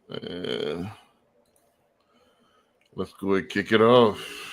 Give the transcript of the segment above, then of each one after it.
And let's go ahead and kick it off.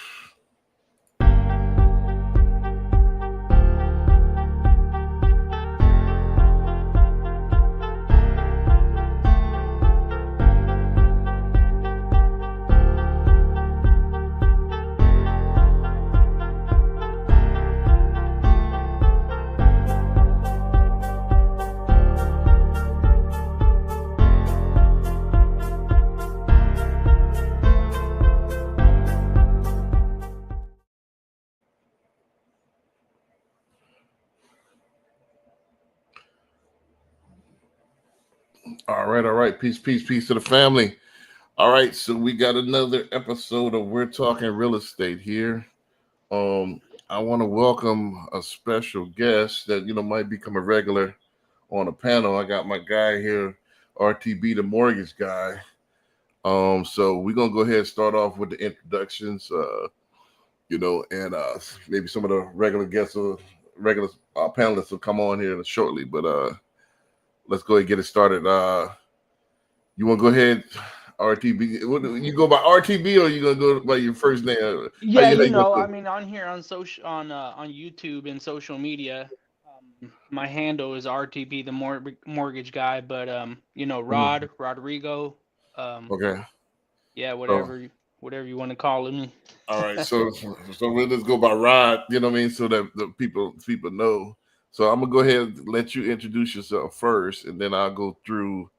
All right. Peace to the family. All right, so we got another episode of We're Talking Real Estate here. I want to welcome a special guest that might become a regular on the panel. I got my guy here, RTB, the mortgage guy. So we're gonna go ahead and start off with the introductions. And maybe some of the regular guests or regular panelists will come on here shortly. But let's go ahead and get it started. You want to go ahead, RTB? You go by RTB or you gonna go by your first name? Yeah, How you gonna I go? mean, on here on social on YouTube and social media, my handle is RTP, the mortgage guy. But Mhm. Rodrigo, um, Okay. yeah, So whatever you want to call me. all right. So we'll just go by Rod. You know what I mean? So that the people know. So I'm gonna go ahead and let you introduce yourself first, and then I'll go through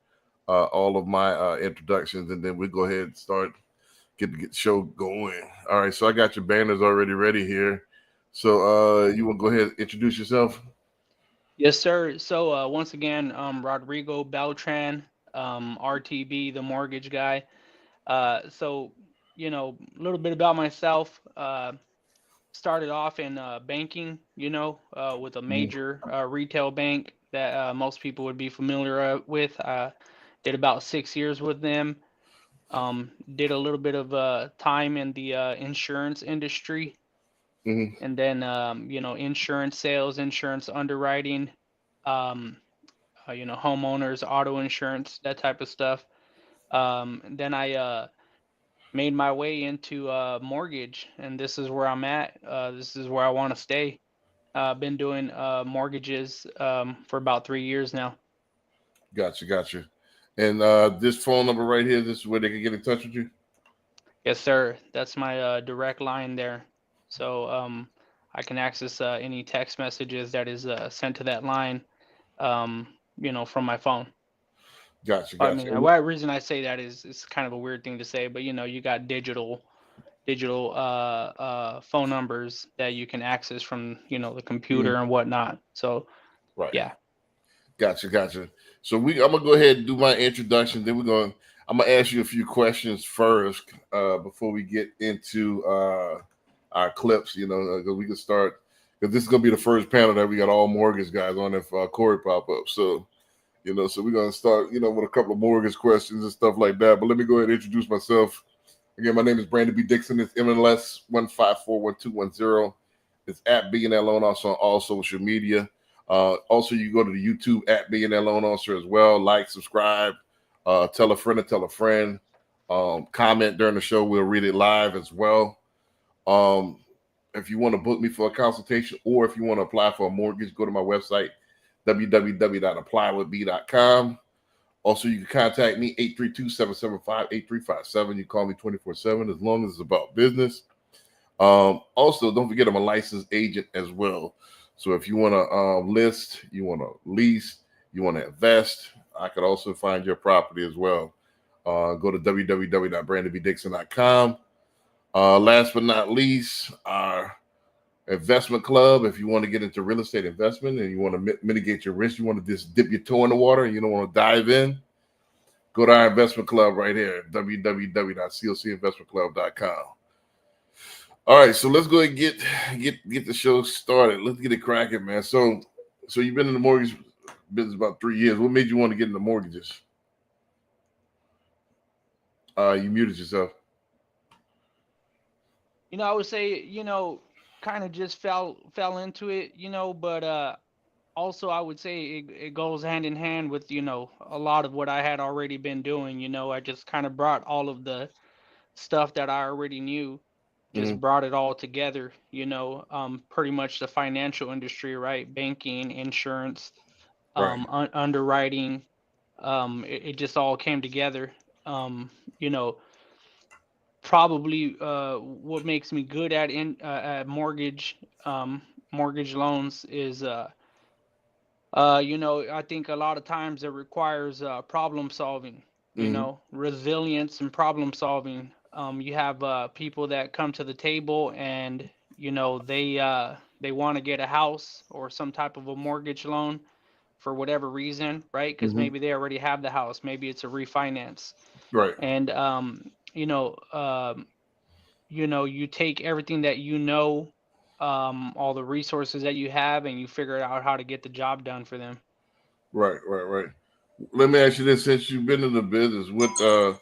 all of my introductions, and then we'll go ahead and start get the show going. All right. So I got your banners already ready here. So you want to go ahead and introduce yourself? Yes, sir. So once again, Rodrigo Beltran, RTB, the mortgage guy. So a little bit about myself. Started off in banking, with a Mhm. major retail bank that most people would be familiar with. Did about 6 years with them. Did a little bit of time in the insurance industry, Mhm. and then insurance sales, insurance underwriting, um, homeowners, auto insurance, that type of stuff. Then I made my way into mortgage, and this is where I'm at. This is where I want to stay. I've been doing mortgages for about 3 years now. Gotcha. And this phone number right here, this is where they can get in touch with you. Yes, sir. That's my direct line there. So I can access any text messages that is sent to that line, from my phone. I Gotcha. mean, the reason I say that is it's kind of a weird thing to say, but you got digital phone numbers that you can access from the computer Mhm. and whatnot. So Right. yeah. Gotcha. So I'm gonna go ahead and do my introduction. Then I'm gonna ask you a few questions first before we get into our clips. Because we can start because this is gonna be the first panel that we got all mortgage guys on if Corey pop up. So so we're gonna start with a couple of mortgage questions and stuff like that. But let me go ahead and introduce myself. Again, my name is Brandon B. Dixon. It's MLS 1541210. It's at BNL Loan Officer on all social media. Also, you go to the YouTube at BNL Loan Officer as well. Like, subscribe, tell a friend to tell a friend. Comment during the show. We'll read it live as well. Um, if you want to book me for a consultation or if you want to apply for a mortgage, go to my website, www.applywithb.com. Also, you can contact me 832-775-8357. You call me 24/7 as long as it's about business. Also, don't forget I'm a licensed agent as well. So if you want to list, you want to lease, you want to invest, I could also find your property as well. Go to www.brandonbdixon.com. Last but not least, our investment club. If you want to get into real estate investment and you want to mitigate your risk, you want to just dip your toe in the water and you don't want to dive in, go to our investment club right here, www.cocinvestmentclub.com. All right, so let's go and get the show started. Let's get it cracking, man. So you've been in the mortgage business about 3 years. What made you want to get into mortgages? You muted yourself. I would say kind of just fell into it, but also I would say it goes hand in hand with, a lot of what I had already been doing. I just kind of brought all of the stuff that I already knew, just Hmm. brought it all together. Pretty much the financial industry, right? Banking, insurance, Right. underwriting. It just all came together. Um, you know, Probably what makes me good at mortgage loans is I think a lot of times it requires problem solving, Hmm. resilience and problem solving. You have people that come to the table and they want to get a house or some type of a mortgage loan for whatever reason, right? Because Hmm. maybe they already have the house, maybe it's a refinance, Right. and you take everything that all the resources that you have, and you figure out how to get the job done for them. Right. Right. Right. Let me ask you this: since you've been in the business, what are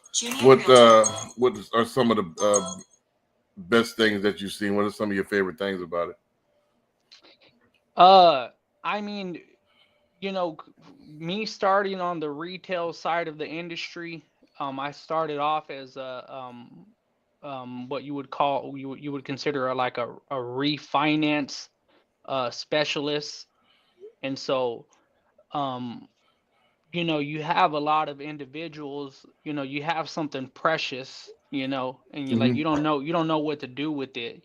some of the best things that you've seen? What are some of your favorite things about it? Uh, I mean, me starting on the retail side of the industry, I started off as what you would consider like a refinance specialist, and so um, you have a lot of individuals, you have something precious, and you like Hmm. you don't know what to do with it.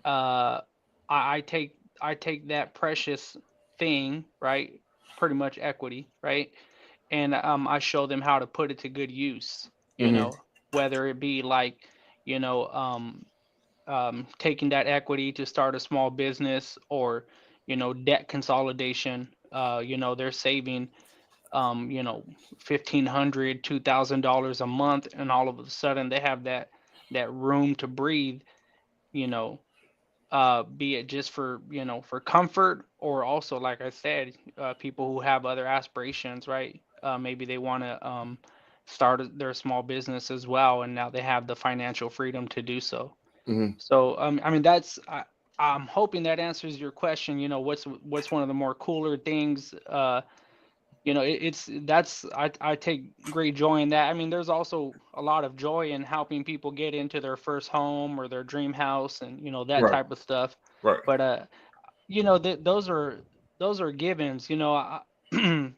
Uh, I take that precious thing, right? Pretty much equity, right? And I show them how to put it to good use, Hmm. whether it be like, you know, taking that equity to start a small business, or, debt consolidation. They're saving, 1,500, $2,000 a month, and all of a sudden they have that room to breathe, you know, be it just for comfort, or also, like I said, people who have other aspirations, right? Maybe they want to start their small business as well, and now they have the financial freedom to do so. Hmm. So, I mean, I'm hoping that answers your question. What's one of the more cooler things? It's that's I take great joy in that. I mean, there's also a lot of joy in helping people get into their first home or their dream house, and that Right. type of stuff. Right. But those are givens. When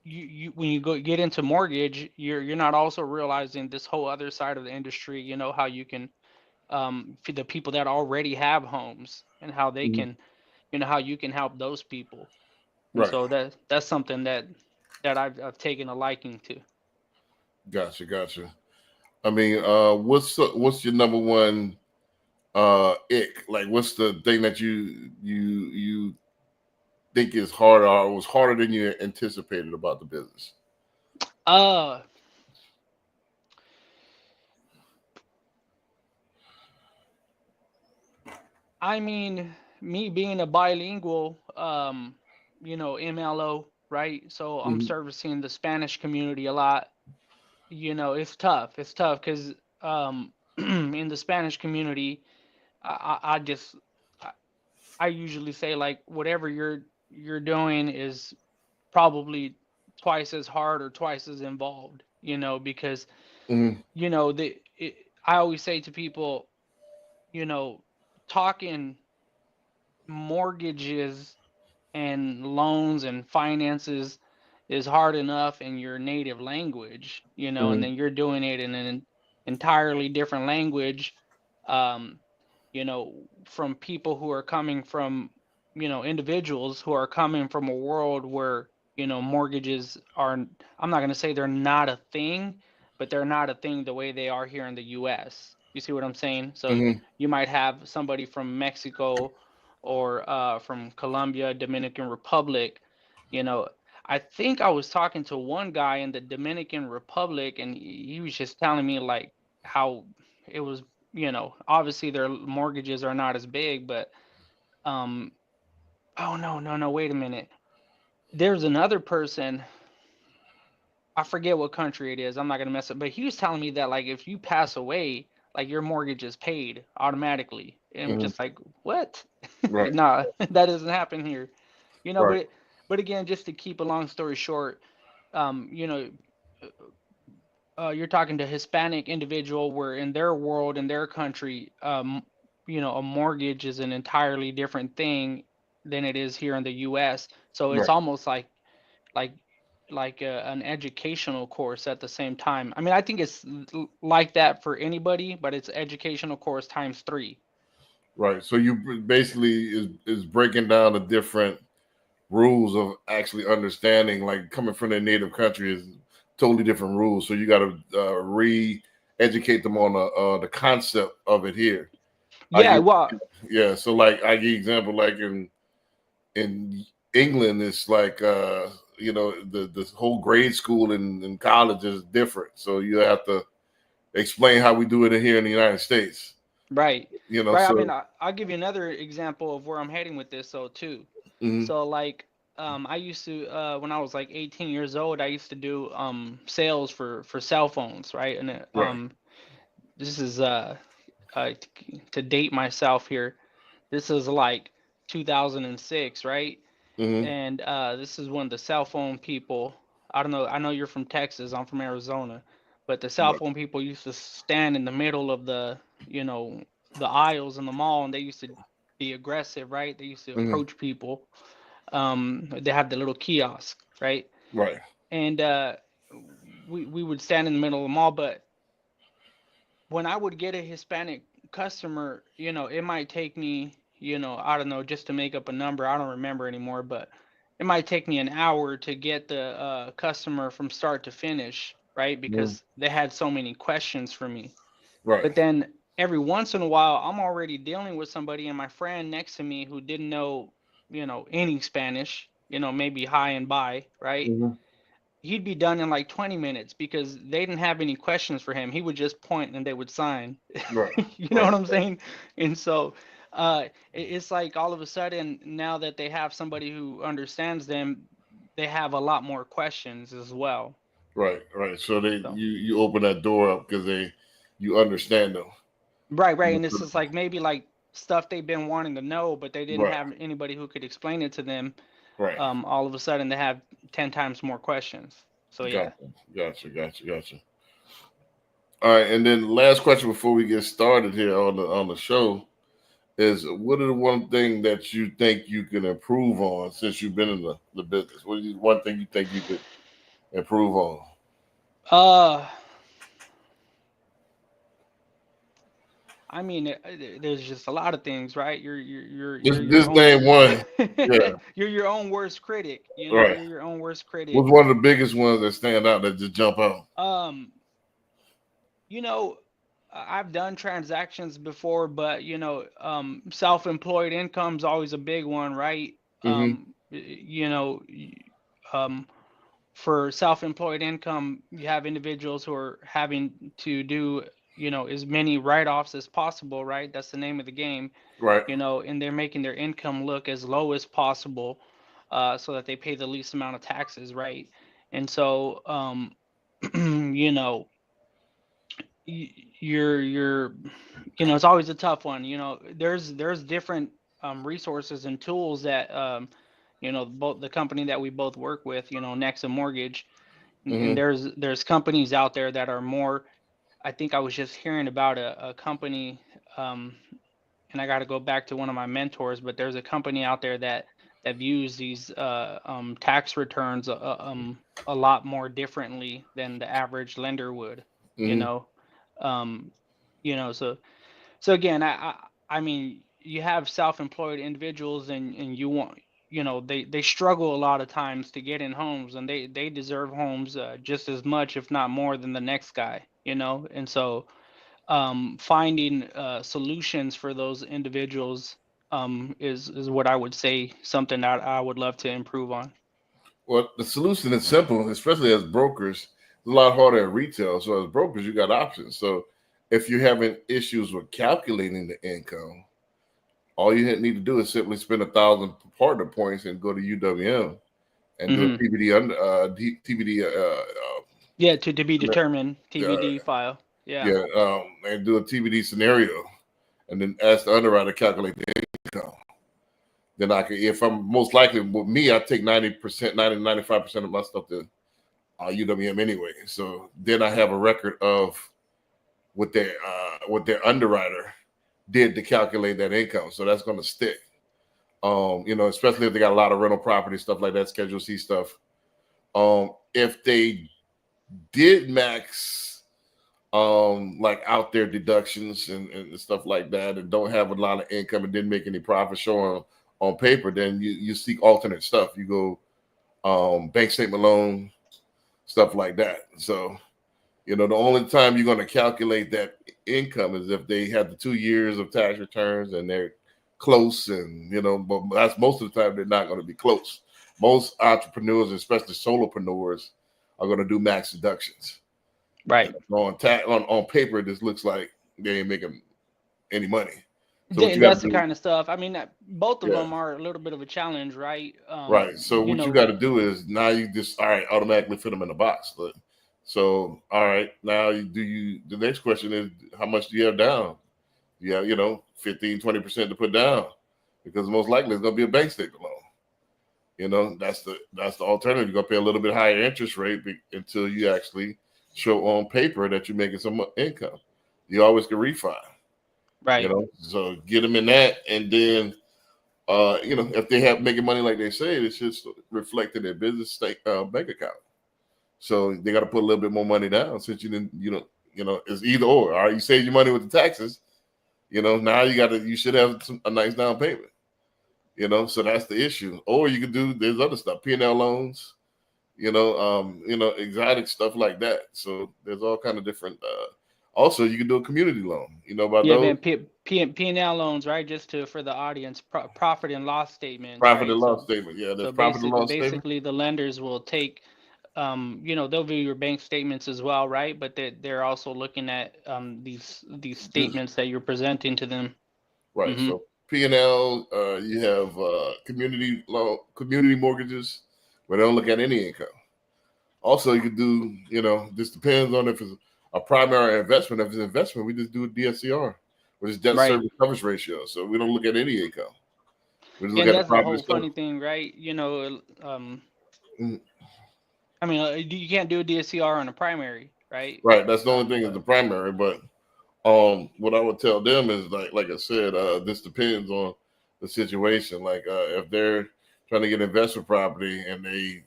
you go get into mortgage, you're not also realizing this whole other side of the industry. How you can, for the people that already have homes, and how they Hmm. can, how you can help those people. And Right. so that's something that I've taken a liking to. Gotcha. Gotcha. I mean, what's your number one ick? Like, what's the thing that you think is harder or was harder than you anticipated about the business? Uh, I mean, me being a bilingual, MLO, right? So I'm Hmm. servicing the Spanish community a lot. It's tough. It's tough because in the Spanish community, I just I, I usually say, like, whatever you're doing is probably twice as hard or twice as involved. Because Hmm. I always say to people, you know, talking mortgages and loans and finances is hard enough in your native language, and Hmm. then you're doing it in an entirely different language, um, from people who are coming from, individuals who are coming from a world where, mortgages are, I'm not going to say they're not a thing, but they're not a thing the way they are here in the US. You see what I'm saying? So Hmm. you might have somebody from Mexico, or from Colombia, Dominican Republic. You know, I think I was talking to one guy in the Dominican Republic, and he was just telling me, like, how it was. Obviously their mortgages are not as big, but um, oh, no, no, no, wait a minute. There's another person. I forget what country it is. I'm not gonna mess up, but he was telling me that, like, if you pass away, like, your mortgage is paid automatically. And Hmm. just like, what? Right. Nah, that doesn't happen here. Right. But again, just to keep a long story short, um, you know, you're talking to Hispanic individual where in their world, in their country, a mortgage is an entirely different thing than it is here in the U.S. So it's Right. almost like an educational course at the same time. I mean, I think it's like that for anybody, but it's educational course times three. Right. So you basically is breaking down the different rules of actually understanding, like coming from their native country is totally different rules. So you got to re-educate them on the concept of it here. I Yeah, give, well, yeah. So like I give example, like in England, it's like the whole grade school and college is different. So you have to explain how we do it here in the United States. right, You know, right. I so mean, I'll give you another example of where I'm heading with this, so too. mhm, So like I used to when I was like 18 years old, I used to do sales for cell phones, right? And right. this is to date myself here. This is like 2006, right? Hmm. And this is when the cell phone people, I don't know, I know you're from Texas, I'm from Arizona, but the cell Right. phone people used to stand in the middle of you know, the aisles in the mall, and they used to be aggressive, right? They used to Hmm. approach people. They have the little kiosk, right? Right. And we would stand in the middle of the mall, but when I would get a Hispanic customer, it might take me, I don't know, just to make up a number, I don't remember anymore, but it might take me an hour to get the customer from start to finish, right? Mhm. Because they had so many questions for me. Right. But then every once in a while, I'm already dealing with somebody and my friend next to me who didn't know, any Spanish, maybe hi and bye, right? Hmm. He'd be done in like 20 minutes because they didn't have any questions for him. He would just point and they would sign. Right. You know Right. what I'm saying? And so it's like all of a sudden, now that they have somebody who understands them, they have a lot more questions as well. Right. Right. So they So, you open that door up because you understand them. right, right. And this is like maybe like stuff they've been wanting to know, but they didn't Right. have anybody who could explain it to them. Right. All of a sudden, they have 10 times more questions. So, yeah. Gotcha. Gotcha. Gotcha. Gotcha. All right. And then last question before we get started here on the show is what are the one thing that you think you can improve on since you've been in the business? What is one thing you think you could improve on? Uh, I mean, there's just a lot of things, right? You're your This own name one. Yeah. you're your own worst critic, Right. you're your own worst critic. What's one of the biggest ones that stand out that just jump out? Um, you know, I've done transactions before, but self-employed income's always a big one, right? Hmm. Um, for self-employed income, you have individuals who are having to do, as many write-offs as possible, right? That's the name of the game, Right. and they're making their income look as low as possible, so that they pay the least amount of taxes, right? And so, you know, you're, it's always a tough one. There's different resources and tools that, both the company that we both work with, Nexa Mortgage, and Hmm. there's companies out there that are more. I think I was just hearing about a company, um, and I got to go back to one of my mentors, but there's a company out there that views these tax returns a lot more differently than the average lender would. You Hmm. know, um, so again, I mean, you have self-employed individuals, and you want, they struggle a lot of times to get in homes, and they deserve homes just as much, if not more, than the next guy. And so finding solutions for those individuals is what I would say, something that I would love to improve on. Well, the solution is simple, especially as brokers. It's a lot harder at retail. So as brokers, you got options. So if you're having issues with calculating the income, all you need to do is simply spend 1,000 partner points and go to UWM and do a Hmm. TBD TBD Yeah, to be determined TBD file. Yeah. yeah, and do a TBD scenario, and then ask the underwriter to calculate the income. Then I can, if I'm most likely with me, I take 90%, 95% of my stuff to UWM anyway. So then I have a record of what their underwriter did to calculate that income. So that's going to stick. Especially if they got a lot of rental property, stuff like that, Schedule C stuff. If they did max like out their deductions and stuff like that, and don't have a lot of income and didn't make any profit showing on paper, then you seek alternate stuff. You go bank statement loan, stuff like that. So, the only time you're going to calculate that income is if they have the 2 years of tax returns and they're close, and but that's most of the time they're not going to be close. Most entrepreneurs, especially solopreneurs, are going to do max deductions. Right. On paper, this looks like they ain't making any money. So That's the kind of stuff. I mean, both of them are a little bit of a challenge, right? Right. So what you got to do is now you just automatically fit them in the box. So all right, now the next question is, how much do you have down? You have 15-20% to put down, because most likely it's going to be a bank statement loan. That's the alternative. You're going to pay a little bit higher interest rate until you actually show on paper that you're making some income. You always can refi. Right. So get them in that, and then if they have making money like they say, it's just reflected in their business bank account. So they got to put a little bit more money down, since it's either or. All right, you save your money with the taxes. Now you should have a nice down payment. So that's the issue. Or you could there's other stuff, P&L loans, exotic stuff like that. So there's all kind of different. Also, you can do a community loan. About those. Man, P&L loans, right? Just for the audience, profit and loss statements. Profit and loss statement. Yeah, there's profit and loss statement. Basically, the lenders will take, they'll view your bank statements as well, right? But they're also looking at these statements that you're presenting to them. Right. Mm-hmm. So P&L, you have community mortgages where they don't look at any income. Also, you could do, this depends on if it's a primary investment. If it's an investment, we just do a DSCR, which is debt service coverage ratio. So we don't look at any income. We just look at that's the whole funny thing, right? I mean, you can't do a DSCR on a primary, right? Right. That's the only thing is the primary. But what I would tell them is, like I said, this depends on the situation. Like if they're trying to get investment property and they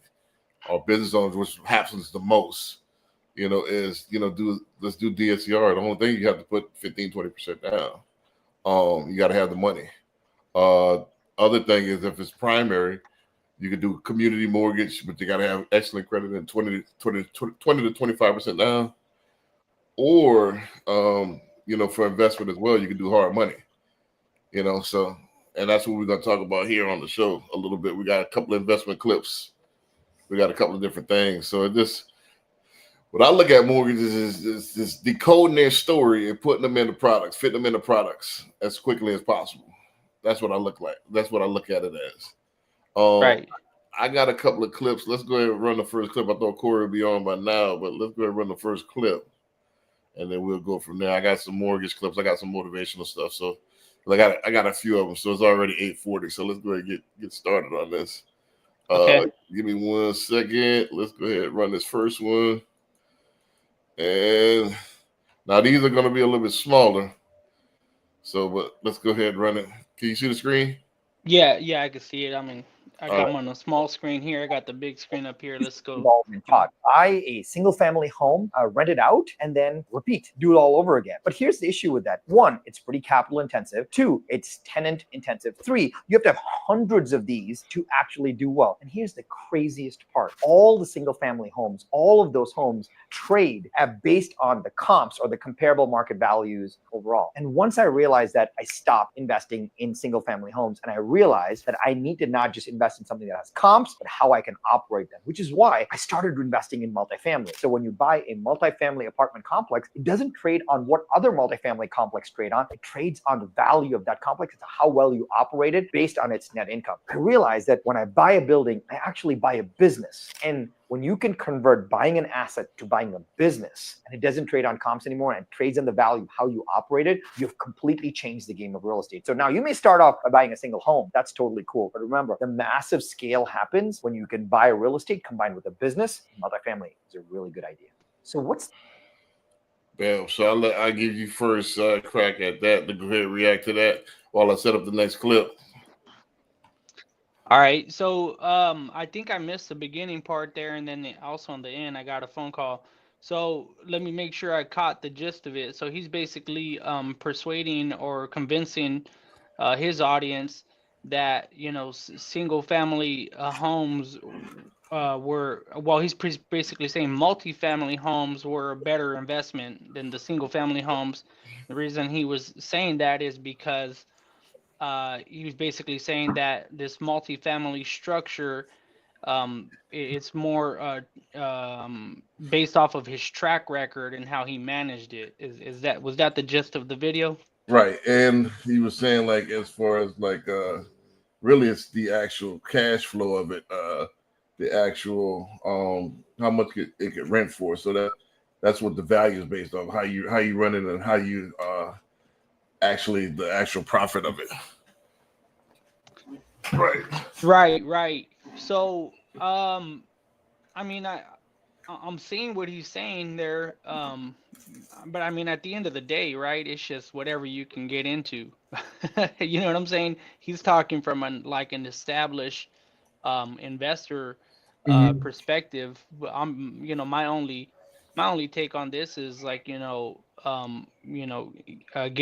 are business owners, which happens the most, let's do DSCR. The only thing you have to put 15-20% down. You got to have the money. Other thing is, if it's primary, you can do community mortgage, but you got to have excellent credit and 20 to 25% down. Or, for investment as well, you can do hard money. So, and that's what we're going to talk about here on the show a little bit. We got a couple of investment clips. We got a couple of different things. So what I look at mortgages is decoding their story and putting them into products, fitting them into products as quickly as possible. That's what I look like. That's what I look at it as. Right. I got a couple of clips. Let's go ahead and run the first clip. I thought Corey would be on by now, but let's go ahead and run the first clip, and then we'll go from there. I got some mortgage clips. I got some motivational stuff. So I got a few of them. So it's already 8:40. So let's go ahead and get started on this. Okay. Give me 1 second. Let's go ahead and run this first one. And now these are going to be a little bit smaller. So, but let's go ahead and run it. Can you see the screen? Yeah, I can see it. I mean, I'm on a small screen here. I got the big screen up here. Let's go. Buy a single family home, rent it out, and then repeat. Do it all over again. But here's the issue with that. 1, it's pretty capital intensive. 2, it's tenant intensive. 3, you have to have hundreds of these to actually do well. And here's the craziest part. All the single family homes, all of those homes trade based on the comps or the comparable market values overall. And once I realized that, I stopped investing in single family homes, and I realized that I need to not just invest in something that has comps, but how I can operate them, which is why I started investing in multifamily. So when you buy a multifamily apartment complex, it doesn't trade on what other multifamily complex trade on. It trades on the value of that complex. It's how well you operate it based on its net income. I realized that when I buy a building, I actually buy a business. And When you can convert buying an asset to buying a business, and it doesn't trade on comps anymore and trades in the value of how you operate it, you've completely changed the game of real estate. So now you may start off by buying a single home. That's totally cool. But remember, the massive scale happens when you can buy real estate combined with a business. Multifamily is a really good idea. So what's Bam. So I'll give you first crack at that to go ahead and react to that while I set up the next clip. All right. So I think I missed the beginning part there, and then also on the end I got a phone call. So let me make sure I caught the gist of it. So he's basically persuading or convincing his audience that single family homes were, well, he's basically saying multifamily homes were a better investment than the single family homes. The reason he was saying that is because he was basically saying that this multifamily structure, it's more based off of his track record and how he managed it. Was that the gist of the video? Right. And he was saying, like, as far as like really it's the actual cash flow of it, the actual how much it could rent for. So that's what the value is based on, how you run it and how you actually the actual profit of it. Right. So I mean, I'm seeing what he's saying there, but I mean, at the end of the day, right? It's just whatever you can get into. You know what I'm saying? He's talking from an established investor perspective. But my only take on this is like, get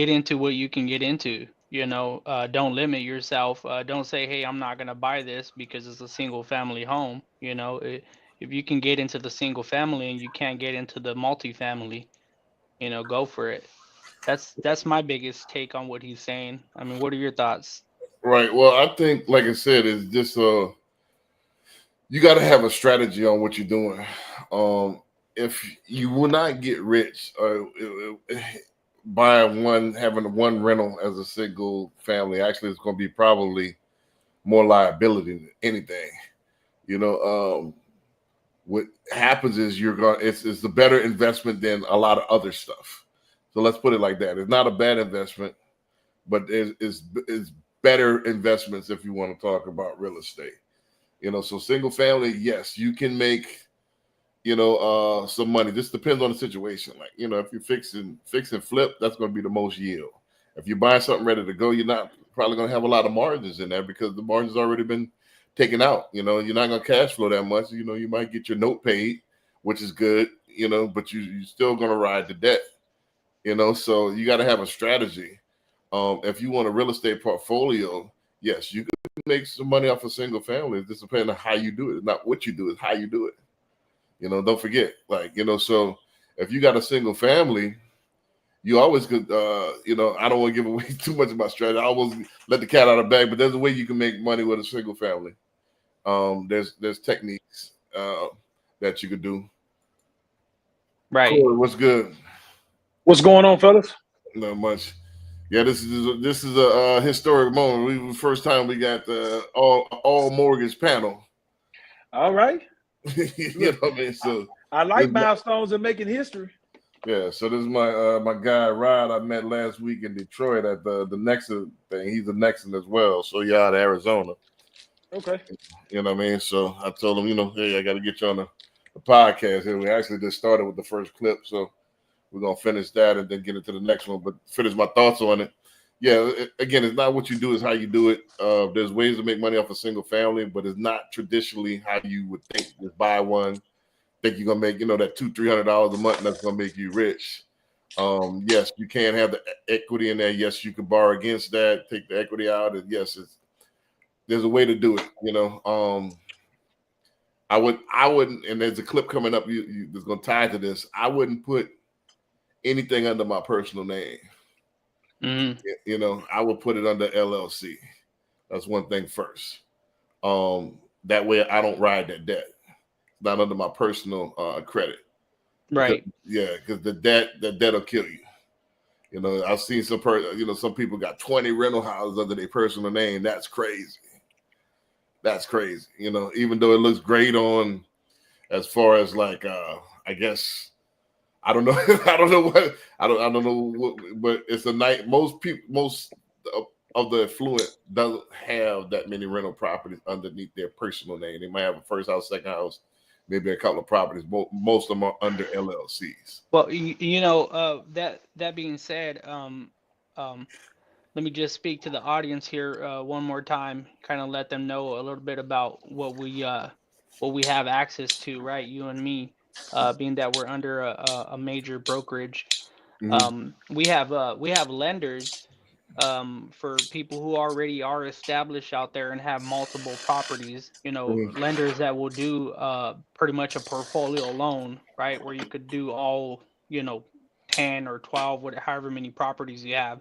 into what you can get into. Don't limit yourself. Don't say, hey, I'm not gonna buy this because it's a single family home. If you can get into the single family and you can't get into the multifamily, go for it. That's my biggest take on what he's saying. I mean, what are your thoughts? Right. Well, I think, like I said, it's just you got to have a strategy on what you're doing. If you will not get rich having one rental as a single family, actually, it's going to be probably more liability than anything. What happens is it's the better investment than a lot of other stuff. So let's put it like that. It's not a bad investment, but it's better investments if you want to talk about real estate. So single family, yes, you can make, some money. This depends on the situation. Like, if you're fix and flip, that's going to be the most yield. If you're buying something ready to go, you're not probably going to have a lot of margins in there because the margins already been taken out. You're not going to cash flow that much. You might get your note paid, which is good, but you're still going to ride the debt, so you got to have a strategy. If you want a real estate portfolio, yes, you could make some money off a single family. It just depends on how you do it. It's not what you do, it's how you do it. Don't forget, so if you got a single family, you always could, I don't want to give away too much of my strategy. I always let the cat out of the bag, but there's a way you can make money with a single family. There's techniques that you could do. Right. Corey, what's good? What's going on, fellas? Not much. Yeah, this is a historic moment. First time we got the all mortgage panel. All right. You know what I mean? So I like milestones and making history. Yeah, so this is my guy Rod I met last week in Detroit at the Nexon thing. He's a Nexon as well, so yeah, out of Arizona. Okay. You know what I mean? So I told him, hey, I got to get you on the podcast here. We actually just started with the first clip, so we're gonna finish that and then get into the next one. But finish my thoughts on it. Yeah, again, it's not what you do, it's how you do it. There's ways to make money off a single family, but it's not traditionally how you would think. Just buy one, think you're gonna make, that $200-300 a month, and that's gonna make you rich. Yes, you can have the equity in there. Yes, you can borrow against that, take the equity out, and yes, there's a way to do it. I wouldn't, and there's a clip coming up that's gonna tie to this. I wouldn't put anything under my personal name. I would put it under LLC. That's one thing first. That way I don't ride that debt. It's not under my personal credit. Right. Because the debt will kill you. I've seen some people got 20 rental houses under their personal name. That's crazy. Even though it looks great on as far as like I guess I don't know I don't know what I don't know what, but it's a night. Most of the affluent doesn't have that many rental properties underneath their personal name. They might have a first house, second house, maybe a couple of properties. Most of them are under LLCs. Well, that being said, um, let me just speak to the audience here one more time, kind of let them know a little bit about what we have access to, right? You and me, being that we're under a major brokerage. Mm-hmm. We have lenders for people who already are established out there and have multiple properties. Mm-hmm. Lenders that will do pretty much a portfolio loan, right, where you could do all, 10 or 12, however many properties you have,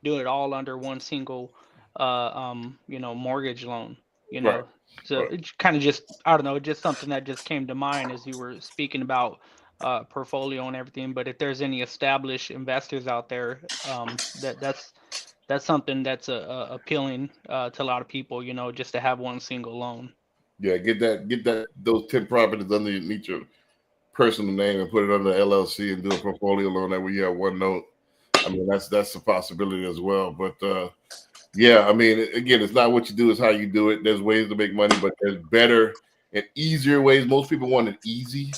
do it all under one single mortgage loan. you Right, know so right. it's kind of just, I don't know, just something that just came to mind as you were speaking about portfolio and everything. But if there's any established investors out there, that's something that's appealing to a lot of people, just to have one single loan. Yeah, get those 10 properties underneath your personal name and put it under LLC and do a portfolio loan that way you have one note. I mean, that's a possibility as well. But yeah, I mean, again, it's not what you do, it's how you do it. There's ways to make money, but there's better and easier ways. Most people want it easy.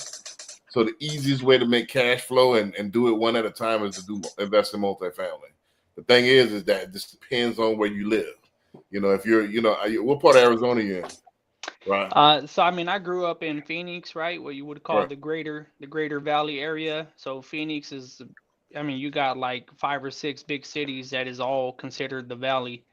So the easiest way to make cash flow and do it one at a time is to invest in multifamily. The thing is that it just depends on where you live. If you're, what part of Arizona you in? Right. So I mean, I grew up in Phoenix, right, what you would call Right. the greater Valley area. So Phoenix is, I mean, you got like 5 or 6 big cities that is all considered the Valley.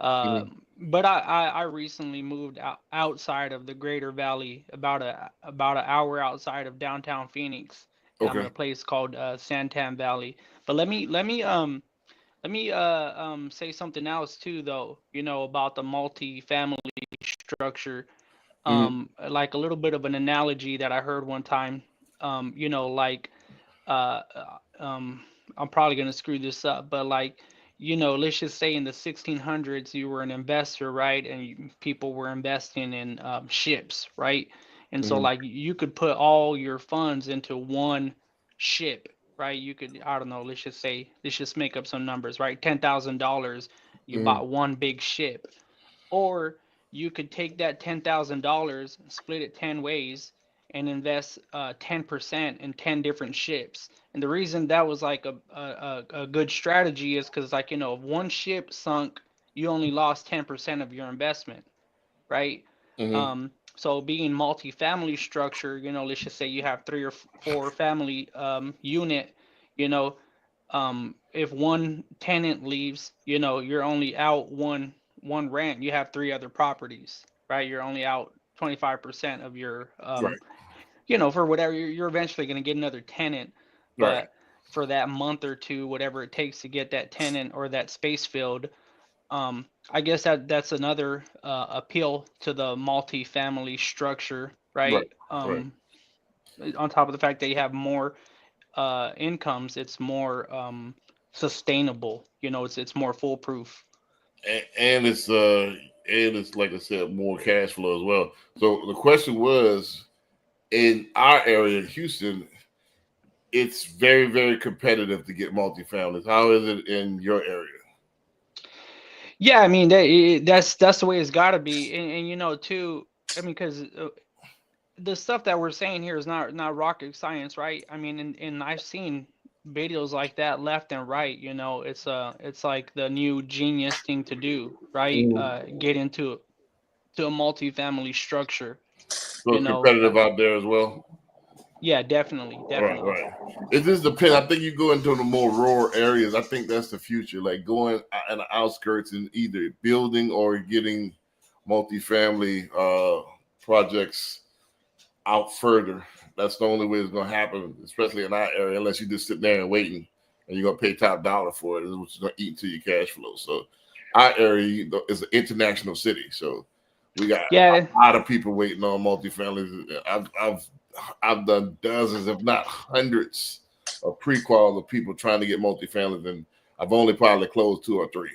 Mm-hmm. But I recently moved outside of the Greater Valley, about an hour outside of downtown Phoenix, in Okay. a place called Santan Valley. But let me say something else too, though. About the multi-family structure. Mm-hmm. Like a little bit of an analogy that I heard one time. Like um I'm probably going to screw this up, but like, let's just say in the 1600s you were an investor, right? And people were investing in ships, right? And so Mm-hmm. like you could put all your funds into one ship, right? You could, I don't know, let's just make up some numbers, right? $10,000, you Mm-hmm. bought one big ship. Or you could take that $10,000, split it 10 ways, and invest 10% in 10 different ships. And the reason that was like a good strategy is because, like, if one ship sunk, you only lost 10% of your investment, right? Mm-hmm. So being multi-family structure, let's just say you have 3 or 4 family unit, you know, if one tenant leaves, you're only out one rent. You have 3 other properties, right? You're only out 25% of your Right. for whatever, you're eventually going to get another tenant. Right. But for that month or two, whatever it takes to get that tenant or that space filled, I guess that's another appeal to the multi-family structure, Right. right? Right. On top of the fact that you have more incomes, it's more sustainable. It's more foolproof. And it's like I said, more cash flow as well. So the question was, in our area in Houston, it's very, very competitive to get multifamilies. How is it in your area? Yeah, I mean that's the way it's got to be, and too. I mean, because the stuff that we're saying here is not rocket science, right? I mean, and I've seen videos like that left and right. It's like the new genius thing to do, right? Mhm. Get into to a multi-family structure. So You it's know, competitive out there as well. yeah, definitely, Right, definitely. right. It just depends. I think you go into the more rural areas. I think that's the future. Like going in the outskirts and either building or getting multifamily projects out further. That's the only way it's going to happen, especially in our area, unless you just sit there and waiting and you're going to pay top dollar for it, which is going to eat into your cash flow. So our area is an international city. So we got Yeah, a lot of people waiting on multifamilies. I've done dozens, if not hundreds, of pre-quals of people trying to get multifamilies, and I've only probably closed 2 or 3.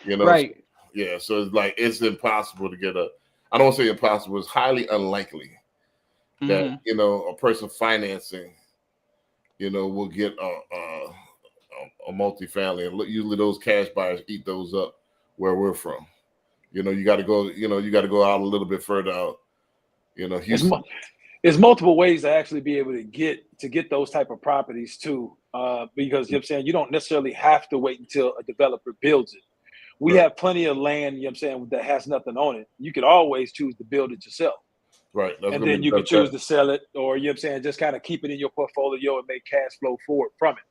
So, right. yeah. So it's like it's impossible to get a. I don't say impossible. It's highly unlikely that Mhm. a person financing will get a multifamily, and usually those cash buyers eat those up where we're from. You got to go. You got to go out a little bit further out. It's, Houston. it's multiple ways to actually be able to get those type of properties too. Because you know what I'm saying, you don't necessarily have to wait until a developer builds it. We Right. have plenty of land, you know what I'm saying, that has nothing on it. You could always choose to build it yourself. Right. That's And gonna then be you the could best choose bet. to sell it, or you know what I'm saying, just kind of keep it in your portfolio and make cash flow forward from it.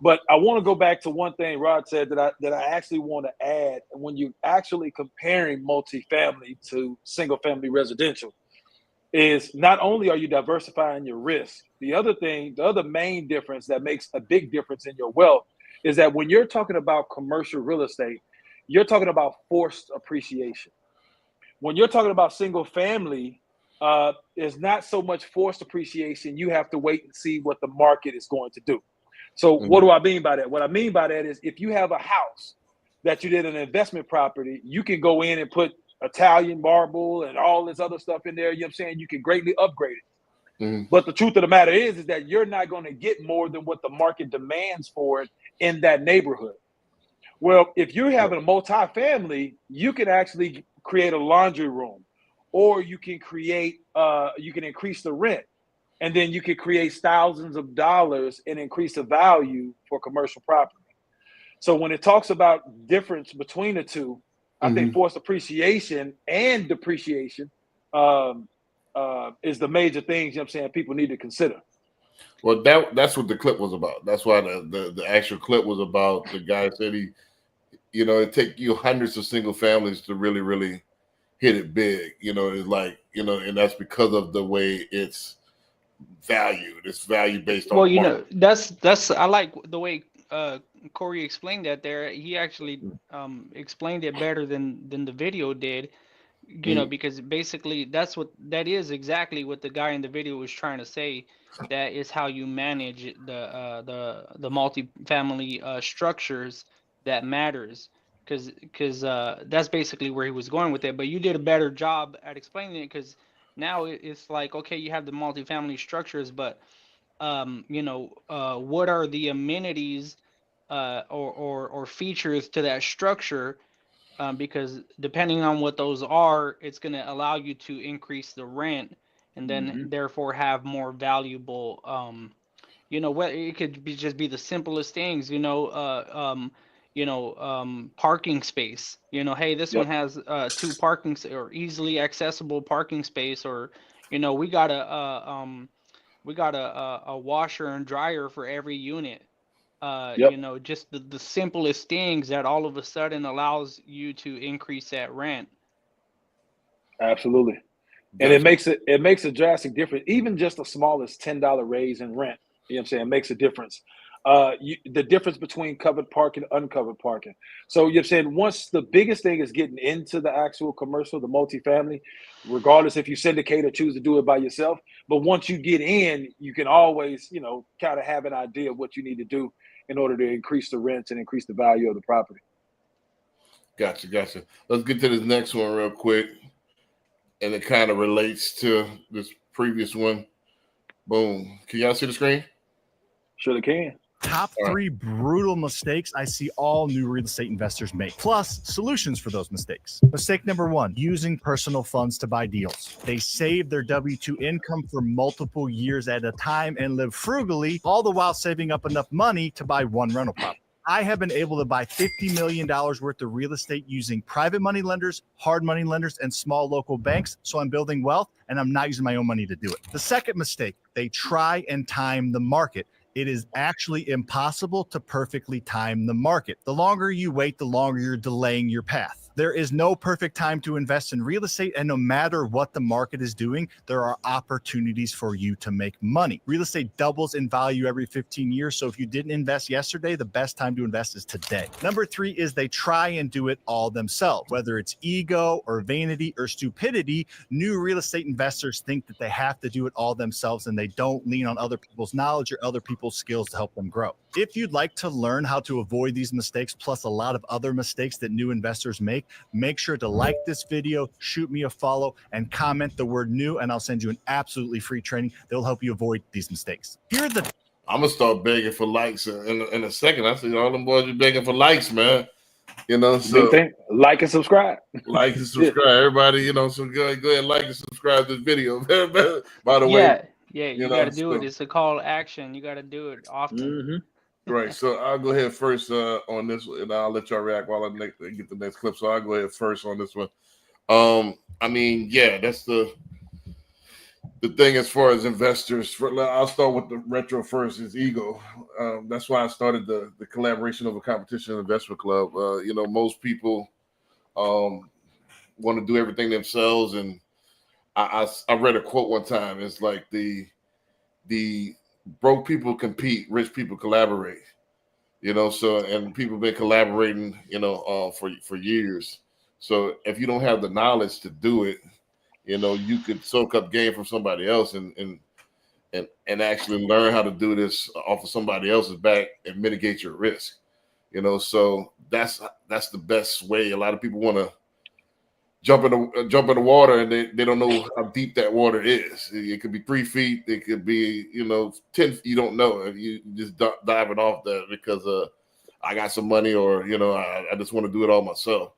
But I want to go back to one thing Rod said that I actually want to add. When you're actually comparing multifamily to single family residential, is not only are you diversifying your risk, the other main difference that makes a big difference in your wealth is that when you're talking about commercial real estate, you're talking about forced appreciation. When you're talking about single family, there's not so much forced appreciation. You have to wait and see what the market is going to do. So what do I mean by that? What I mean by that is if you have a house that you did an investment property, you can go in and put Italian marble and all this other stuff in there. You know what I'm saying? You can greatly upgrade it. Mhm. But the truth of the matter is that you're not going to get more than what the market demands for it in that neighborhood. Well, if you're having a multifamily, you can actually create a laundry room, or you can you can increase the rent, and then you can create thousands of dollars and increase the value for commercial property. So when it talks about difference between the two, I think Mhm. forced appreciation and depreciation is the major things, you know what I'm saying, people need to consider. Well, that's what the clip was about. That's why the actual clip was about. The guy said it take you hundreds of single families to really, really hit it big. It's like, and that's because of the way it's valued. It's value based Well, on market. that's I like the way Corey explained that there. He actually explained it better than the video did. Mhm. Because basically that is exactly what the guy in the video was trying to say. That is how you manage the multifamily structures that matters. Because that's basically where he was going with it. But you did a better job at explaining it, because now it's like, okay, you have the multifamily structures, but what are the amenities or features to that structure, because depending on what those are, it's going to allow you to increase the rent, and then Mm-hmm. therefore have more valuable, what it could be, just be the simplest things, parking space. Hey, this one Yep, has two or easily accessible parking space, or we got a washer and dryer for every unit. yep, Just the simplest things that all of a sudden allows you to increase that rent. absolutely. And Gotcha. it makes a drastic difference. Even just the smallest $10 raise in rent, you know what I'm saying, makes a difference. The difference between covered parking and uncovered parking. So you're saying once the biggest thing is getting into the actual commercial, the multifamily, regardless if you syndicate or choose to do it by yourself. But once you get in, you can always, kind of have an idea of what you need to do in order to increase the rents and increase the value of the property. Gotcha. Let's get to this next one real quick. And it kind of relates to this previous one. Boom. Can y'all see the screen? Sure they can. Top 3 brutal mistakes I see all new real estate investors make, plus solutions for those mistakes. Mistake number 1, using personal funds to buy deals. They save their W-2 income for multiple years at a time and live frugally, all the while saving up enough money to buy one rental property. I have been able to buy $50 million worth of real estate using private money lenders, hard money lenders, and small local banks. So I'm building wealth, and I'm not using my own money to do it. The second mistake, they try and time the market. It is actually impossible to perfectly time the market. The longer you wait, the longer you're delaying your path. There is no perfect time to invest in real estate, and no matter what the market is doing, there are opportunities for you to make money. Real estate doubles in value every 15 years, so if you didn't invest yesterday, the best time to invest is today. Number 3 is they try and do it all themselves. Whether it's ego or vanity or stupidity, new real estate investors think that they have to do it all themselves, and they don't lean on other people's knowledge or other people's skills to help them grow. If you'd like to learn how to avoid these mistakes, plus a lot of other mistakes that new investors make, Make sure to like this video, shoot me a follow, and comment the word new, and I'll send you an absolutely free training that will help you avoid these mistakes. Here are the I'm gonna start begging for likes in a second. I see all them boys be begging for likes, man. You know, so Big thing. Like and subscribe. like and subscribe, everybody. You know, so go ahead and like and subscribe to this video. By the way, Yeah, you you got know, to do it. so It's a call to action. You got to do it often. right. So I'll go ahead first on this one, and I'll let y'all react while I get the next clip. So I'll go ahead first on this one. I mean, yeah, that's the thing as far as investors. I'll start with the retro first. Is ego. That's why I started the collaboration of a competition investment club. You know, most people want to do everything themselves, and I read a quote one time. It's like the broke people compete, rich people collaborate. You know, so and people have been collaborating, you know, for years. So if you don't have the knowledge to do it, you know, you could soak up game from somebody else and actually learn how to do this off of somebody else's back and mitigate your risk. You know, so that's the best way. A lot of people want to jump in the water and they don't know how deep that water is. It could be 3 feet, it could be, you know, 10. You don't know. You just diving off that because I got some money, or you know, I just want to do it all myself.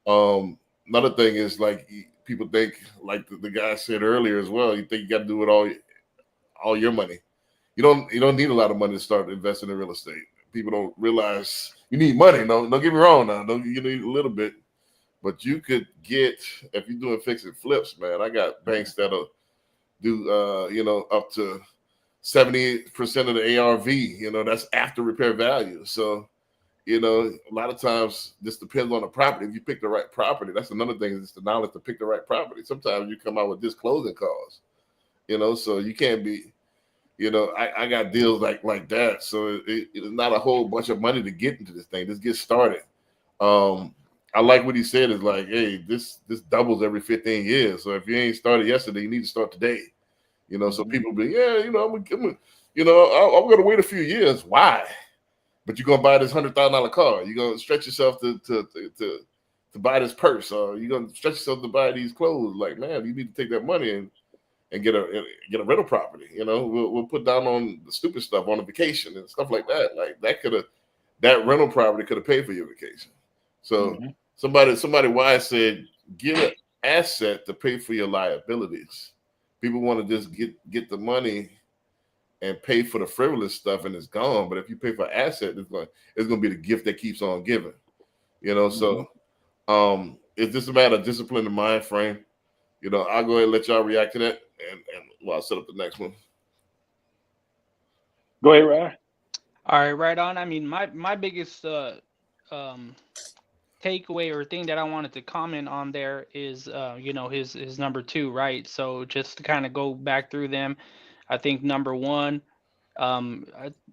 Another thing is like people think, like the guy said earlier as well. You think you got to do it all your money. You don't need a lot of money to start investing in real estate. People don't realize you need money. No, don't get me wrong. Now, you need a little bit. But you could get, if you're doing fix and flips, man. I got banks that'll do, you know, up to 70% of the ARV. You know, that's after repair value. So, you know, a lot of times this depends on the property. If you pick the right property, that's another thing. Is the knowledge to pick the right property. Sometimes you come out with disclosing costs. You know, so you can't be. You know, I got deals like that. So it's not a whole bunch of money to get into this thing. Just get started. I like what he said is like, hey, this doubles every 15 years. So if you ain't started yesterday, you need to start today. You know, so people be, yeah, you know, I'm gonna wait a few years. Why? But you're gonna buy this $100,000 car. You're gonna stretch yourself to buy this purse, or you're gonna stretch yourself to buy these clothes. Like, man, you need to take that money and get a rental property. You know, we'll put down on the stupid stuff on a vacation and stuff like that. Like that rental property could have paid for your vacation. So somebody wise said, get an asset to pay for your liabilities. People want to just get the money and pay for the frivolous stuff and it's gone. But if you pay for asset, it's going to be the gift that keeps on giving. You know, so it's just a matter of discipline and mind frame. You know, I'll go ahead and let y'all react to that, and I'll set up the next one. Go ahead, Ryan. All right, right on. I mean, my biggest takeaway or thing that I wanted to comment on there is, you know, his number two, right? So just to kind of go back through them, I think number one,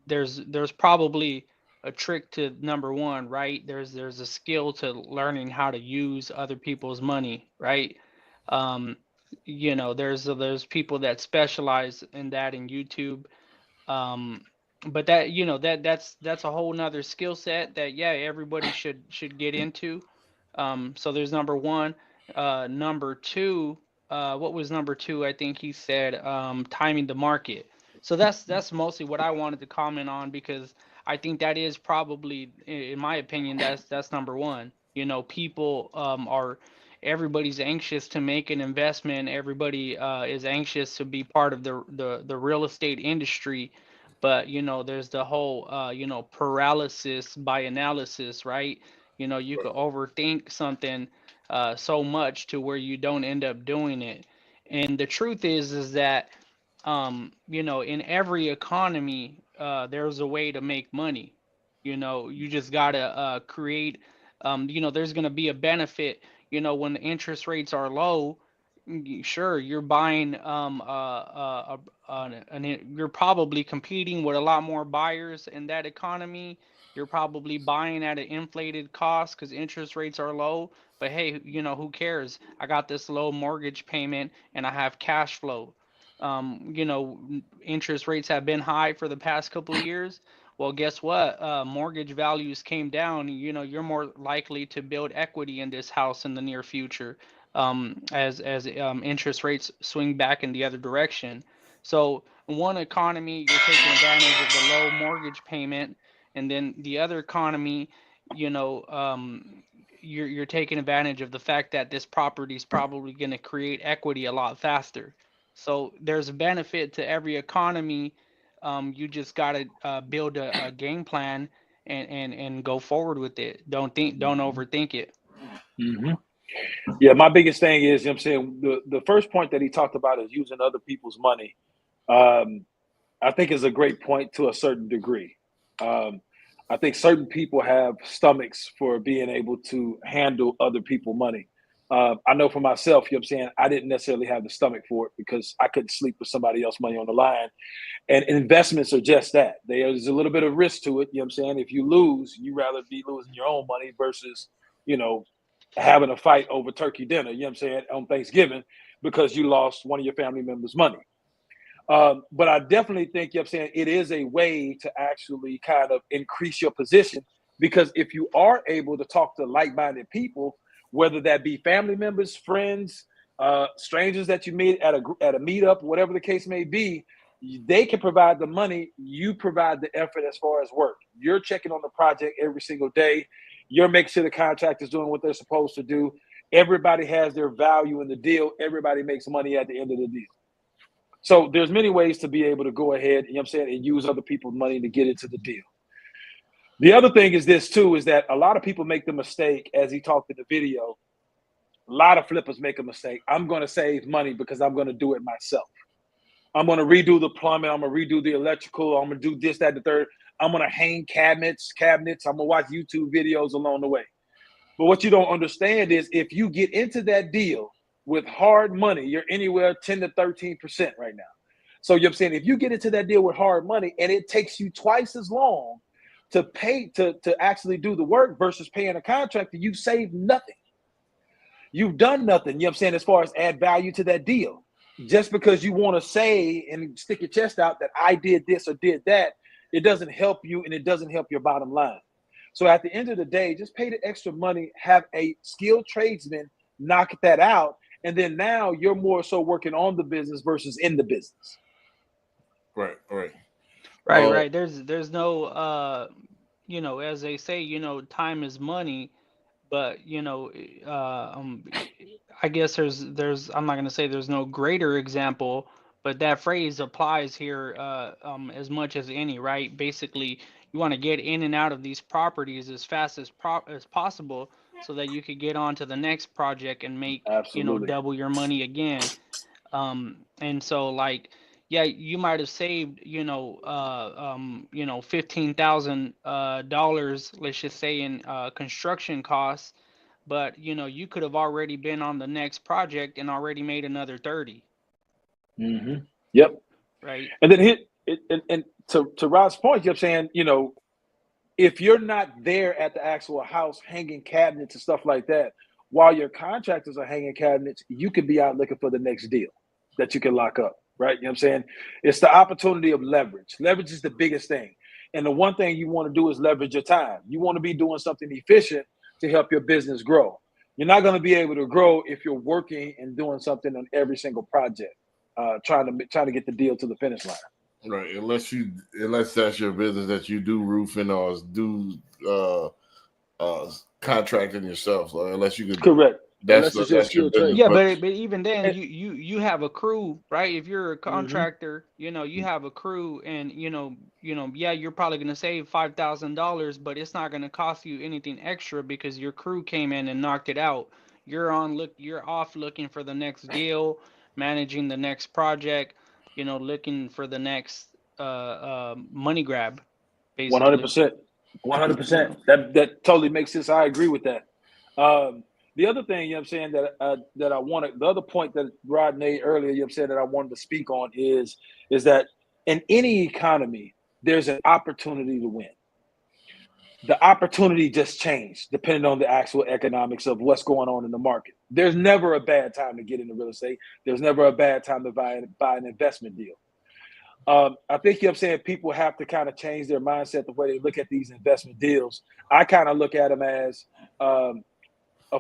there's probably a trick to number one, right? There's a skill to learning how to use other people's money, right? Um, you know, there's people that specialize in that in YouTube. um but that, you know, that's a whole nother skill set that, yeah, everybody should get into. So there's number one. Number two, what was number two? I think he said timing the market. So that's mostly what I wanted to comment on, because I think that is probably, in my opinion, that's number one. You know, people are everybody's anxious to make an investment. Everybody is anxious to be part of the real estate industry. But, you know, there's the whole, you know, paralysis by analysis, right? You know, you could overthink something so much to where you don't end up doing it. And the truth is that, you know, in every economy, there's a way to make money. You know, you just gotta create. You know, there's gonna be a benefit. You know, when the interest rates are low, sure, you're buying you're probably competing with a lot more buyers in that economy. You're probably buying at an inflated cost because interest rates are low. But hey, you know, who cares? I got this low mortgage payment and I have cash flow. You know, interest rates have been high for the past couple of years. Well, guess what? Mortgage values came down. You're more likely to build equity in this house in the near future, as interest rates swing back in the other direction. So, in one economy, you're taking advantage of the low mortgage payment, and then the other economy, you know, you're taking advantage of the fact that this property is probably going to create equity a lot faster. So there's a benefit to every economy. You just gotta build a game plan and go forward with it. Don't overthink it. Hmm. Yeah, my biggest thing is, you know what I'm saying, the first point that he talked about is using other people's money. Um, I think is a great point to a certain degree. Um, I think certain people have stomachs for being able to handle other people's money. I know for myself, you know what I'm saying, I didn't necessarily have the stomach for it because I couldn't sleep with somebody else's money on the line. And investments are just that. There's a little bit of risk to it. You know what I'm saying? If you lose, you rather be losing your own money versus, you know, having a fight over turkey dinner, you know what I'm saying, on Thanksgiving because you lost one of your family members' money. But I definitely think, you know what I'm saying, it is a way to actually kind of increase your position because if you are able to talk to like-minded people, whether that be family members, friends, strangers that you meet at a meetup, whatever the case may be, they can provide the money. You provide the effort as far as work. You're checking on the project every single day. You're making sure the contractor's doing what they're supposed to do. Everybody has their value in the deal. Everybody makes money at the end of the deal. So there's many ways to be able to go ahead, you know what I'm saying, and use other people's money to get into the deal. The other thing is this too, is that a lot of people make the mistake, as he talked in the video, a lot of flippers make a mistake. I'm going to save money because I'm going to do it myself. I'm going to redo the plumbing. I'm going to redo the electrical. I'm going to do this, that, the third. I'm going to hang cabinets. I'm going to watch YouTube videos along the way. But what you don't understand is if you get into that deal with hard money, you're anywhere 10 to 13% right now. So you're saying if you get into that deal with hard money and it takes you twice as long to pay to actually do the work versus paying a contractor, you've saved nothing. You've done nothing, you know what I'm saying, as far as add value to that deal. Just because you want to say and stick your chest out that I did this or did that, it doesn't help you and it doesn't help your bottom line. So at the end of the day, just pay the extra money, have a skilled tradesman knock that out, and then now you're more so working on the business versus in the business. Right, right. Right. There's no as they say, time is money, but I guess there's I'm not gonna say there's no greater example, but that phrase applies here as much as any, right? Basically, you want to get in and out of these properties as fast as possible so that you could get on to the next project and make Absolutely. double your money again. And so like, yeah, you might have saved, $15,000, let's just say in construction costs, but you could have already been on the next project and already made another 30, Mm-hmm. Yep. right? And then and to Rod's point, you're saying, if you're not there at the actual house hanging cabinets and stuff like that, while your contractors are hanging cabinets, you could be out looking for the next deal that you can lock up, right? You know what I'm saying? It's the opportunity of leverage. Leverage is the biggest thing. And the one thing you want to do is leverage your time. You want to be doing something efficient to help your business grow. You're not going to be able to grow if you're working and doing something on every single project, trying to get the deal to the finish line. Right. Unless that's your business that you do roofing or do contracting yourself. So unless you could, Correct. that's Unless it's your that's your skill business. trade. Yeah, But but even then, And, you have a crew, right? If you're a mm-hmm. contractor, you have a crew, and yeah, you're probably gonna save $5,000, but it's not gonna cost you anything extra because your crew came in and knocked it out. You're off looking for the next deal, managing the next project, looking for the next money grab, basically. 100%. 100%. That totally makes sense. I agree with that. The other thing, you know what I'm saying, that I wanted, the other point that Rod made earlier, you know what I'm saying, that I wanted to speak on is that in any economy, there's an opportunity to win. The opportunity just changed depending on the actual economics of what's going on in the market. There's never a bad time to get into real estate. There's never a bad time to buy an investment deal. I think, you know what I'm saying, people have to kind of change their mindset the way they look at these investment deals. I kind of look at them as a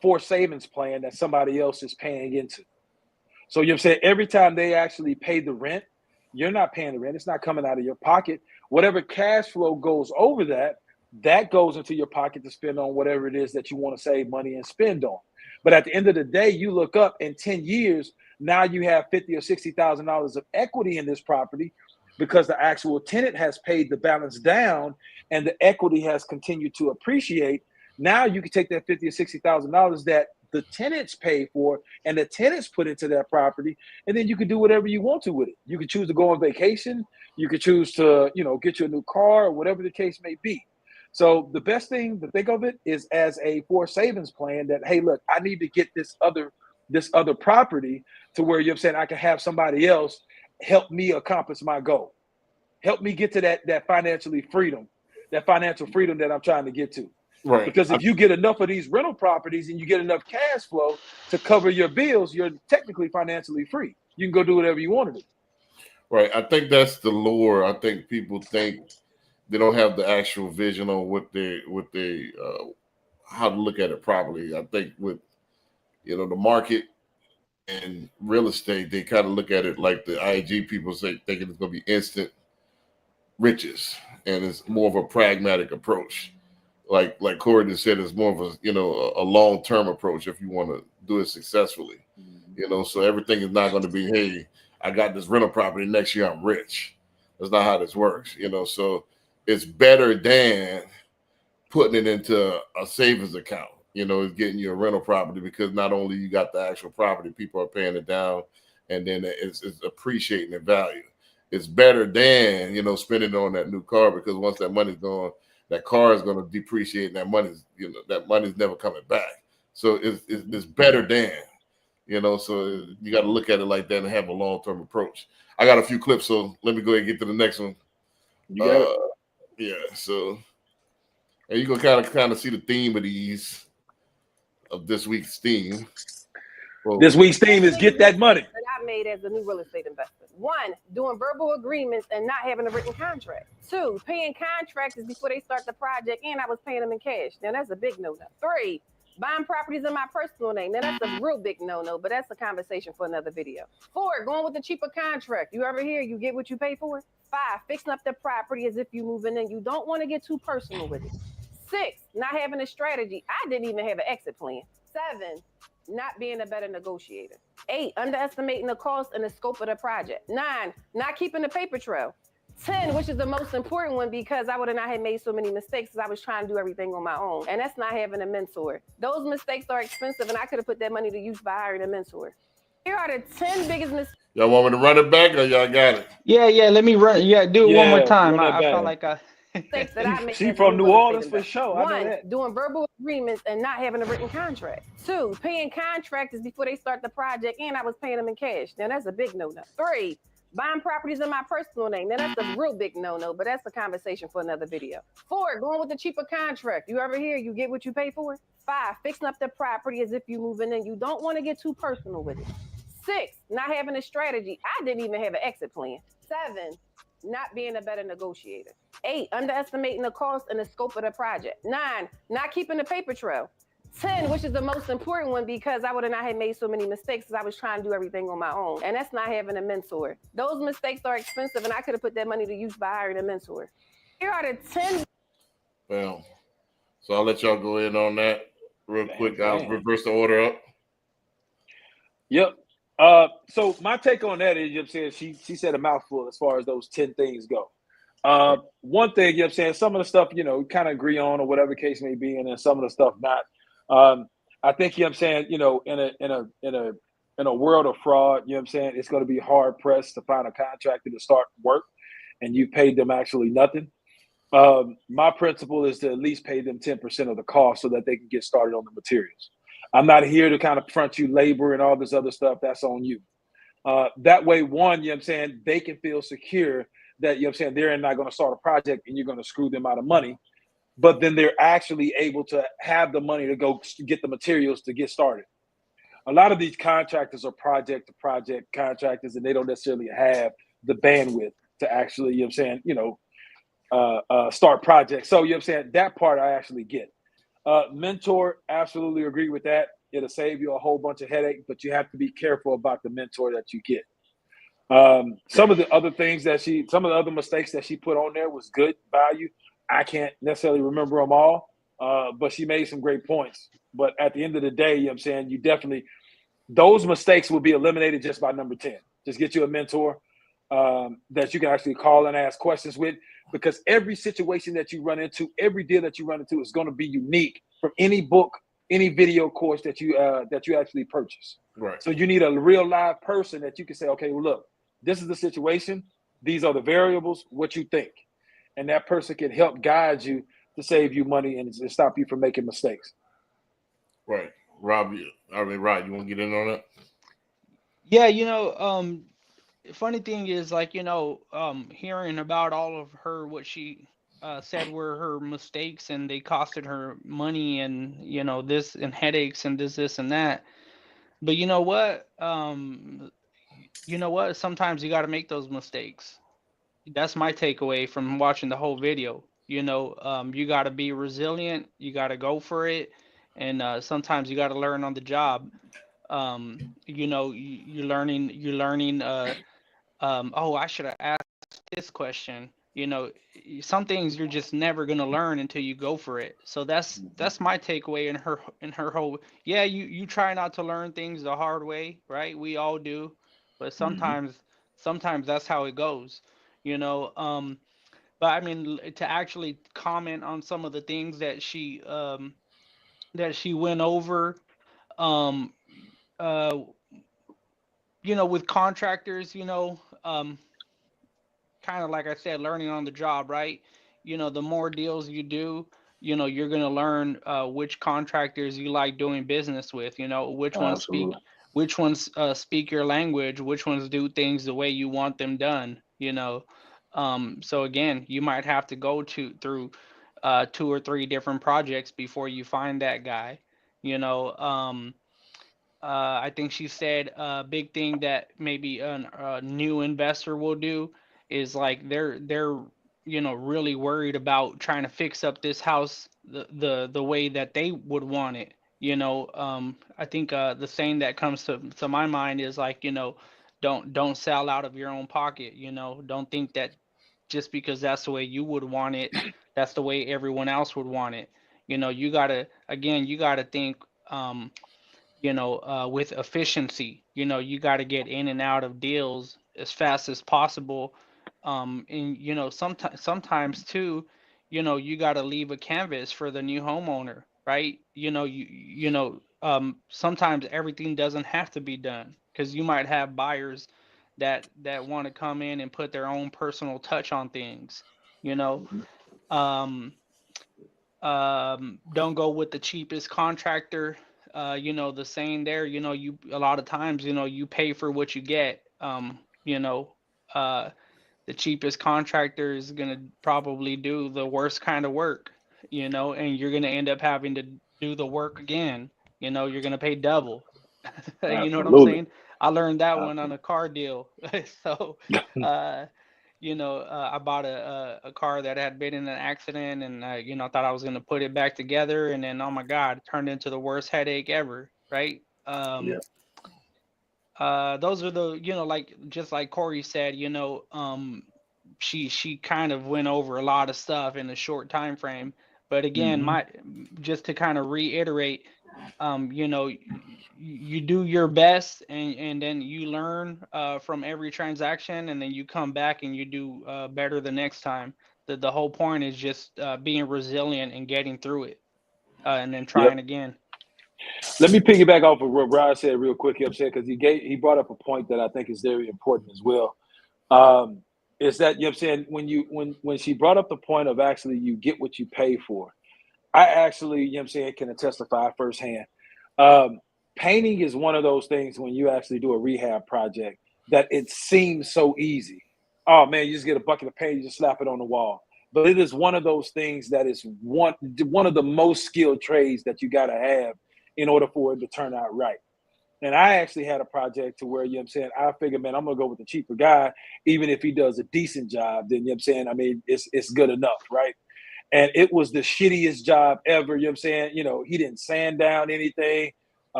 forced savings plan that somebody else is paying into. So, you know what I'm saying, every time they actually pay the rent, you're not paying the rent. It's not coming out of your pocket. Whatever cash flow goes over that, that goes into your pocket to spend on whatever it is that you want to save money and spend on. But at the end of the day, you look up in 10 years, now you have $50,000 or $60,000 of equity in this property because the actual tenant has paid the balance down and the equity has continued to appreciate. Now you can take that $50,000 or $60,000 that the tenants pay for and the tenants put into that property, and then you can do whatever you want to with it. You can choose to go on vacation. You can choose to, get you a new car or whatever the case may be. So the best thing to think of it is as a forced savings plan that, hey, look, I need to get this other property to where, you know what I'm saying, I can have somebody else help me accomplish my goal. Help me get to that financial freedom that I'm trying to get to. Right. Because if you get enough of these rental properties and you get enough cash flow to cover your bills, you're technically financially free. You can go do whatever you want to do. Right. I think that's the lure. I think people think they don't have the actual vision on what they how to look at it properly. I think with the market and real estate, they kind of look at it like the IG people say, thinking it's going to be instant riches, and it's more of a pragmatic approach. Like Corey just said, it's more of a long-term approach if you want to do it successfully. So everything is not going to be, hey, I got this rental property, next year I'm rich. That's not how this works. So it's better than putting it into a savings account. It's getting you a rental property, because not only you got the actual property, people are paying it down, and then it's appreciating in value. It's better than, spending it on that new car, because once that money's gone, that car is going to depreciate, and that money's never coming back. So it's better than, so you got to look at it like that and have a long-term approach. I got a few clips, so let me go ahead and get to the next one. You got it. Yeah, so, and you're going to kind of see the theme of this week's theme. Well, this week's theme is get that money. That I made as a new real estate investor. 1, doing verbal agreements and not having a written contract. 2, paying contractors before they start the project, and I was paying them in cash. Now that's a big no-no. 3, buying properties in my personal name. Now that's a real big no-no, but that's a conversation for another video. 4, going with the cheaper contract. You ever hear you get what you pay for? 5, fixing up the property as if you moving in. You don't want to get too personal with it. 6, not having a strategy. I didn't even have an exit plan. 7, not being a better negotiator. 8, underestimating the cost and the scope of the project. 9, not keeping the paper trail. 10, which is the most important one, because I would have not had made so many mistakes because I was trying to do everything on my own. And that's not having a mentor. Those mistakes are expensive, and I could have put that money to use by hiring a mentor. Here are the 10 biggest mistakes. Y'all want me to run it back, or y'all got it? Yeah, let me run. Yeah, do it one more time. run that I back. felt like Mistakes that I made. She as a from new New real Orleans estate for investor. sure. I know 1, that. doing verbal agreements and not having a written contract. 2, paying contractors before they start the project, and I was paying them in cash. Now that's a big no-no. 3, buying properties in my personal name. Now that's a real big no-no, but that's a conversation for another video. 4, going with the cheaper contract. You ever hear you get what you pay for? 5, fixing up the property as if you moving in. You don't want to get too personal with it. 6, not having a strategy. I didn't even have an exit plan. 7, not being a better negotiator. 8, underestimating the cost and the scope of the project. 9, not keeping the paper trail. 10, which is the most important one, because I would have not had made so many mistakes because I was trying to do everything on my own. And that's not having a mentor. Those mistakes are expensive, and I could have put that money to use by hiring a mentor. Here are the 10. Well, so I'll let y'all go in on that real quick. I'll reverse the order up. Yep. So my take on that is, you know what I'm saying, she said a mouthful as far as those 10 things go. One thing, you know what I'm saying, some of the stuff, kind of agree on, or whatever case may be, and then some of the stuff not. I think, you know what I'm saying, in a world of fraud, you know what I'm saying, it's going to be hard pressed to find a contractor to start work and you paid them actually nothing. My principle is to at least pay them 10% of the cost so that they can get started on the materials. I'm not here to kind of front you labor and all this other stuff. That's on you. That way, one, you know what I'm saying, they can feel secure that, you know what I'm saying, they're not going to start a project and you're going to screw them out of money. But then they're actually able to have the money to go get the materials to get started. A lot of these contractors are project to project contractors, and they don't necessarily have the bandwidth to actually, you know what I'm saying, start projects. So, you know what I'm saying, that part I actually get. Mentor, absolutely agree with that. It'll save you a whole bunch of headache, but you have to be careful about the mentor that you get. Some of the other things some of the other mistakes that she put on there was good value. I can't necessarily remember them all, but she made some great points. But at the end of the day, you know what I'm saying, you definitely, those mistakes will be eliminated just by number 10. Just get you a mentor that you can actually call and ask questions with, because every situation that you run into, every deal that you run into is going to be unique from any book, any video course that you actually purchase. Right. So you need a real live person that you can say, okay, well, look, this is the situation. These are the variables. What you think? And that person can help guide you to save you money and stop you from making mistakes. Right. Rod, you want to get in on that? Yeah, funny thing is, like, hearing about all of what she said were her mistakes, and they costed her money, and this, and headaches, and this and that. But you know what? Sometimes you got to make those mistakes. That's my takeaway from watching the whole video. You got to be resilient. You got to go for it, and sometimes you got to learn on the job. You're learning. Oh, I should have asked this question. Some things you're just never gonna learn until you go for it. So that's my takeaway in her whole. Yeah, you try not to learn things the hard way, right? We all do, but sometimes that's how it goes. But I mean, to actually comment on some of the things that she went over, um, uh, with contractors, kind of like I said, learning on the job, right? The more deals you do, you're gonna learn which contractors you like doing business with. Absolutely. Which ones speak your language, which ones do things the way you want them done. So again, you might have to go through 2 or 3 different projects before you find that guy. You know, I think she said a big thing that maybe a new investor will do is, like, they're really worried about trying to fix up this house the way that they would want it. I think the saying that comes to my mind is, like, don't sell out of your own pocket. Don't think that just because that's the way you would want it, that's the way everyone else would want it. You gotta think. With efficiency. You got to get in and out of deals as fast as possible. And sometimes too, you got to leave a canvas for the new homeowner, right? Sometimes everything doesn't have to be done, because you might have buyers that want to come in and put their own personal touch on things. You know, um, don't go with the cheapest contractor. The saying there, you a lot of times, you pay for what you get. Uh, the cheapest contractor is gonna probably do the worst kind of work, and you're gonna end up having to do the work again. You're gonna pay double. You know what I'm Absolutely. saying? I learned that one on a car deal. So, I bought a car that had been in an accident, and I thought I was gonna put it back together, and then, oh my God, it turned into the worst headache ever, right? Yeah. Those are the, like, just like Corey said, she kind of went over a lot of stuff in a short time frame. But again, just to kind of reiterate, you do your best, and then you learn from every transaction, and then you come back and you do better the next time. The whole point is just being resilient and getting through it, and then Yep. trying again. Let me piggyback off of what Rod said real quick. Because he brought up a point that I think is very important as well. Is that, saying, when she brought up the point of actually you get what you pay for, I actually, can testify firsthand. Painting is one of those things when you actually do a rehab project that it seems so easy. Oh man, you just get a bucket of paint, you just slap it on the wall. But it is one of those things that is one of the most skilled trades that you got to have in order for it to turn out right. And I actually had a project to where, you know what I'm saying, I figured, man, I'm gonna go with the cheaper guy, even if he does a decent job, then you know what I'm saying, I mean, it's good enough, right? And it was the shittiest job ever, you know what I'm saying? You know, he didn't sand down anything,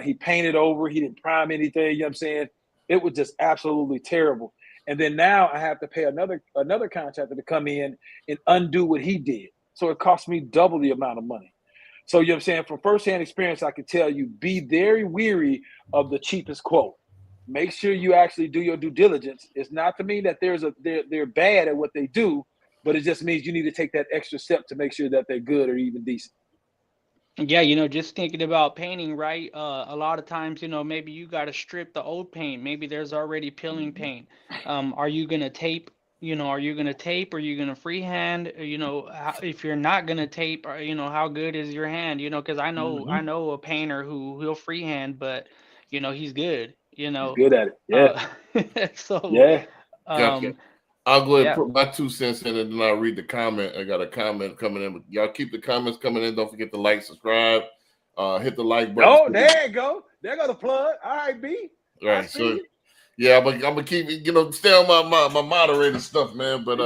he painted over, he didn't prime anything, you know what I'm saying? It was just absolutely terrible. And then now I have to pay another contractor to come in and undo what he did. So it cost me double the amount of money. So you know what I'm saying? From firsthand experience, I can tell you, be very weary of the cheapest quote. Make sure you actually do your due diligence. It's not to mean that they're bad at what they do, but it just means you need to take that extra step to make sure that they're good or even decent. Yeah, you know, just thinking about painting, right? A lot of times, you know, maybe you got to strip the old paint. Maybe there's already peeling paint. Are you gonna tape? You know, are you gonna tape? Or are you gonna freehand? You know, if you're not gonna tape, you know, how good is your hand? You know, because I know a painter who will freehand, but you know, he's good. You He's know, good at it. Yeah. so Yeah. Gotcha. um, I'll go ahead and yeah. put my 2 cents in, and then I'll read the comment. I got a comment coming in. Y'all keep the comments coming in. Don't forget to like, subscribe, hit the like button. Oh, there you go. There go the plug. All right, B. Right. So yeah, I'm gonna keep, you know, stay on my moderator stuff, man. But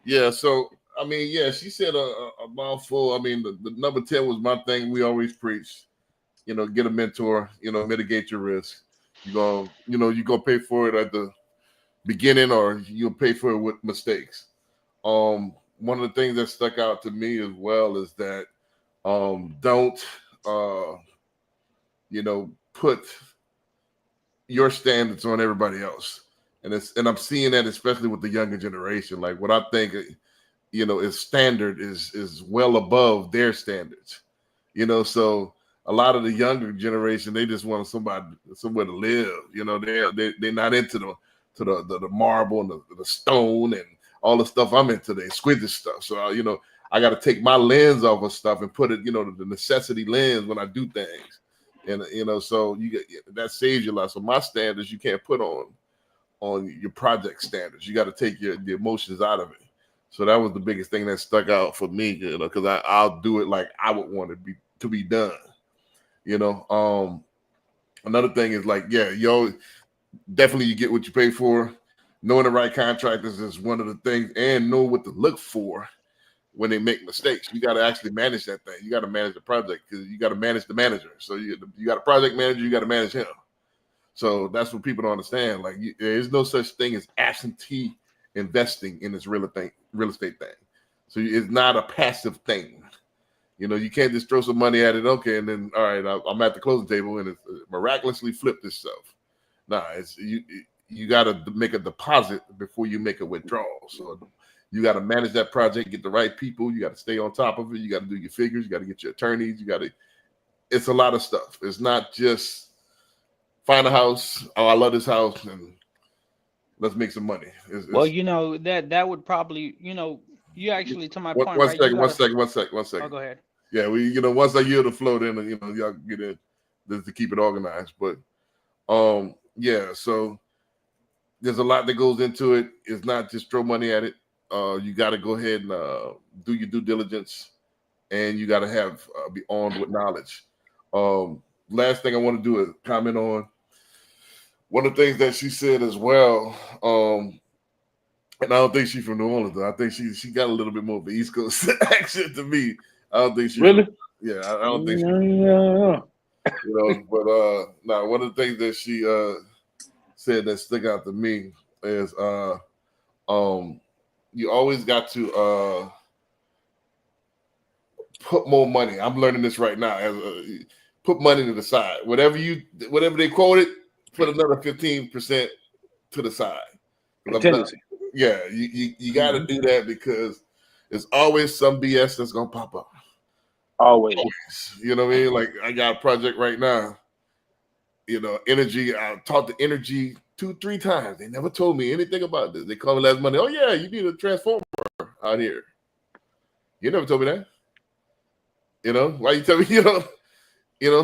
yeah. So I mean, yeah, she said a mouthful. I mean, the number 10 was my thing. We always preach. You know, get a mentor. You know, mitigate your risk. You're gonna pay for it at the beginning, or you'll pay for it with mistakes. One of the things that stuck out to me as well is that don't put your standards on everybody else. And I'm seeing that especially with the younger generation. Like what I think is standard is well above their standards. So a lot of the younger generation, they just want somewhere to live. They're not into the marble and the stone and all the stuff I'm into, the exquisite stuff. So I got to take my lens off of stuff and put it, the necessity lens when I do things. And so that saves you a lot. So my standards you can't put on your project standards. You got to take the emotions out of it. So that was the biggest thing that stuck out for me, because I'll do it like I would want it to be done. Another thing is like, definitely you get what you pay for. Knowing the right contractors is one of the things, and know what to look for when they make mistakes. You got to actually manage that thing. You got to manage the project because you got to manage the manager. So you got a project manager, you got to manage him. So that's what people don't understand. Like there is no such thing as absentee investing in this real estate thing. So it's not a passive thing. You can't just throw some money at it. Okay, and then all right, I'm at the closing table and it miraculously flipped itself. Nah, it's you got to make a deposit before you make a withdrawal. So you got to manage that project, get the right people. You got to stay on top of it. You got to do your figures. You got to get your attorneys. It's a lot of stuff. It's not just find a house. Oh, I love this house, and let's make some money. Well, that would probably, you actually, to my point, one right? Second. Oh, go ahead. Yeah, once I yield the flow, then y'all get in just to keep it organized. But yeah, so there's a lot that goes into it. It's not just throw money at it. You got to go ahead and do your due diligence, and you got to have be armed with knowledge. Last thing I want to do is comment on one of the things that she said as well. And I don't think she's from New Orleans, though. I think she got a little bit more of the East Coast accent to me. I don't think she really. Yeah, I don't think she. But now one of the things that she said that stuck out to me is you always got to put more money. I'm learning this right now. Put money to the side. Whatever they quoted, put another 15% to the side. Contingency. Yeah, you got to do that because there's always some BS that's gonna pop up. Always. You know what I mean? Like I got a project right now. Energy. I talked to Energy 2-3 times. They never told me anything about this. They called me last Monday. Oh yeah, you need a transformer out here. You never told me that. Why you tell me?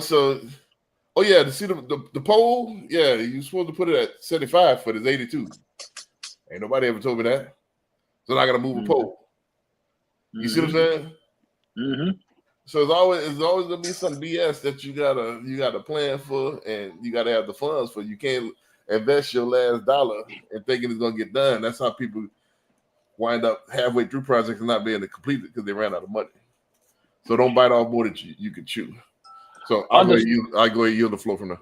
So. Oh yeah, to see the pole. Yeah, you're supposed to put it at 75 for this 82. Ain't nobody ever told me that. So I got to move a pole. You see what I'm saying? Mm-hmm. So it's always gonna be some BS that you gotta plan for, and you gotta have the funds for. You can't invest your last dollar and thinking it's gonna get done. That's how people wind up halfway through projects and not being able to complete it because they ran out of money. So don't bite off more than you can chew. So I'll go ahead and yield the floor from there.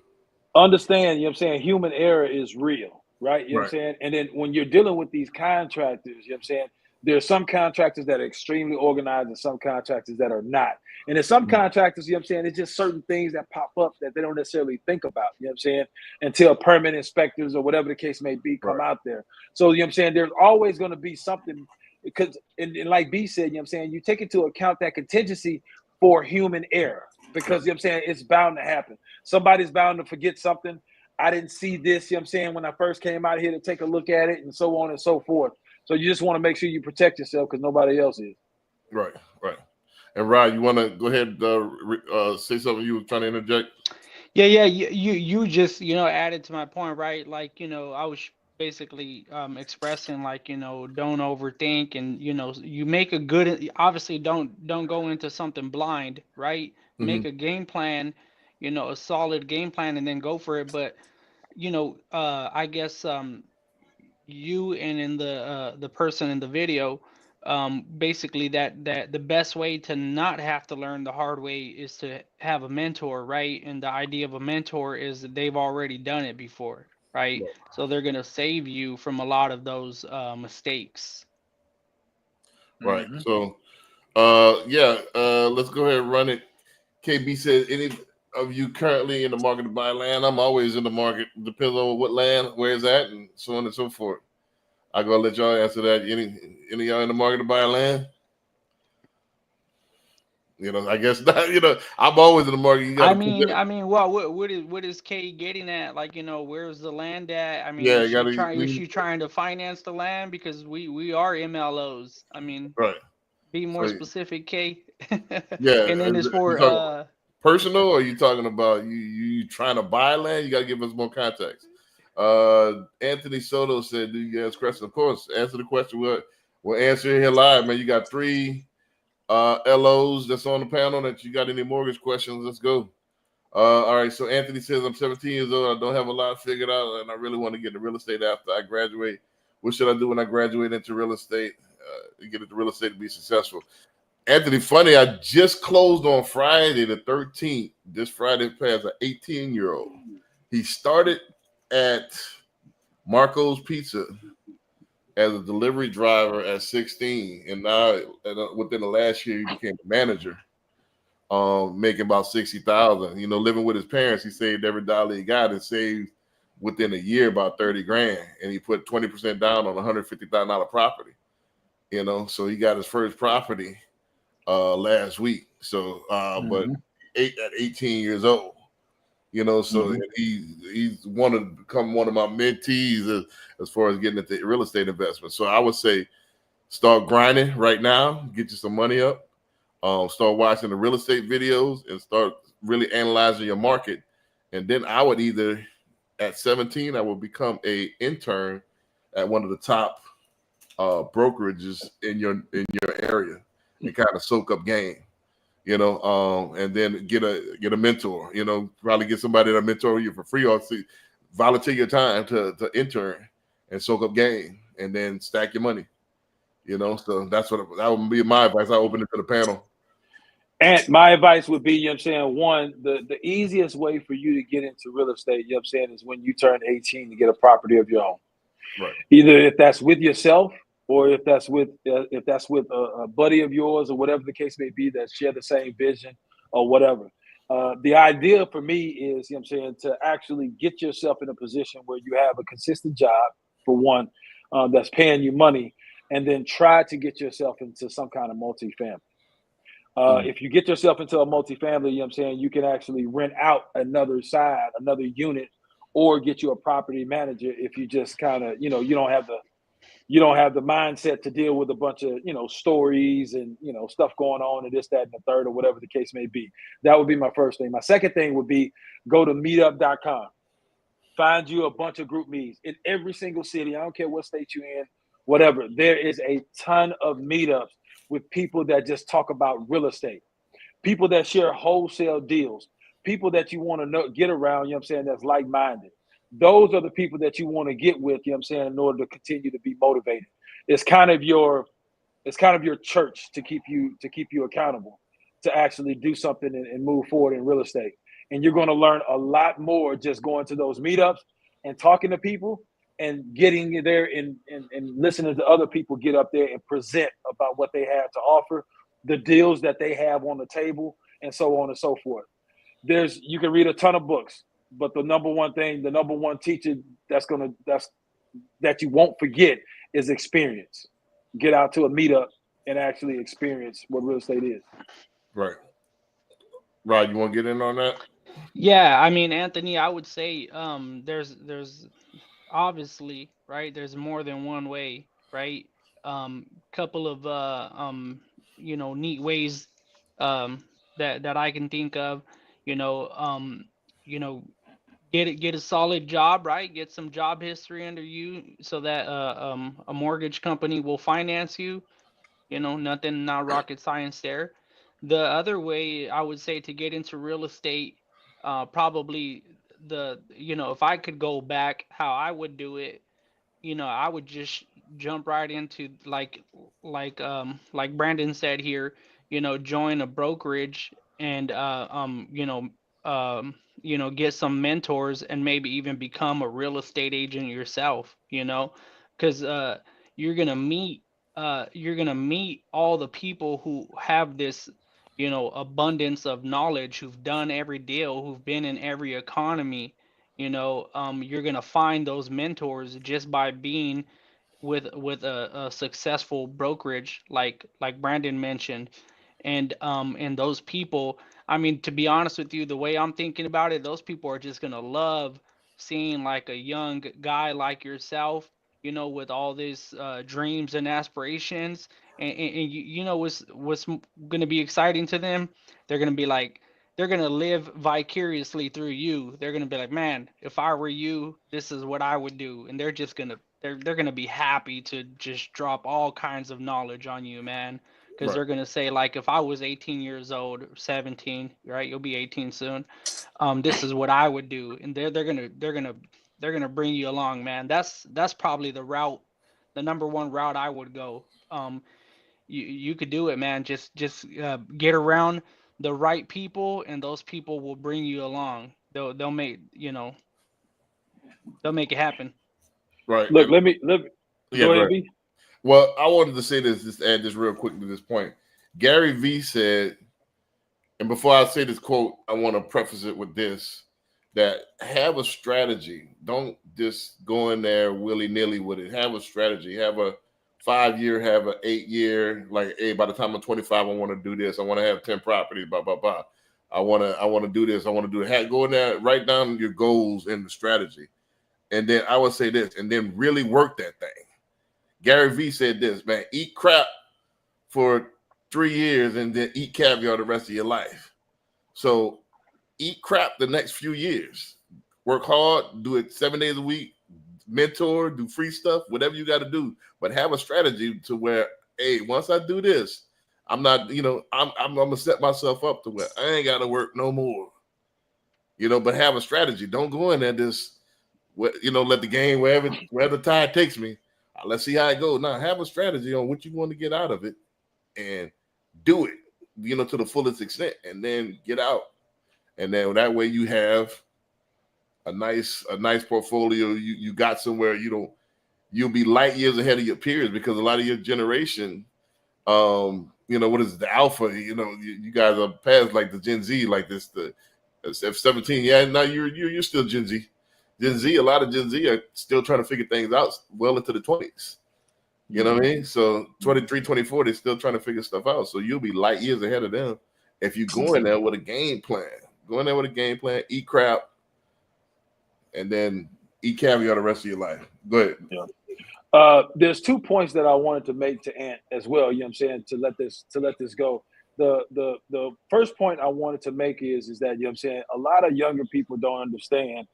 Understand, you know what I'm saying, human error is real, right? You know what I'm Right. saying? And then when you're dealing with these contractors, you know what I'm saying, there's some contractors that are extremely organized and some contractors that are not. And there's some contractors, you know what I'm saying, it's just certain things that pop up that they don't necessarily think about, you know what I'm saying, until permit inspectors or whatever the case may be come out there. So, you know what I'm saying, there's always going to be something because, and like B said, you know what I'm saying, you take into account that contingency for human error because, you know what I'm saying, it's bound to happen. Somebody's bound to forget something. I didn't see this, you know what I'm saying, when I first came out here to take a look at it and so on and so forth. So you just want to make sure you protect yourself because nobody else is. Right. And Rod, you want to go ahead say something you were trying to interject? Yeah. You just added to my point, right? Like I was basically expressing like don't overthink, and you make a good. Obviously, don't go into something blind, right? Make a game plan, a solid game plan, and then go for it. But I guess you and in the person in the video, basically that the best way to not have to learn the hard way is to have a mentor, right? And the idea of a mentor is that they've already done it before, right? So they're gonna save you from a lot of those mistakes. Right. So let's go ahead and run it. KB said, any of you currently in the market to buy land? I'm always in the market. Depends on what land, where it's at, and so on and so forth. I'm gonna let y'all answer that. Any of y'all in the market to buy land? I guess not. I'm always in the market. You I gotta mean, well, what is Kay getting at? Like, where's the land at? I mean, Yeah, is you she gotta trying to finance the land? Because we are MLOs. I mean, right. be more So, specific, Kay. yeah, And then it's you for talking personal, or are you talking about you trying to buy land? You gotta give us more context. Anthony Soto said, "Do you ask questions?" Of course, answer the question. We'll answer it here live, man. You got 3 LOs that's on the panel. That you got any mortgage questions? Let's go. All right. So Anthony says, I'm 17 years old. I don't have a lot figured out, and I really want to get into real estate after I graduate. What should I do when I graduate into real estate? Get into real estate to be successful. Anthony, funny, I just closed on Friday the 13th. This Friday past, an 18-year-old. He started at Marco's Pizza as a delivery driver at 16, and now within the last year he became a manager, making about 60,000. Living with his parents, he saved every dollar he got and saved within a year about 30 grand, and he put 20% down on a $150,000 property. So he got his first property last week. So, but at 18 years old. So he's wanted to become one of my mentees as far as getting into real estate investment. So I would say start grinding right now, get you some money up, start watching the real estate videos and start really analyzing your market. And then I would either at 17, I would become a intern at one of the top brokerages in your area and kind of soak up game. And then get a mentor, probably get somebody to mentor you for free or volunteer your time to intern and soak up game and then stack your money, so that would be my advice. I open it to the panel. And my advice would be, you know what I'm saying, one, the easiest way for you to get into real estate, you know what I'm saying, is when you turn 18 to get a property of your own. Right. Either if that's with yourself or if that's with a buddy of yours or whatever the case may be that share the same vision or whatever. The idea for me is, you know what I'm saying, to actually get yourself in a position where you have a consistent job, for one, that's paying you money, and then try to get yourself into some kind of multifamily. If you get yourself into a multifamily, you know what I'm saying, you can actually rent out another unit, or get you a property manager if you just kind of, you don't have the mindset to deal with a bunch of, stories and, stuff going on and this, that, and the third, or whatever the case may be. That would be my first thing. My second thing would be go to meetup.com. Find you a bunch of group meets in every single city. I don't care what state you're in, whatever. There is a ton of meetups with people that just talk about real estate. people that share wholesale deals, people that you want to get around, you know what I'm saying, that's like-minded. Those are the people that you want to get with, you know what I'm saying, in order to continue to be motivated. It's kind of your church to keep you accountable, to actually do something and move forward in real estate. And you're going to learn a lot more just going to those meetups and talking to people and getting there and listening to other people get up there and present about what they have to offer, the deals that they have on the table, and so on and so forth. You can read a ton of books, but the number one teacher that you won't forget is experience. Get out to a meetup and actually experience what real estate is. Right. Rod, you want to get in on that? Yeah, I mean, Anthony, I would say there's obviously, right, there's more than one way, right? Couple of neat ways that I can think of, you know, you know, get a solid job, right? Get some job history under you so that a mortgage company will finance you. Nothing, not rocket science there. The other way I would say to get into real estate, probably if I could go back, how I would do it, I would just jump right into like Brandon said here, join a brokerage and get some mentors and maybe even become a real estate agent yourself, because you're gonna meet all the people who have this abundance of knowledge, who've done every deal, who've been in every economy. You're gonna find those mentors just by being with a successful brokerage like Brandon mentioned. And those people, I mean, to be honest with you, the way I'm thinking about it, those people are just gonna love seeing like a young guy like yourself, with all these dreams and aspirations. And what's gonna be exciting to them? They're gonna be like, they're gonna live vicariously through you. They're gonna be like, man, if I were you, this is what I would do. And they're gonna be happy to just drop all kinds of knowledge on you, man. Because Right. they're gonna say, like, if I was 18 years old or 17, right? You'll be 18 soon. This is what I would do, and they're gonna bring you along, man. That's probably the number one route I would go. You could do it, man. Just get around the right people, and those people will bring you along. They'll make they'll make it happen. Right. Look, And, go ahead, right. B. Well, I wanted to say this, just add this real quick to this point. Gary V said, and before I say this quote, I want to preface it with this, that have a strategy. Don't just go in there willy-nilly with it. Have a strategy. Have a 5-year, have an 8-year, like, hey, by the time I'm 25, I want to do this. I want to have 10 properties, blah, blah, blah. I want to do this. I want to do that. Go in there, write down your goals and the strategy. And then I would say this, and then really work that thing. Gary V said this, man, eat crap for 3 years and then eat caviar the rest of your life. So eat crap the next few years. Work hard, do it 7 days a week, mentor, do free stuff, whatever you got to do. But have a strategy to where, hey, once I do this, I'm not, I'm gonna set myself up to where I ain't got to work no more. But have a strategy. Don't go in there just, let the game wherever the tide takes me. Let's see how it goes. Now have a strategy on what you want to get out of it, and do it, to the fullest extent, and then get out. And then that way you have a nice portfolio. You got somewhere you'll be light years ahead of your peers, because a lot of your generation, what is it, the alpha, you guys are past like the Gen Z, like this, the F-17. Yeah, now you're still Gen Z. Gen Z, a lot of Gen Z are still trying to figure things out well into the 20s. You know what I mean? So 23, 24, they're still trying to figure stuff out. So you'll be light years ahead of them if you go in there with a game plan. Go in there with a game plan, eat crap, and then eat caviar the rest of your life. Go ahead. Yeah. There's 2 points that I wanted to make to Ant as well, you know what I'm saying, to let this go. The first point I wanted to make is that, you know what I'm saying, a lot of younger people don't understand.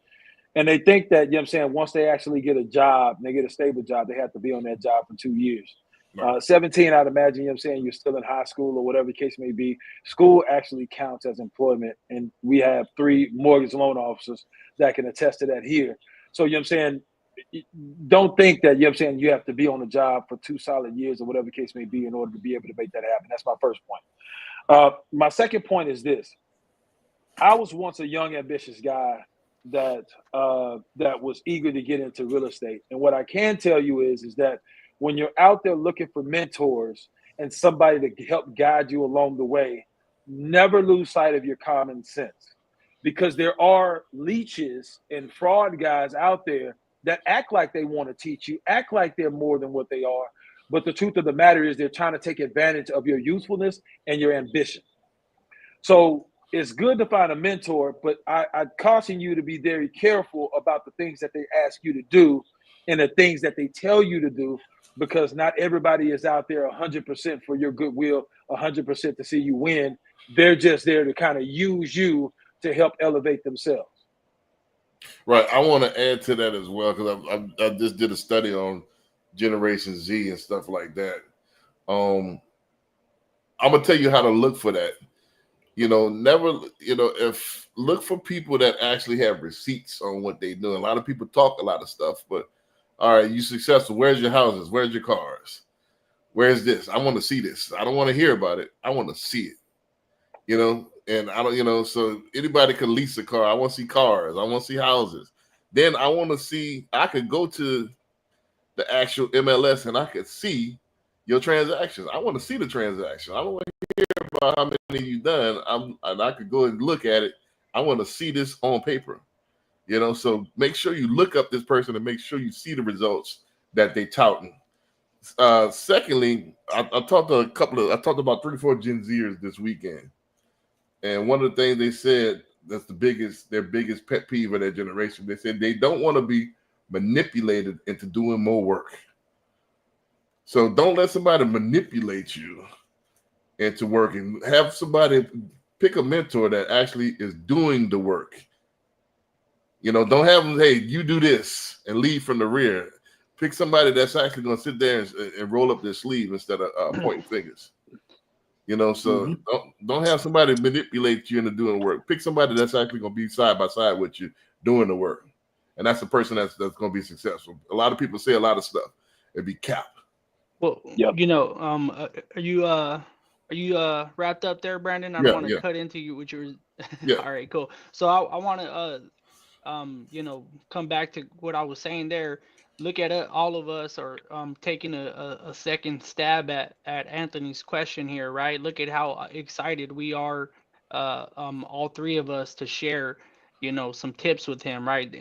And they think that, you know what I'm saying, once they actually get a job, and they get a stable job, they have to be on that job for 2 years. Right. 17, I'd imagine, you know what I'm saying, you're still in high school or whatever the case may be. School actually counts as employment. And we have 3 mortgage loan officers that can attest to that here. So, you know what I'm saying, don't think that, you know what I'm saying, you have to be on the job for 2 solid years or whatever the case may be in order to be able to make that happen. That's my first point. My second point is this. I was once a young, ambitious guy that was eager to get into real estate. And what I can tell you is that when you're out there looking for mentors and somebody to help guide you along the way, never lose sight of your common sense, because there are leeches and fraud guys out there that act like they want to teach you, act like they're more than what they are. But the truth of the matter is they're trying to take advantage of your youthfulness and your ambition. So it's good to find a mentor, but I caution you to be very careful about the things that they ask you to do and the things that they tell you to do, because not everybody is out there 100% for your goodwill, 100% to see you win. They're just there to kind of use you to help elevate themselves. Right. I want to add to that as well, because I just did a study on Generation Z and stuff like that. I'm gonna tell you how to look for that. Never, if look for people that actually have receipts on what they do. A lot of people talk a lot of stuff, but all right, you successful. Where's your houses? Where's your cars? Where's this? I want to see this. I don't want to hear about it. I want to see it. And I don't, so anybody can lease a car. I want to see cars. I want to see houses. Then I want to see, I could go to the actual MLS and I could see your transactions. I want to see the transaction. I don't want to hear about how many you've done. And I could go and look at it. I want to see this on paper. So make sure you look up this person and make sure you see the results that they touting. Secondly, I talked about 3 or 4 Gen Zers this weekend. And one of the things they said that's their biggest pet peeve of their generation, they said they don't want to be manipulated into doing more work. So don't let somebody manipulate you into working. Have somebody pick a mentor that actually is doing the work. Don't have them, hey, you do this and lead from the rear. Pick somebody that's actually going to sit there and roll up their sleeve instead of pointing fingers. So don't have somebody manipulate you into doing work. Pick somebody that's actually going to be side by side with you doing the work. And that's the person that's going to be successful. A lot of people say a lot of stuff. It'd be cap. Well, Yep. are you wrapped up there, Brandon? I don't want to cut into you with your. Yeah. All right, cool. So I want to come back to what I was saying there. Look at it, all of us are taking a second stab at Anthony's question here, right? Look at how excited we are, all 3 of us, to share, some tips with him, right?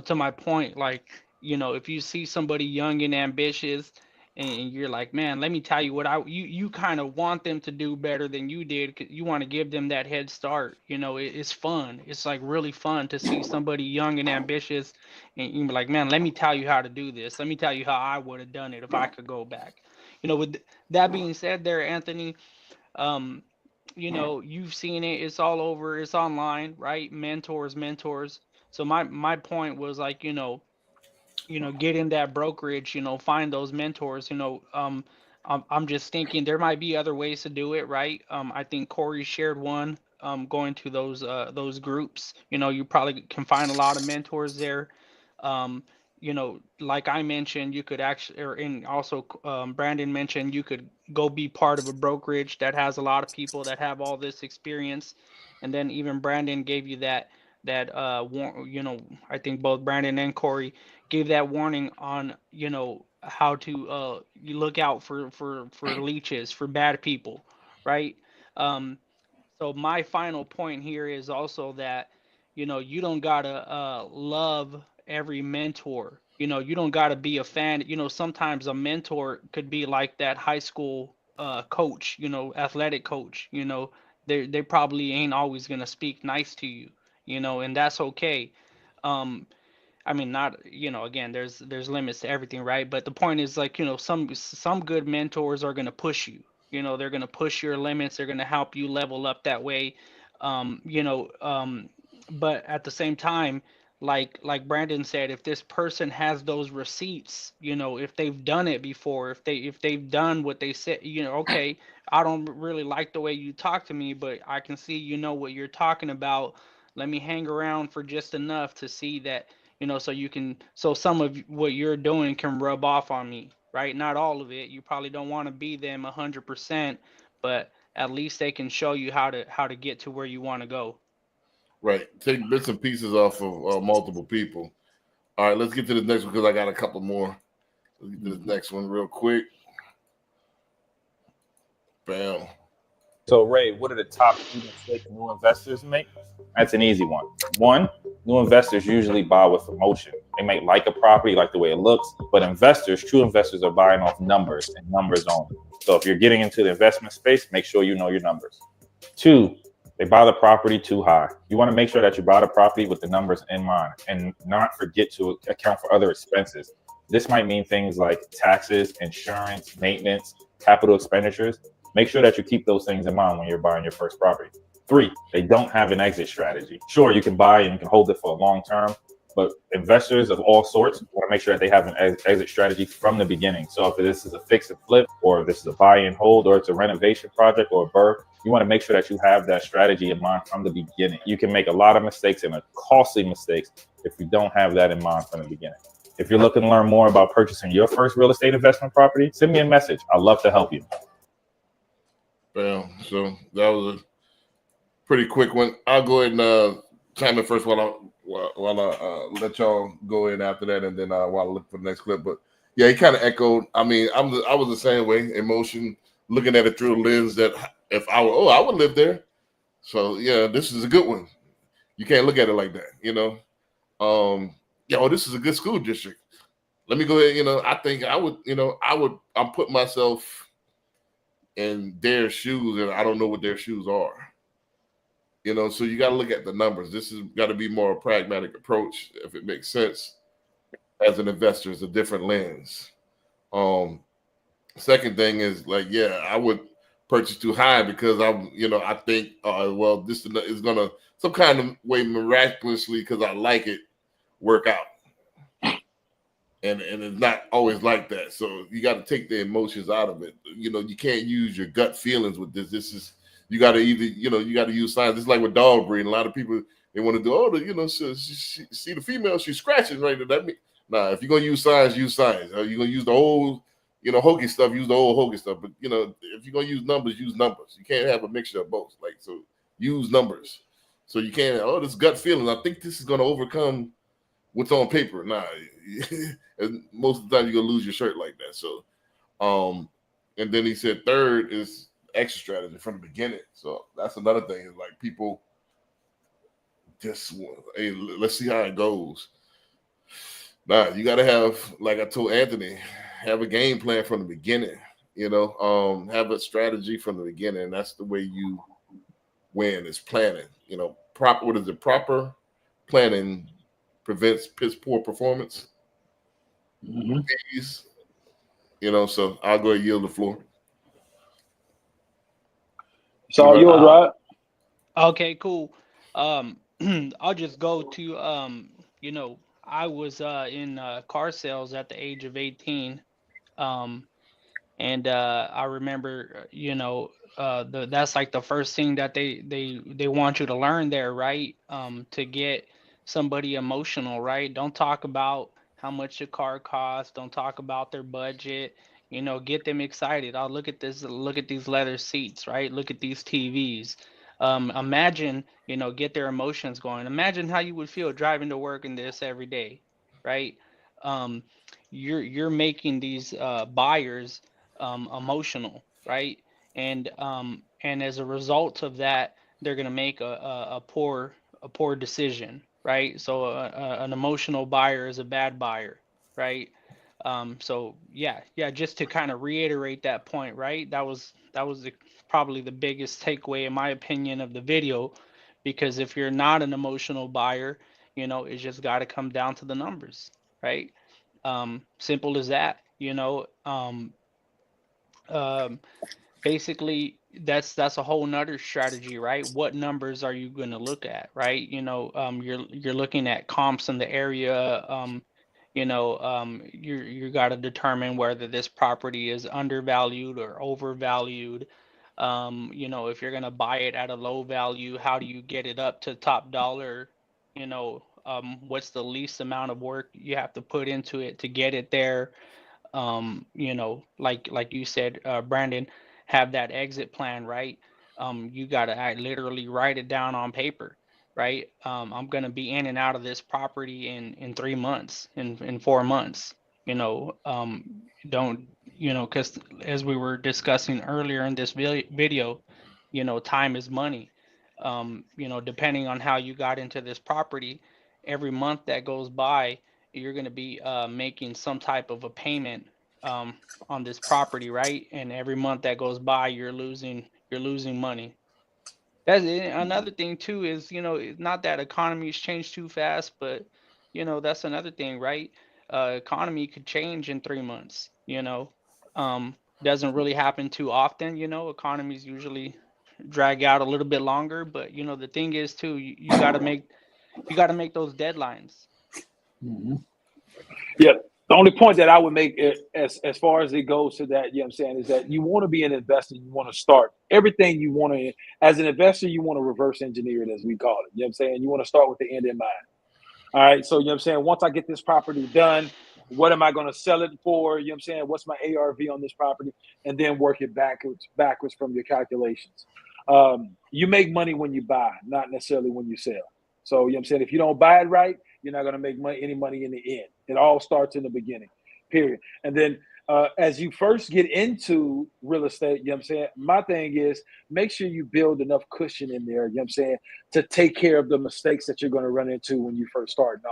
To my point, like, if you see somebody young and ambitious, and you're like, man, let me tell you what you kind of want them to do better than you did. You want to give them that head start. It's fun. It's like really fun to see somebody young and ambitious, and you're like, man, let me tell you how to do this. Let me tell you how I would have done it if I could go back. With that being said, there, Anthony, um, you've seen it. It's all over. It's online, right? Mentors. So my point was like, get in that brokerage, find those mentors. I'm just thinking there might be other ways to do it, right? I think Corey shared one, going to those groups. You probably can find a lot of mentors there. um like I mentioned, you could actually, and also Brandon mentioned, you could go be part of a brokerage that has a lot of people that have all this experience. And then even Brandon gave you I think both Brandon and Corey gave that warning on, how to you look out for leeches, for bad people, right? um so my final point here is also that, you don't gotta love every mentor. You don't gotta be a fan. Sometimes a mentor could be like that high school coach, athletic coach. They probably ain't always gonna speak nice to you, and that's okay. um I mean, not, again, there's limits to everything, right? But the point is, like, some good mentors are gonna push you. They're gonna push your limits. They're gonna help you level up that way. Um, you know, um, but at the same time, like Brandon said, if this person has those receipts, if they've done it before, if they've done what they said, okay, I don't really like the way you talk to me, but I can see what you're talking about. Let me hang around for just enough to see that, so some of what you're doing can rub off on me, right? Not all of it. You probably don't want to be them 100%, but at least they can show you how to get to where you want to go. Right. Take bits and pieces off of multiple people. All right, let's get to the next one because I got a couple more. Let's get to the next one real quick. Bam. So, Ray, what are the top 3 mistakes new investors make? That's an easy one. One, new investors usually buy with emotion. They might like a property, like the way it looks, but true investors, are buying off numbers and numbers only. So, if you're getting into the investment space, make sure you know your numbers. Two, they buy the property too high. You want to make sure that you buy the property with the numbers in mind and not forget to account for other expenses. This might mean things like taxes, insurance, maintenance, capital expenditures. Make sure that you keep those things in mind when you're buying your first property. 3, they don't have an exit strategy. Sure, you can buy and you can hold it for a long term, but investors of all sorts want to make sure that they have an exit strategy from the beginning. So if this is a fix and flip, or if this is a buy and hold, or it's a renovation project or a burr, you want to make sure that you have that strategy in mind from the beginning. You can make a lot of mistakes and costly mistakes if you don't have that in mind from the beginning. If you're looking to learn more about purchasing your first real estate investment property, send me a message. I'd love to help you. Bam. So that was a pretty quick one. I'll go ahead and chime in first while I let y'all go in after that, and then while I look for the next clip. But yeah, he kind of echoed. I mean, I was the same way. Emotion, looking at it through the lens that if I were, I would live there. So yeah, this is a good one. You can't look at it like that, this is a good school district. Let me go ahead. I think I would. I'm putting myself in their shoes, and I don't know what their shoes are. So you got to look at the numbers. This has got to be more a pragmatic approach, if it makes sense. As an investor, it's a different lens. Second thing is I would purchase too high because I think, this is gonna some kind of way miraculously, because I like it, work out. And it's not always like that. So you got to take the emotions out of it. You can't use your gut feelings with this. This is, you got to either, you got to use signs. It's like with dog breeding. A lot of people, they want to do, see the female, she's scratching right there. That mean, if you're going to use signs, use signs. You're going to use the old, hokey stuff, use the old hokey stuff. But, if you're going to use numbers. You can't have a mixture of both. So use numbers. So you can't, this gut feeling. I think this is going to overcome what's on paper. And most of the time you're gonna lose your shirt like that. So, and then he said third is exit strategy from the beginning. So that's another thing. Is like people just, hey, let's see how it goes. You got to have, like I told Anthony, have a game plan from the beginning. Have a strategy from the beginning. And that's the way you win, is planning. Proper planning prevents piss poor performance. So I'll go and yield the floor. It's all yours, Rod. Okay, cool. I'll just go to I was in car sales at the age of 18. And I remember, that's like the first thing that they want you to learn there, right? To get somebody emotional, right? Don't talk about how much the car costs. Don't talk about their budget. Get them excited. Oh, look at this. Look at these leather seats, right? Look at these TVs. Imagine, get their emotions going. Imagine how you would feel driving to work in this every day, right? You're making these buyers emotional, right? And as a result of that, they're gonna make a poor decision, right? So an emotional buyer is a bad buyer, right? So yeah, just to kind of reiterate that point, right? That was probably the biggest takeaway, in my opinion, of the video, because if you're not an emotional buyer, it's just got to come down to the numbers, right? Simple as that. Um, basically, that's a whole nother strategy, right? What numbers are you going to look at, right? You're looking at comps in the area. You got to determine whether this property is undervalued or overvalued. If you're going to buy it at a low value, how do you get it up to top dollar? What's the least amount of work you have to put into it to get it there? Like you said, Brandon, have that exit plan, right? You gotta literally write it down on paper, right? I'm gonna be in and out of this property in 3 months, in 4 months. Don't because as we were discussing earlier in this video, time is money. Depending on how you got into this property, every month that goes by, you're going to be making some type of a payment um, on this property, right? And every month that goes by, you're losing money. That's it. Another thing too is it's not that economies change too fast, but that's another thing, right? Economy could change in 3 months. Doesn't really happen too often. Economies usually drag out a little bit longer, but the thing is too, you got to make those deadlines. Yeah. The only point that I would make as far as it goes to that, you know what I'm saying, is that you want to be an investor. You want to start everything you want to, as an investor, you want to reverse engineer it, as we call it. You know what I'm saying? You want to start with the end in mind. All right. So, you know what I'm saying? Once I get this property done, what am I going to sell it for? You know what I'm saying? What's my ARV on this property? And then work it backwards from your calculations. You make money when you buy, not necessarily when you sell. So, you know what I'm saying? If you don't buy it right, you're not going to make any money in the end. It all starts in the beginning, period. And then as you first get into real estate, you know what I'm saying? My thing is make sure you build enough cushion in there, you know what I'm saying, to take care of the mistakes that you're going to run into when you first start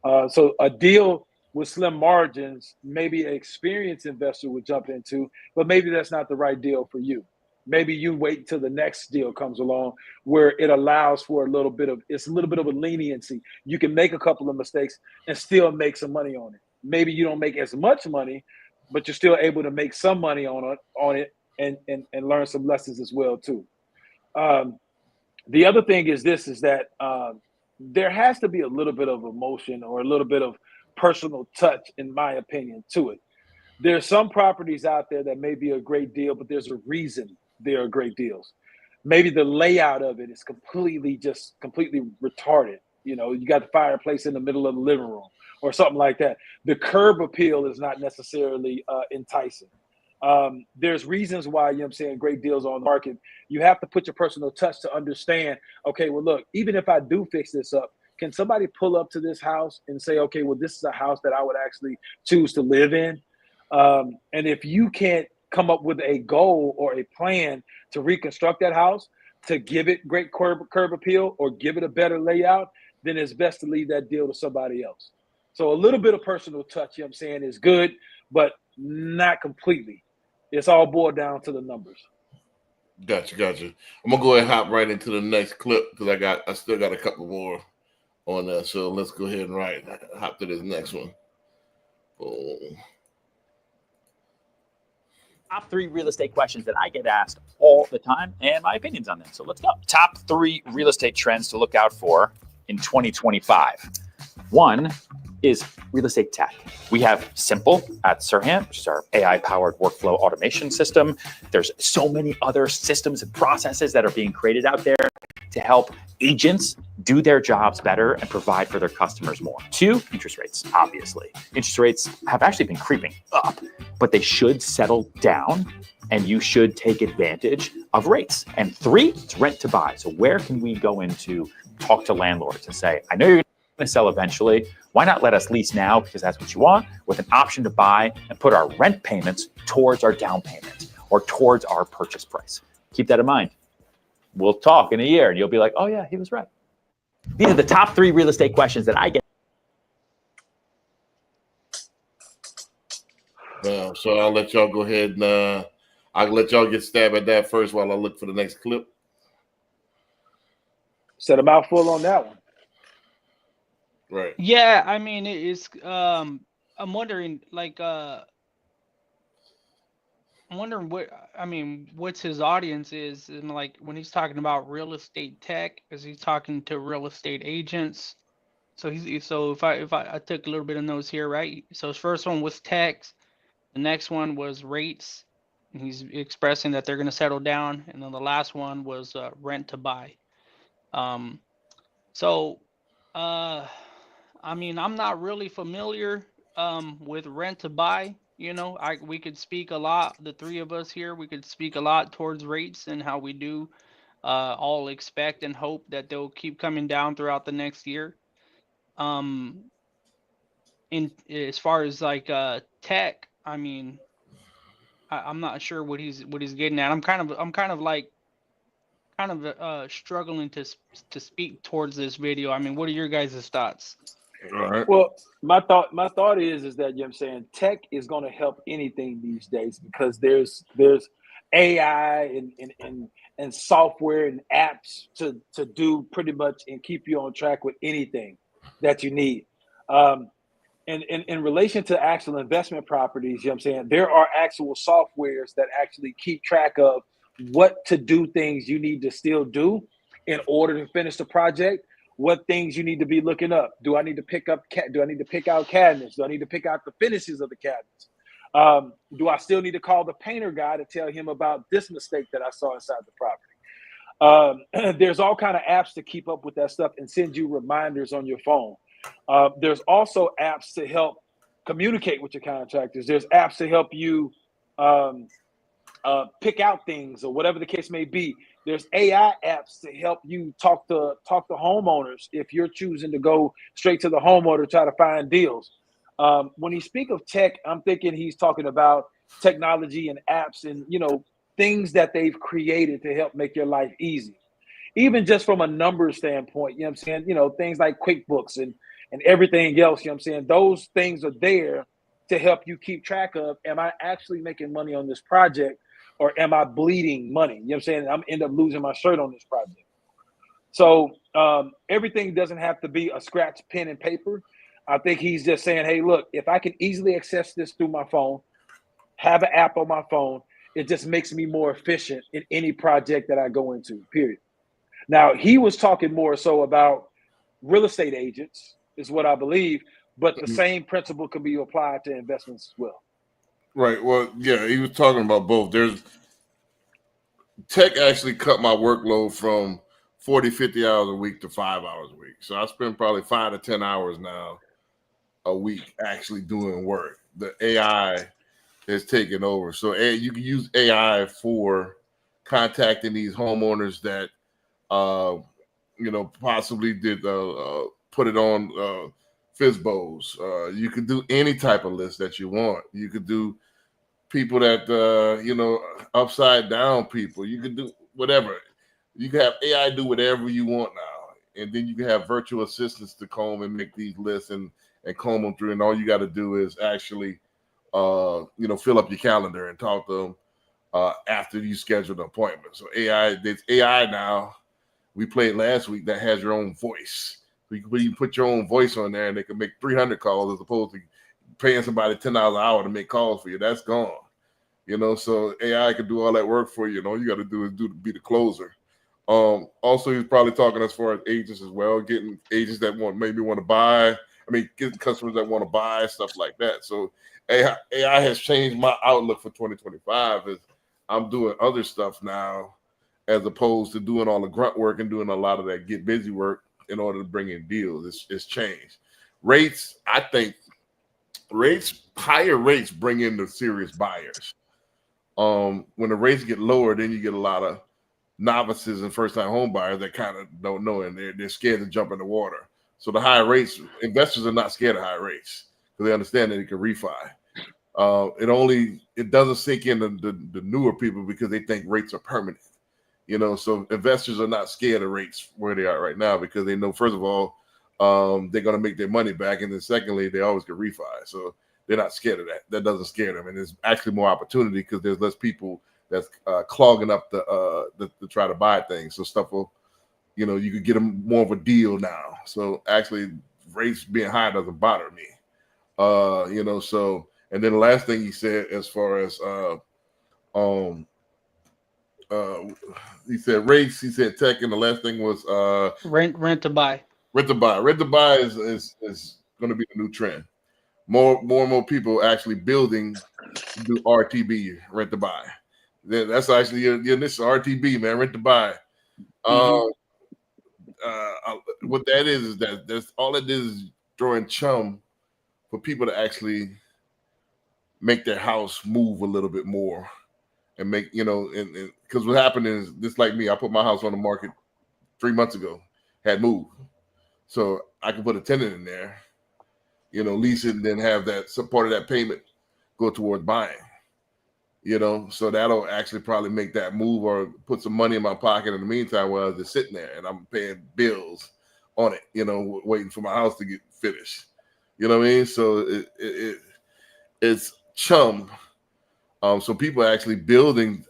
off. So a deal with slim margins, maybe an experienced investor would jump into, but maybe that's not the right deal for you. Maybe you wait until the next deal comes along where it allows for a little bit of a leniency. You can make a couple of mistakes and still make some money on it. Maybe you don't make as much money, but you're still able to make some money on it and learn some lessons as well too. The other thing is that there has to be a little bit of emotion or a little bit of personal touch, in my opinion, to it. There's some properties out there that may be a great deal, but there's a reason they are great deals. Maybe the layout of it is completely retarded. You got the fireplace in the middle of the living room or something like that. The curb appeal is not necessarily enticing. There's reasons why, you know what I'm saying, great deals on the market. You have to put your personal touch to understand, okay, well, look, even if I do fix this up, can somebody pull up to this house and say, okay, well, this is a house that I would actually choose to live in? And if you can't come up with a goal or a plan to reconstruct that house, to give it great curb appeal or give it a better layout, then it's best to leave that deal to somebody else. So a little bit of personal touch, you know what I'm saying, is good, but not completely. It's all boiled down to the numbers. Gotcha. I'm gonna go ahead and hop right into the next clip because I still got a couple more on that. So let's go ahead and hop to this next one. Boom. Top 3 real estate questions that I get asked all the time and my opinions on them. So let's go. Top 3 real estate trends to look out for in 2025. One is real estate tech. We have Simple at Serhant, which is our AI-powered workflow automation system. There's so many other systems and processes that are being created out there to help agents do their jobs better and provide for their customers more. 2, interest rates, obviously. Interest rates have actually been creeping up, but they should settle down and you should take advantage of rates. And 3, it's rent to buy. So where can we go into talk to landlords and say, I know you're going to sell eventually. Why not let us lease now because that's what you want, with an option to buy and put our rent payments towards our down payment or towards our purchase price. Keep that in mind. We'll talk in a year and you'll be like, oh yeah, he was right. These are the top 3 real estate questions that I get. So I'll let y'all go ahead and I'll let y'all get stabbed at that first while I look for the next clip. Set a mouthful on that one. Right. Yeah, I mean, it's I'm wondering, like, I'm wondering what's his audience is, and like when he's talking about real estate tech, is he talking to real estate agents? So if I took a little bit of notes here, right? So his first one was tax, the next one was rates, and he's expressing that they're going to settle down, and then the last one was rent to buy. Um, so, uh, I'm not really familiar with rent to buy. We could speak a lot. The three of us here, we could speak a lot towards rates and how we do all expect and hope that they'll keep coming down throughout the next year. Um, in as far as like tech, I'm not sure what he's getting at. I'm kind of like struggling to speak towards this video. What are your guys' thoughts? All right. Well, my thought is that, you know what I'm saying, tech is going to help anything these days because there's AI and software and apps to do pretty much and keep you on track with anything that you need. And in relation to actual investment properties, you know what I'm saying, there are actual softwares that actually keep track of what to do things you need to still do in order to finish the project, what things you need to be looking up. Do I need to pick out cabinets? Do I need to pick out the finishes of the cabinets? Do I still need to call the painter guy to tell him about this mistake that I saw inside the property? There's all kind of apps to keep up with that stuff and send you reminders on your phone. There's also apps to help communicate with your contractors. There's apps to help you pick out things or whatever the case may be. There's AI apps to help you talk to homeowners if you're choosing to go straight to the homeowner to try to find deals. When he speak of tech, I'm thinking he's talking about technology and apps and things that they've created to help make your life easy. Even just from a numbers standpoint, you know what I'm saying? Things like QuickBooks and everything else, you know what I'm saying? Those things are there to help you keep track of, am I actually making money on this project or am I bleeding money? You know what I'm saying? I'm end up losing my shirt on this project. So everything doesn't have to be a scratch pen and paper. I think he's just saying, hey, look, if I can easily access this through my phone, have an app on my phone, it just makes me more efficient in any project that I go into, period. Now, he was talking more so about real estate agents, is what I believe, but the same principle can be applied to investments as well. Right. Well, yeah, he was talking about both. There's tech actually cut my workload from 40, 50 hours a week to 5 hours a week. So I spend probably 5 to 10 hours now a week actually doing work. The AI is taking over. So you can use AI for contacting these homeowners that possibly did put it on FISBOs. You could do any type of list that you want. You could do people that upside down people. You could do whatever. You can have AI do whatever you want now, and then you can have virtual assistants to comb and make these lists and comb them through. And all you got to do is actually fill up your calendar and talk to them after you schedule an appointment. So there's AI now. We played last week that has your own voice. You put your own voice on there and they can make 300 calls as opposed to paying somebody $10 an hour to make calls for you. That's gone. So AI can do all that work for you. All you got to do is be the closer. Also, he's probably talking as far as agents as well, getting agents that maybe want to buy. Getting customers that want to buy, stuff like that. So AI has changed my outlook for 2025 as I'm doing other stuff now as opposed to doing all the grunt work and doing a lot of that get busy work in order to bring in deals. It's changed. Rates, I think higher rates bring in the serious buyers. When the rates get lower, then you get a lot of novices and first-time home buyers that kind of don't know and they're scared to jump in the water. So the higher rates, investors are not scared of high rates because they understand that it can refi. It doesn't sink in the newer people because they think rates are permanent. So investors are not scared of rates where they are right now because they know, first of all, they're going to make their money back. And then secondly, they always get refi. So they're not scared of that. That doesn't scare them. And there's actually more opportunity because there's less people that's clogging up to try to buy things. So stuff will, you could get them more of a deal now. So actually rates being high doesn't bother me. So, and then the last thing he said as far as Um, uh, he said race. He said tech, and the last thing was Rent to buy. rent to buy. Rent to buy is going to be the new trend. More and more people actually building to do RTB, rent to buy. That's actually your initial RTB, man, rent to buy. Mhm. What that is that that's all it is throwing chum for people to actually make their house move a little bit more and make and because what happened is just like me, I put my house on the market 3 months ago, had moved, so I could put a tenant in there, lease it, and then have that some part of that payment go towards buying. So that'll actually probably make that move or put some money in my pocket in the meantime while it's just sitting there and I'm paying bills on it, waiting for my house to get finished. You know what I mean? So it's chum. So people are actually building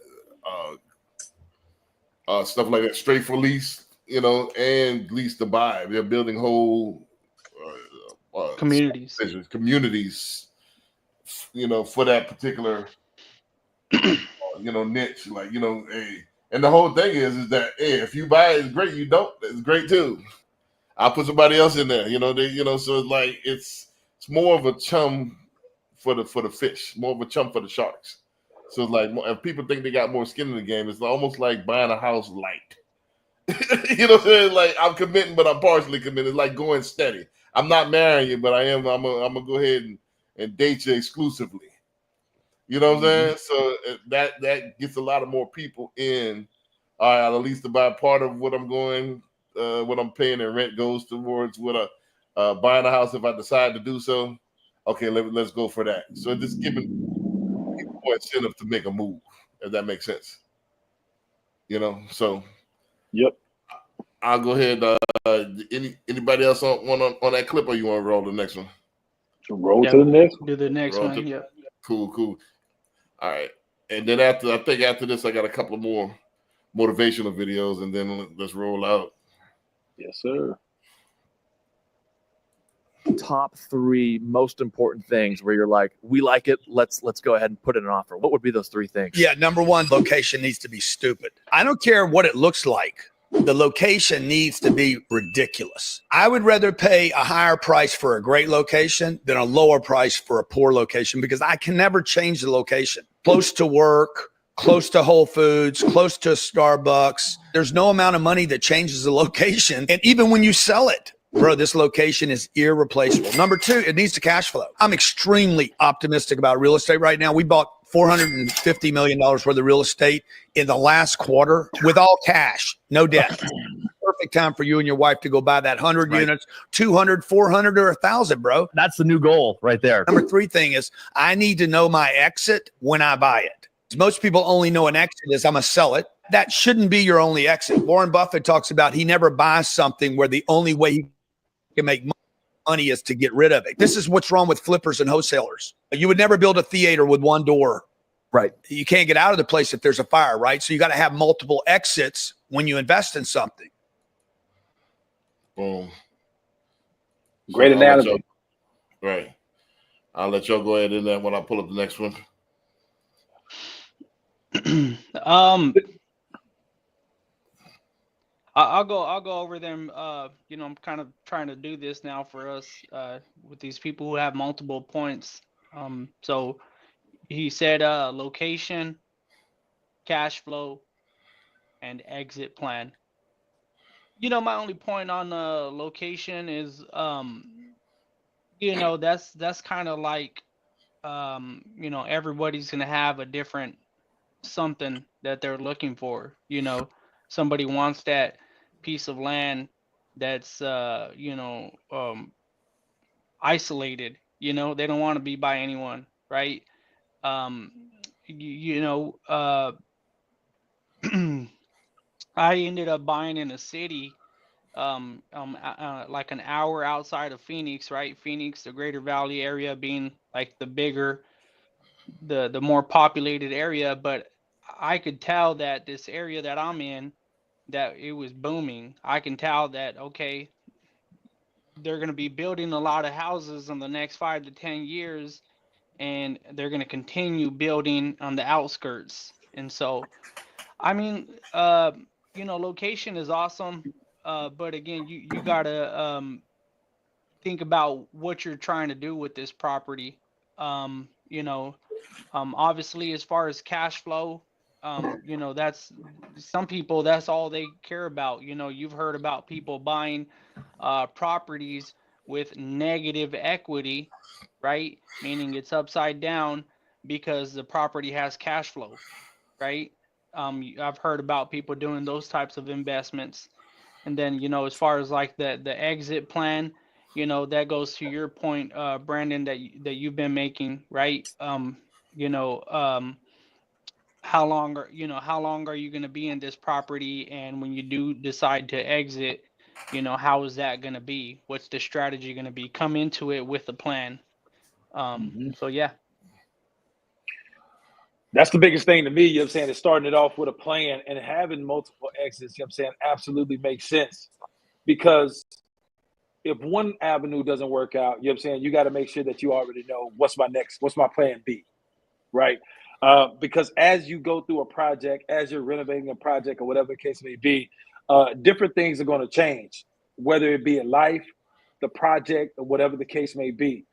stuff like that straight for lease, and lease to buy. They're building whole Communities. communities, for that particular niche, like, hey, and the whole thing is that, hey, if you buy it, it's great. You don't, it's great too. I'll put somebody else in there, so it's like it's more of a chum for the fish, more of a chum for the sharks. So it's like, if people think they got more skin in the game, it's almost like buying a house light. You know what I'm saying? Like, I'm committing, but I'm partially committed. It's like going steady. I'm not marrying you, but I'm gonna go ahead and date you exclusively. You know what I'm saying? So that gets a lot of more people in. All right, at least about part of what what I'm paying in rent goes towards what buying a house if I decide to do so. Okay, let's go for that. So just giving people more incentive to make a move, if that makes sense. So Yep. I'll go ahead. Anybody else on that clip, or you want to roll the next one? Roll Yeah, to the next one. do the next Roll one. to- Yep. Cool. All right, and then after this, I got a couple more motivational videos, and then let's roll out. Yes, sir. Top 3 most important things where you're like, we like it, let's go ahead and put in an offer. What would be those 3 things? Yeah, number 1, location needs to be stupid. I don't care what it looks like. The location needs to be ridiculous. I would rather pay a higher price for a great location than a lower price for a poor location, because I can never change the location. Close to work, close to Whole Foods, close to Starbucks. There's no amount of money that changes the location. And even when you sell it, bro, this location is irreplaceable. Number 2, it needs to cash flow. I'm extremely optimistic about real estate right now. We bought $450 million worth of real estate in the last quarter with all cash, no debt. Perfect time for you and your wife to go buy that 100 units, 200, 400, or 1,000, bro. That's the new goal right there. Number 3 thing is I need to know my exit when I buy it. Most people only know an exit is I'm going to sell it. That shouldn't be your only exit. Warren Buffett talks about he never buys something where the only way he can make money is to get rid of it. This is what's wrong with flippers and wholesalers. You would never build a theater with one door. Right. You can't get out of the place if there's a fire, right? So you got to have multiple exits when you invest in something. Boom. Great analogy. Right. I'll let y'all go ahead in there when I pull up the next one. I'll go over them. I'm kind of trying to do this now for us with these people who have multiple points. So he said location, cash flow, and exit plan. My only point on location is that's kind of like everybody's gonna have a different something that they're looking for. Somebody wants that piece of land that's isolated. They don't want to be by anyone, right? um you know I ended up buying in a city like an hour outside of Phoenix, right? Phoenix, the Greater Valley area being like the bigger, the more populated area, but I could tell that this area that I'm in, that it was booming. I can tell that, okay, they're going to be building a lot of houses in the next 5 to 10 years, and they're going to continue building on the outskirts. And so, I mean, location is awesome, but again, you gotta think about what you're trying to do with this property. Obviously, as far as cash flow, that's some people, that's all they care about. You've heard about people buying properties with negative equity, right? Meaning it's upside down because the property has cash flow, right? I've heard about people doing those types of investments. And then, as far as like the exit plan, that goes to your point, Brandon, that you've been making, right? You know, um, how long are you going to be in this property? And when you do decide to exit, how is that going to be? What's the strategy going to be? Come into it with a plan. So yeah. That's the biggest thing to me, you know what I'm saying, is starting it off with a plan and having multiple exits, you know what I'm saying, absolutely makes sense. Because if one avenue doesn't work out, you know what I'm saying, you got to make sure that you already know what's my plan B, right? Because as you go through a project, as you're renovating a project or whatever the case may be, different things are going to change, whether it be in life, the project, or whatever the case may be.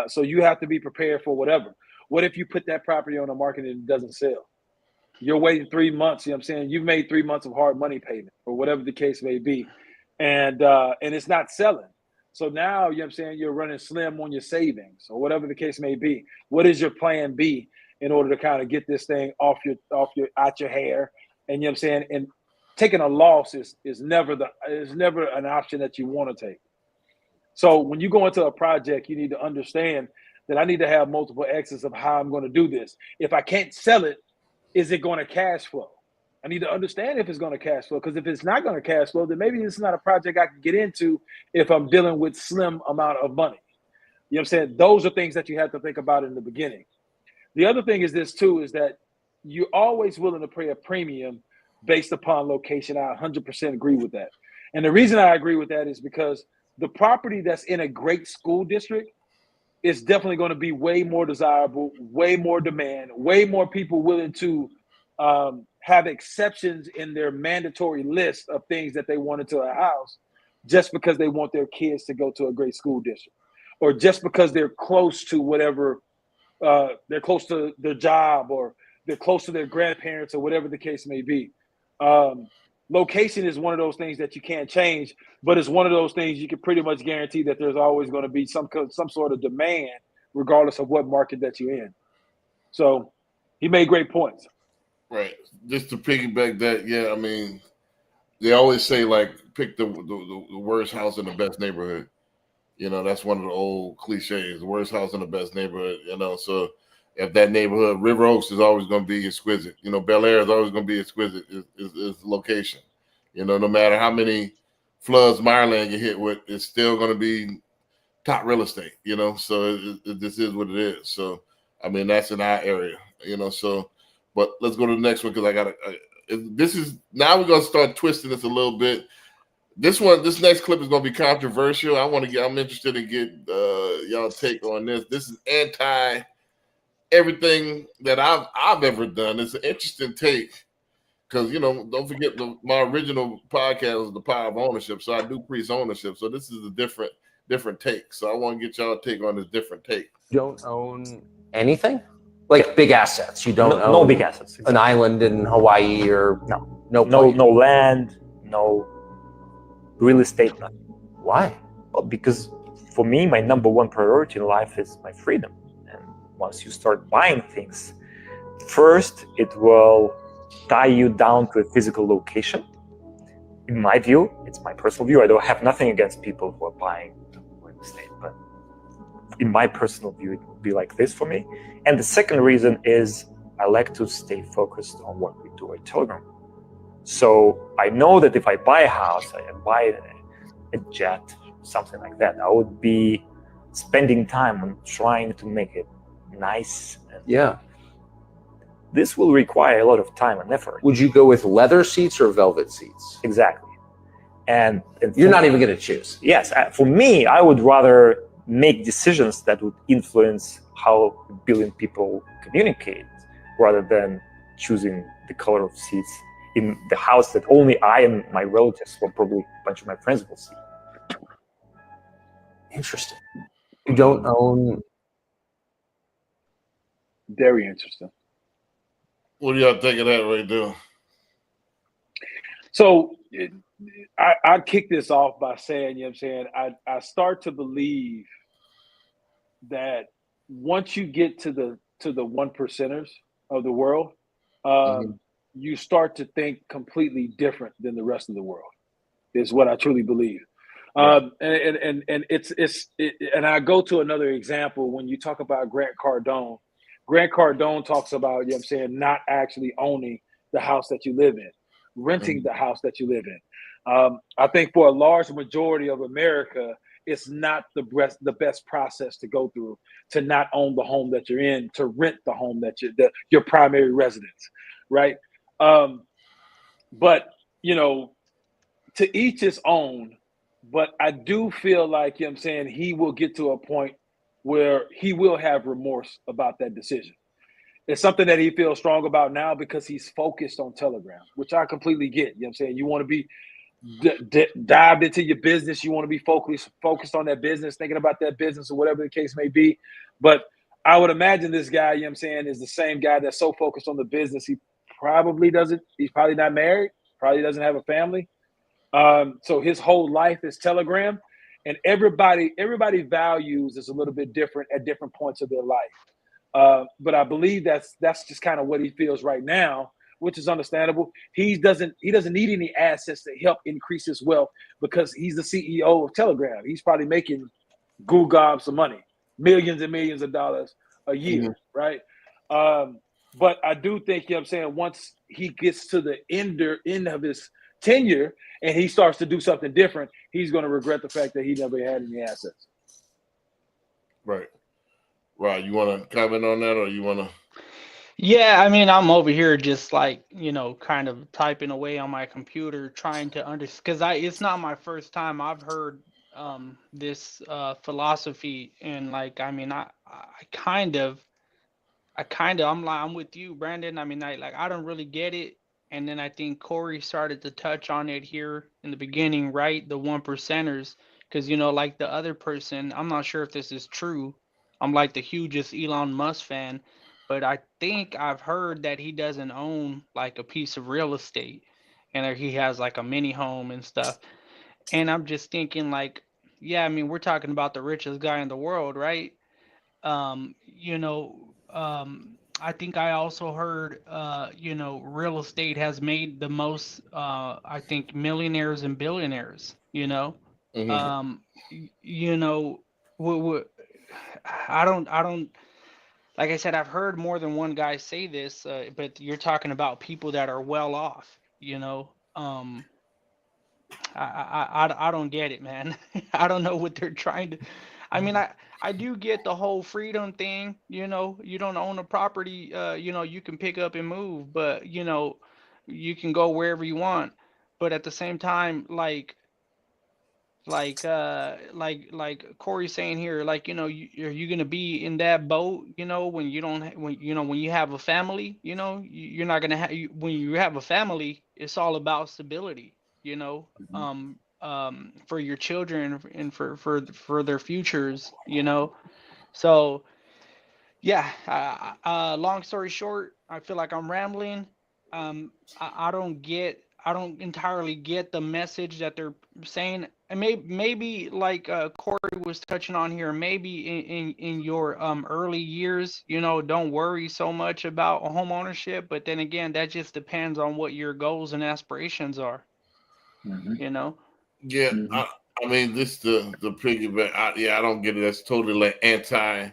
So you have to be prepared for whatever. What if you put that property on the market and it doesn't sell? You're waiting 3 months, you know what I'm saying? You've made 3 months of hard money payment or whatever the case may be. And it's not selling. So now, you know what I'm saying, you're running slim on your savings or whatever the case may be. What is your plan B in order to kind of get this thing out your hair? And you know what I'm saying? And taking a loss is never an option that you want to take. So when you go into a project, you need to understand that I need to have multiple exits of how I'm going to do this. If I can't sell it, is it going to cash flow? I need to understand if it's going to cash flow, because if it's not going to cash flow, then maybe it's not a project I can get into if I'm dealing with slim amount of money. You know what I'm saying? Those are things that you have to think about in the beginning. The other thing is this too, is that you're always willing to pay a premium based upon location. I 100% agree with that. And the reason I agree with that is because the property that's in a great school district is definitely going to be way more desirable, way more demand, way more people willing to have exceptions in their mandatory list of things that they want into a house just because they want their kids to go to a great school district, or just because they're close to whatever, they're close to their job, or they're close to their grandparents, or whatever the case may be. Location is one of those things that you can't change, but it's one of those things you can pretty much guarantee that there's always going to be some sort of demand, regardless of what market that you're in. So he made great points. Right. Just to piggyback that, yeah, I mean, they always say, like, pick the worst house in the best neighborhood. That's one of the old cliches, the worst house in the best neighborhood, So if that neighborhood, River Oaks is always going to be exquisite. Bel Air is always going to be exquisite. Is location. No matter how many floods Maryland you hit with, it's still going to be top real estate. So this is what it is. So I mean, that's in our area. So. But let's go to the next one, because I got to. Now we're gonna start twisting this a little bit. This next clip is gonna be controversial. I'm interested in get y'all take on this. This is anti everything that I've ever done. It's an interesting take, because don't forget my original podcast was The Power of Ownership, so I do preach ownership. So this is a different take. So I want to get y'all take on this different take. Don't own anything. Like big assets. You don't own no big assets. Exactly. An island in Hawaii or no land, no real estate, nothing. Why? Well, because for me, my number one priority in life is my freedom. And once you start buying things, first it will tie you down to a physical location. In my view, it's my personal view. I don't have nothing against people who are buying real estate, but in my personal view, it would be like this for me. And the second reason is I like to stay focused on what we do at Telegram. So I know that if I buy a house, I buy a jet, something like that, I would be spending time on trying to make it nice. Yeah. This will require a lot of time and effort. Would you go with leather seats or velvet seats? Exactly. And you're not even going to choose. Yes. For me, I would rather make decisions that would influence how a billion people communicate, rather than choosing the color of seats in the house that only I and my relatives, or probably a bunch of my friends, will see. Interesting. You don't own. Very interesting. What do y'all think of that right there? So I kick this off by saying, you know what I'm saying, I start to believe that once you get to the one percenters of the world, you start to think completely different than the rest of the world, is what I truly believe. Right. And and I go to another example when you talk about Grant Cardone. Grant Cardone talks about, you know what I'm saying, not actually owning the house that you live in, renting the house that you live in. I think for a large majority of America, it's not the best process to go through to not own the home that you're in, to rent the home that your primary residence, right? But, you know, to each his own, but I do feel like, you know what I'm saying, he will get to a point where he will have remorse about that decision. It's something that he feels strong about now because he's focused on Telegram, which I completely get. You know what I'm saying? You want to be dived into your business. You want to be focused on that business, thinking about that business or whatever the case may be. But I would imagine this guy, you know what I'm saying, is the same guy that's so focused on the business. He's probably not married, probably doesn't have a family. So his whole life is Telegram, and everybody values is a little bit different at different points of their life. But I believe that's just kind of what he feels right now, which is understandable. He doesn't need any assets to help increase his wealth because he's the CEO of Telegram. He's probably making goo gobs of money, millions and millions of dollars a year, right? But I do think, you know what I'm saying, once he gets to the end of his tenure and he starts to do something different, he's going to regret the fact that he never had any assets. Right. Right. You want to comment on that, or you want to? Yeah, I mean, I'm over here just like, you know, kind of typing away on my computer, trying to understand, because it's not my first time I've heard this philosophy, and like, I mean, I'm with you, Brandon. I mean, I don't really get it. And then I think Corey started to touch on it here in the beginning, right? The one percenters, because, you know, like the other person, I'm not sure if this is true. I'm like the hugest Elon Musk fan, but I think I've heard that he doesn't own like a piece of real estate, and that he has like a mini home and stuff. And I'm just thinking like, yeah, I mean, we're talking about the richest guy in the world, right? You know, I think I also heard, you know, real estate has made the most, I think, millionaires and billionaires, you know. You know, I don't, like I said, I've heard more than one guy say this, but you're talking about people that are well off, you know. I don't get it, man. I don't know what they're trying to. I mean, I do get the whole freedom thing. You know, you don't own a property. You know, you can pick up and move, but you know, you can go wherever you want. But at the same time, like Corey's saying here, like, you know, are you gonna be in that boat, you know, when you don't when you know when you have a family, you know, you're not gonna have when you have a family, it's all about stability, you know, for your children and for their futures, you know. So yeah, long story short, I feel like I'm rambling. I don't entirely get the message that they're saying. And maybe like Corey was touching on here, maybe in your early years, you know, don't worry so much about home ownership. But then again, that just depends on what your goals and aspirations are. You know. Yeah. I mean, this the piggyback. I don't get it. That's totally like anti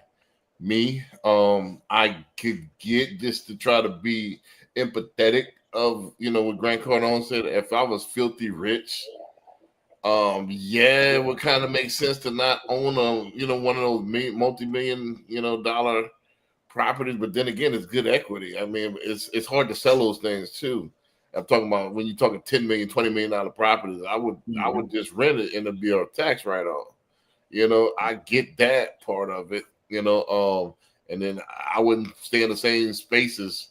me. I could get this to try to be empathetic of, you know, what Grant Cardone said. If I was filthy rich, yeah, it would kind of make sense to not own one of those multi-million, dollar properties. But then again, it's good equity. I mean, it's hard to sell those things too. I'm talking about when you're talking $10 million, $20 million properties. I would just rent it and it'd be a tax write-off. I get that part of it. and then I wouldn't stay in the same spaces,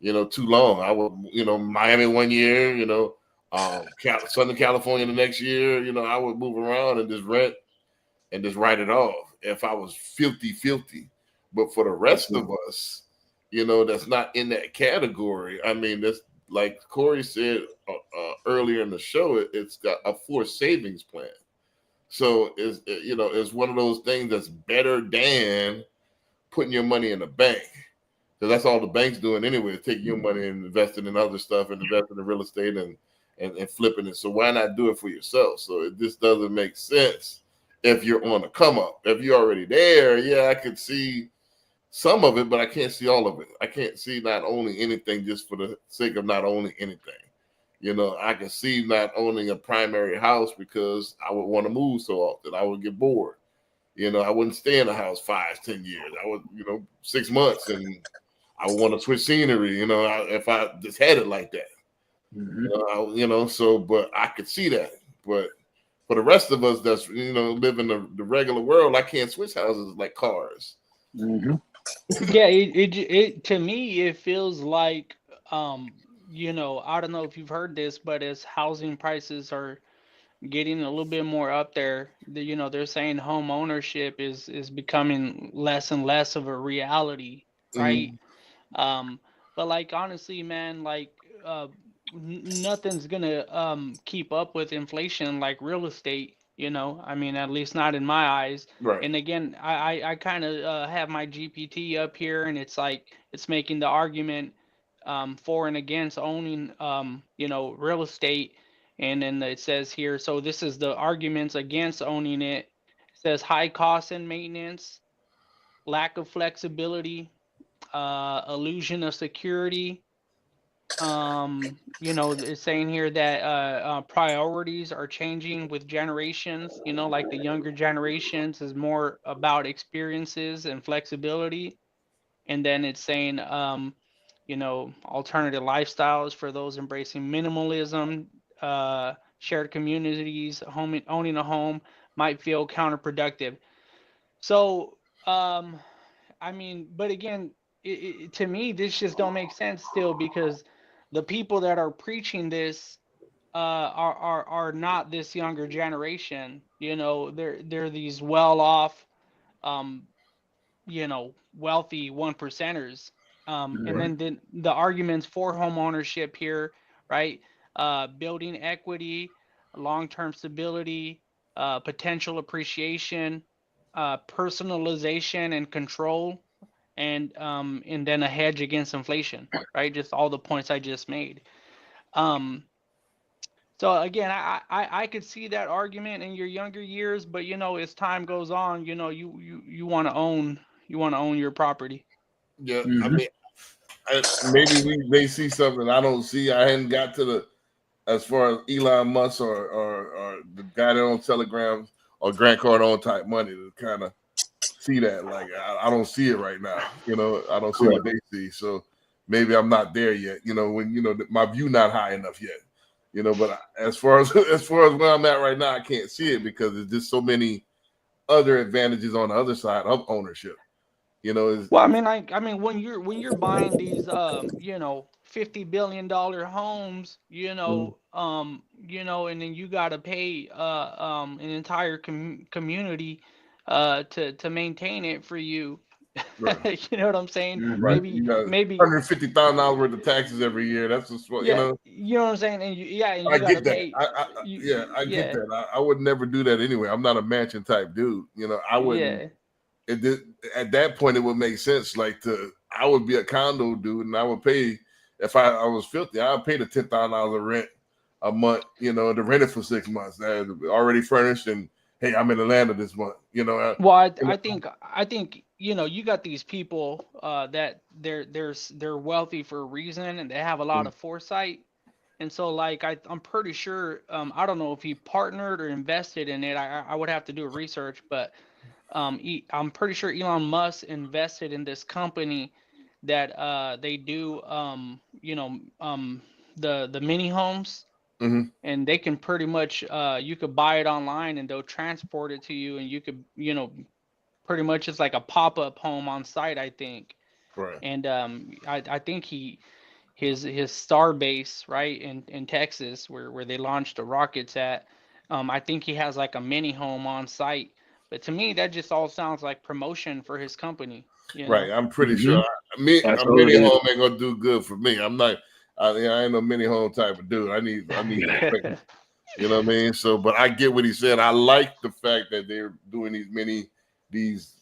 too long. I would, Miami one year, Southern California the next year. I would move around and just rent and just write it off if I was filthy. But for the rest of us, that's not in that category. I mean, that's like Corey said earlier in the show. It's got a forced savings plan. So it's one of those things that's better than putting your money in the bank. Because that's all the bank's doing anyway, is taking your money and investing in other stuff and investing in real estate and flipping it. So why not do it for yourself? So it just doesn't make sense if you're on the come up. If you're already there, yeah, I could see some of it, but I can't see all of it. I can't see not owning anything just for the sake of not owning anything. I can see not owning a primary house because I would want to move so often. I would get bored. I wouldn't stay in a house 5-10 years. I would, 6 months, and I would want to switch scenery. If I just had it like that. So, but I could see that. But for the rest of us that's, live in the regular world, I can't switch houses like cars. Yeah, it to me it feels like I don't know if you've heard this, but as housing prices are getting a little bit more up there, they're saying home ownership is becoming less and less of a reality, right? But like honestly, man, like nothing's gonna keep up with inflation like real estate. I mean, at least not in my eyes. Right. And again, I kind of have my GPT up here, and it's like it's making the argument for and against owning real estate. And then it says here, so this is the arguments against owning it. It says high cost and maintenance, lack of flexibility, illusion of security. It's saying here that priorities are changing with generations. Like the younger generations is more about experiences and flexibility. And then it's saying, alternative lifestyles for those embracing minimalism, shared communities, owning a home might feel counterproductive. So, I mean, but again, to me, this just don't make sense still because the people that are preaching this are not this younger generation. They're these well off, um, wealthy one percenters. And then the arguments for home ownership here, right? Building equity, long-term stability, potential appreciation, personalization and control, and then a hedge against inflation, right? Just all the points I just made. Um, so again, I could see that argument in your younger years, but as time goes on, you want to own your property. Yeah, I mean, maybe we may see something I don't see. I hadn't got to the as far as Elon Musk or the guy that owns Telegram or Grant Cardone type money to kind of see that. Like I don't see it right now. I don't see what they see. So maybe I'm not there yet. When my view not high enough yet. But as far as where I'm at right now, I can't see it because there's just so many other advantages on the other side of ownership. Well, I mean, when you're buying these, $50 billion homes, and then you got to pay, an entire community, to maintain it for you. Right. You know what I'm saying? Right. You got $150,000 worth of taxes every year. That's just what you know what I'm saying, and you I got to get that. pay. I get that. I would never do that anyway. I'm not a mansion type dude. I wouldn't. Yeah. At that point, it would make sense. I would be a condo dude, and I would pay if I was filthy. I'd pay the $10,000 of rent a month. To rent it for 6 months. Already furnished, and hey, I'm in Atlanta this month. Well, I think you got these people that they're wealthy for a reason and they have a lot of foresight, and so like I'm pretty sure I don't know if he partnered or invested in it. I would have to do research, but I'm pretty sure Elon Musk invested in this company that they do the mini homes. And they can pretty much you could buy it online and they'll transport it to you, and you could pretty much is like a pop-up home on site, I think. Right. And I think his star base, right, in Texas, where they launched the rockets at, I think he has like a mini home on site. But to me, that just all sounds like promotion for his company, you know. Right. I'm pretty Mhm. sure a mini Absolutely. home ain't gonna do good for me. I'm not. I ain't no mini home type of dude. I need. You know what I mean? So, but I get what he said. I like the fact that they're doing these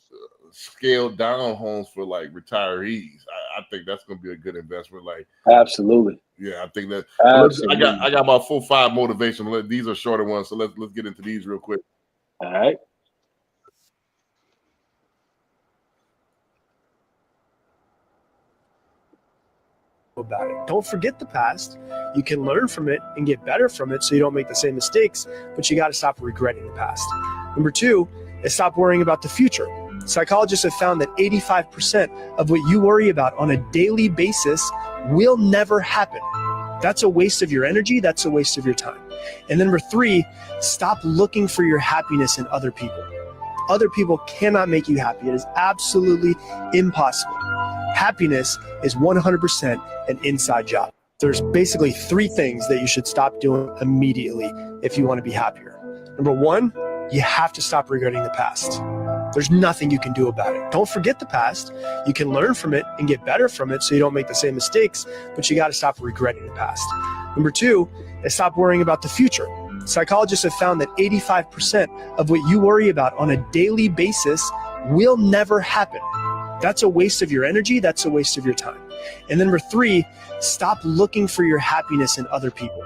scaled down homes for like retirees. I think that's going to be a good investment. Like, Absolutely. yeah, I think that. But Absolutely. I got about 4 or 5 motivation. These are shorter ones, so let's get into these real quick. All right. About it. Don't forget the past. You can learn from it and get better from it so you don't make the same mistakes, but you got to stop regretting the past. Number 2 is stop worrying about the future. Psychologists have found that 85% of what you worry about on a daily basis will never happen. That's a waste of your energy. That's a waste of your time. And number 3, stop looking for your happiness in other people. Other people cannot make you happy. It is absolutely impossible. Happiness is 100% an inside job. There's basically 3 things that you should stop doing immediately if you want to be happier. Number 1, you have to stop regretting the past. There's nothing you can do about it. Don't forget the past. You can learn from it and get better from it so you don't make the same mistakes, but you got to stop regretting the past. Number 2 is stop worrying about the future. Psychologists have found that 85% of what you worry about on a daily basis will never happen. That's a waste of your energy. That's a waste of your time. And number 3, stop looking for your happiness in other people.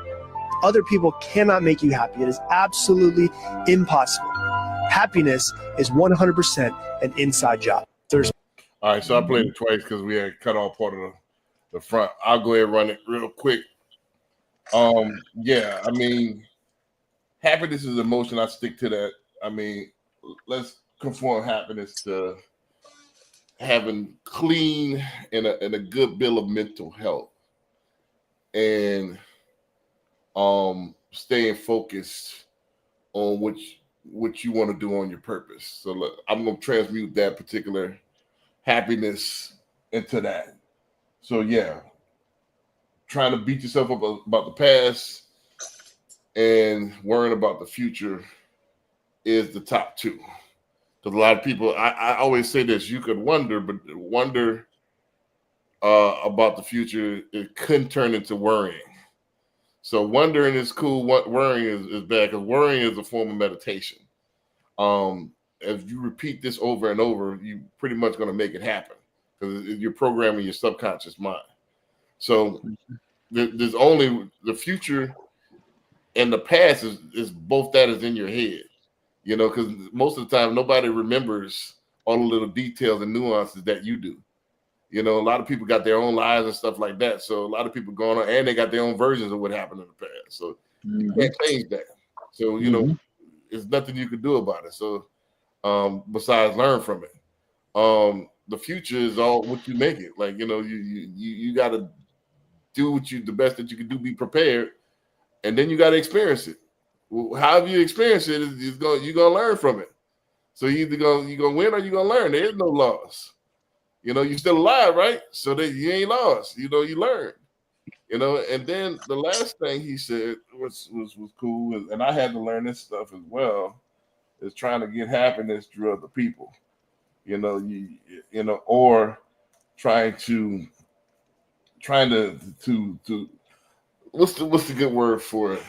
Other people cannot make you happy. It is absolutely impossible. Happiness is 100% an inside job. There's All right, so I played it twice because we had cut off part of the front. I'll go ahead and run it real quick. Yeah, I mean, happiness is emotion. I stick to that. I mean, let's conform happiness to having clean and a good bill of mental health, and staying focused on what you want to do on your purpose. So look, I'm going to transmute that particular happiness into that. So yeah, trying to beat yourself up about the past and worrying about the future is the top 2. Because a lot of people, I always say this, you could wonder, but wonder about the future, it couldn't turn into worrying. So wondering is cool, worrying is bad, because worrying is a form of meditation. If you repeat this over and over, you're pretty much going to make it happen, because you're programming your subconscious mind. So there's only the future and the past is both that is in your head. You know, because most of the time, nobody remembers all the little details and nuances that you do. You know, a lot of people got their own lives and stuff like that. So a lot of people going on, and they got their own versions of what happened in the past. So you can't change that. So, you know, there's nothing you can do about it. So besides learn from it. The future is all what you make it. Like, you know, you got to do the best that you can do, be prepared, and then you got to experience it. However you experience it, you're gonna learn from it. So you're gonna win or you're gonna learn. There is no loss. You know, you're still alive, right? So that you ain't lost. You know, you learn. You know, and then the last thing he said was cool, and I had to learn this stuff as well, is trying to get happiness through other people. You know, you know, or trying to what's the good word for it?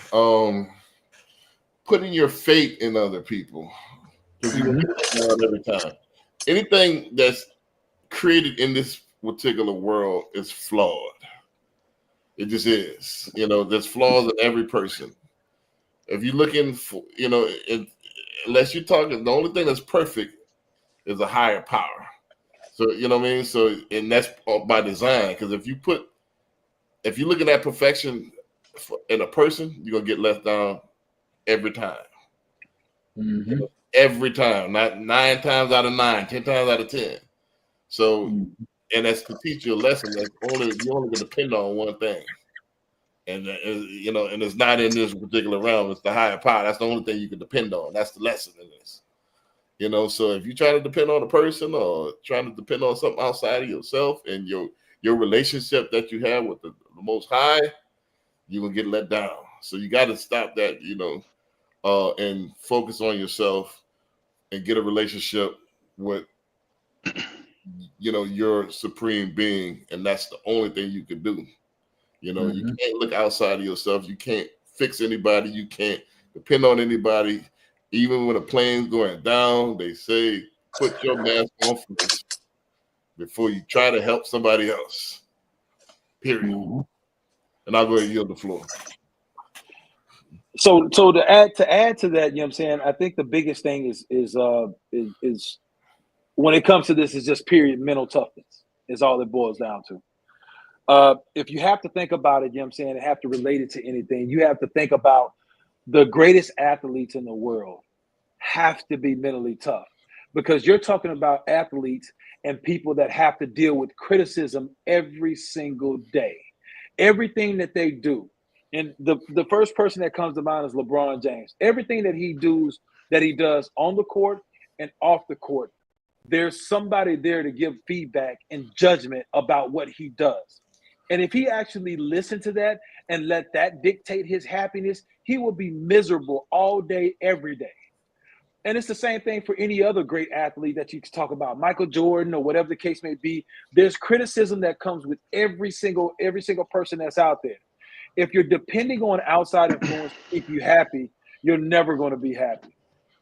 Putting your faith in other people, because you will every time. Anything that's created in this particular world is flawed. It just is. You know, there's flaws in every person. If you're looking for, you know, unless you're talking, the only thing that's perfect is a higher power. So, you know what I mean? So, and that's by design, because if you're looking at perfection in a person, you're going to get let down every time. Every time, not 9 times out of 9, 10 times out of 10. So, and that's to teach you a lesson that you only can depend on one thing, and you know, and it's not in this particular realm. It's the higher power. That's the only thing you can depend on. That's the lesson in this. You know, so if you try to depend on a person or trying to depend on something outside of yourself and your relationship that you have with the Most High, you're gonna get let down. So you got to stop that, and focus on yourself and get a relationship with your supreme being, and that's the only thing you can do. You can't look outside of yourself. You can't fix anybody. You can't depend on anybody. Even when a plane's going down, they say put your mask on first before you try to help somebody else. Period. And I'll go ahead and yield the floor. So to add to that, you know what I'm saying, I think the biggest thing is when it comes to this is just period mental toughness is all it boils down to. If you have to think about it, you know what I'm saying, and have to relate it to anything, you have to think about the greatest athletes in the world have to be mentally tough, because you're talking about athletes and people that have to deal with criticism every single day, everything that they do. And the first person that comes to mind is LeBron James. Everything that he does on the court and off the court, there's somebody there to give feedback and judgment about what he does. And if he actually listened to that and let that dictate his happiness, he will be miserable all day, every day. And it's the same thing for any other great athlete that you can talk about, Michael Jordan or whatever the case may be. There's criticism that comes with every single person that's out there. If you're depending on outside influence to keep you happy, you're never going to be happy.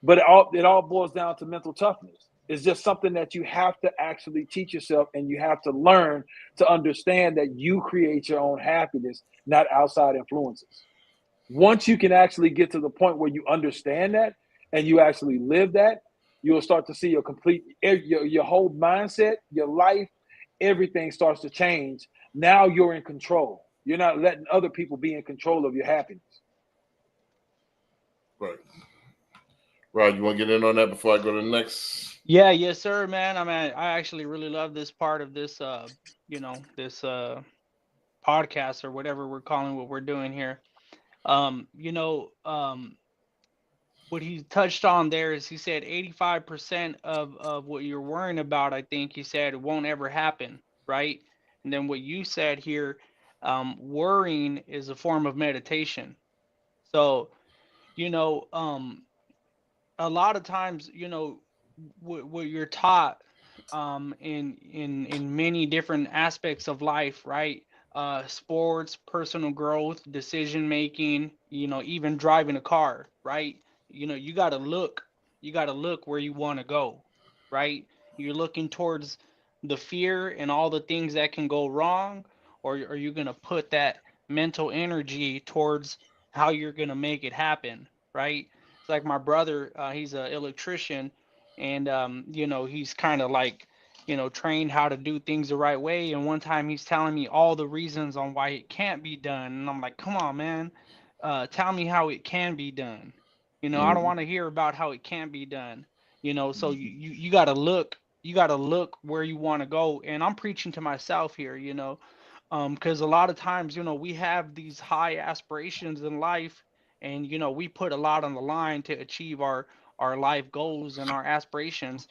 But it all boils down to mental toughness. It's just something that you have to actually teach yourself, and you have to learn to understand that you create your own happiness, not outside influences. Once you can actually get to the point where you understand that and you actually live that, you'll start to see your whole mindset, your life, everything starts to change. Now you're in control. You're not letting other people be in control of your happiness. Right. Rod, you want to get in on that before I go to the next? Yeah, yes, sir, man. I mean, I actually really love this part of this, this podcast or whatever we're calling what we're doing here. Um, you know, um, what he touched on there is he said 85% of what you're worrying about, I think he said, won't ever happen, right? And then what you said here, worrying is a form of meditation. So, you know, a lot of times, what you're taught in many different aspects of life, right? Sports, personal growth, decision making, even driving a car, right? You got to look where you want to go, right? You're looking towards the fear and all the things that can go wrong, or are you going to put that mental energy towards how you're going to make it happen, right? It's like my brother, he's an electrician, and he's kind of like, trained how to do things the right way. And one time he's telling me all the reasons on why it can't be done, and I'm like, come on, man, tell me how it can be done. I don't want to hear about how it can be done. So you gotta look, where you want to go. And I'm preaching to myself here, because a lot of times, we have these high aspirations in life, and we put a lot on the line to achieve our life goals and our aspirations.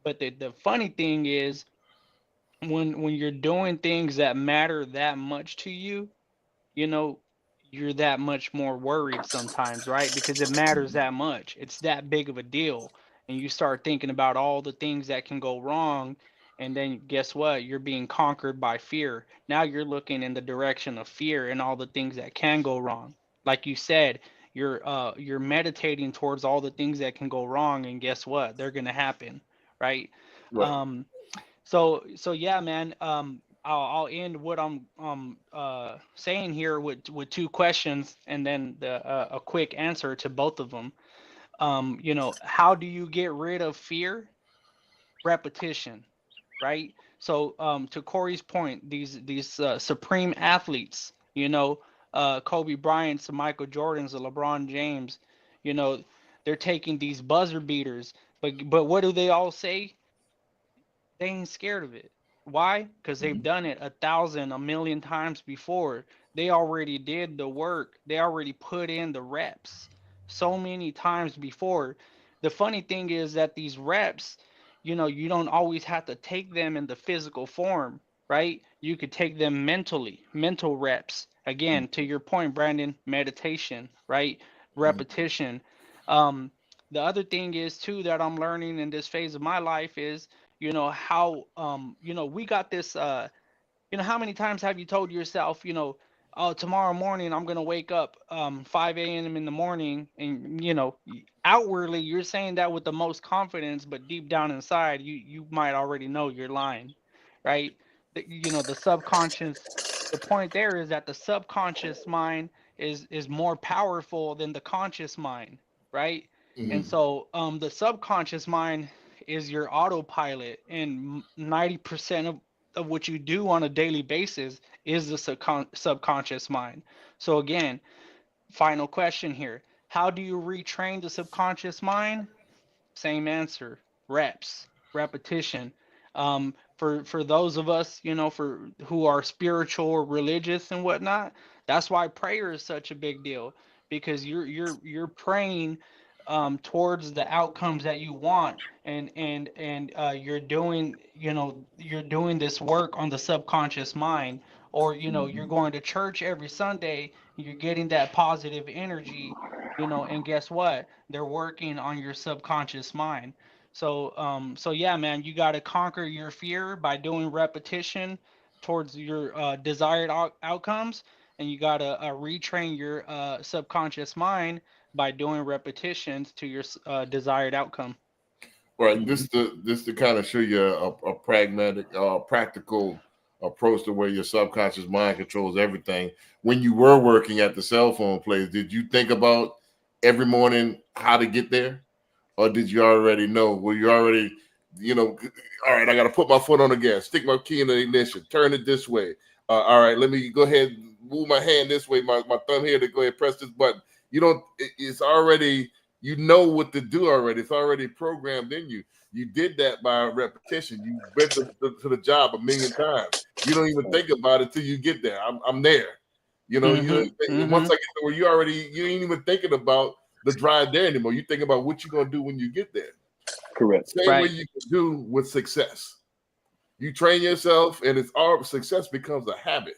But the funny thing is, when you're doing things that matter that much to you, you know, you're that much more worried sometimes, right? Because it matters that much. It's that big of a deal. And you start thinking about all the things that can go wrong. And then guess what? You're being conquered by fear. Now you're looking in the direction of fear and all the things that can go wrong. Like you said, you're meditating towards all the things that can go wrong, and guess what? They're gonna happen, right? Right. Um, so yeah, man. I'll end what I'm saying here with two questions, and then a quick answer to both of them. How do you get rid of fear? Repetition, right? So to Corey's point, these supreme athletes, Kobe Bryant's, the Michael Jordans, the LeBron James, you know, they're taking these buzzer beaters, but what do they all say? They ain't scared of it. Why? Because they've done it 1,000, a million times before. They already did the work. They already put in the reps so many times before. the funny thing is that these reps, you don't always have to take them in the physical form, right? You could take them mentally, mental reps. Again, to your point, Brandon, meditation, right? Repetition. Um, the other thing is too that I'm learning in this phase of my life is, how we got this how many times have you told yourself, oh, tomorrow morning I'm gonna wake up 5 a.m. in the morning, and outwardly you're saying that with the most confidence, but deep down inside you might already know you're lying, right? The subconscious. The point there is that the subconscious mind is more powerful than the conscious mind, right? And so the subconscious mind is your autopilot, and 90% of what you do on a daily basis is the subconscious mind. So again, final question here. How do you retrain the subconscious mind? Same answer. Reps, repetition. For those of us, for who are spiritual or religious and whatnot, that's why prayer is such a big deal, because you're praying towards the outcomes that you want, and you're doing this work on the subconscious mind, or you're going to church every Sunday, you're getting that positive energy, and guess what? They're working on your subconscious mind. So yeah, man, you got to conquer your fear by doing repetition towards your desired outcomes, and you got to retrain your subconscious mind by doing repetitions to your desired outcome. Right. This to kind of show you a pragmatic, practical approach to where your subconscious mind controls everything. When you were working at the cell phone place, did you think about every morning how to get there, or did you already know? Were you already, all right, I got to put my foot on the gas, stick my key in the ignition, turn it this way. All right, let me go ahead, move my hand this way, my thumb here to go ahead, press this button. It's already, what to do already. It's already programmed in you. You did that by repetition. You went to the job a million times. You don't even think about it till you get there. I'm there. Once I get to where you ain't even thinking about the drive there anymore. You think about what you're gonna do when you get there. Correct. Same way you can do with success. You train yourself, and it's all success becomes a habit.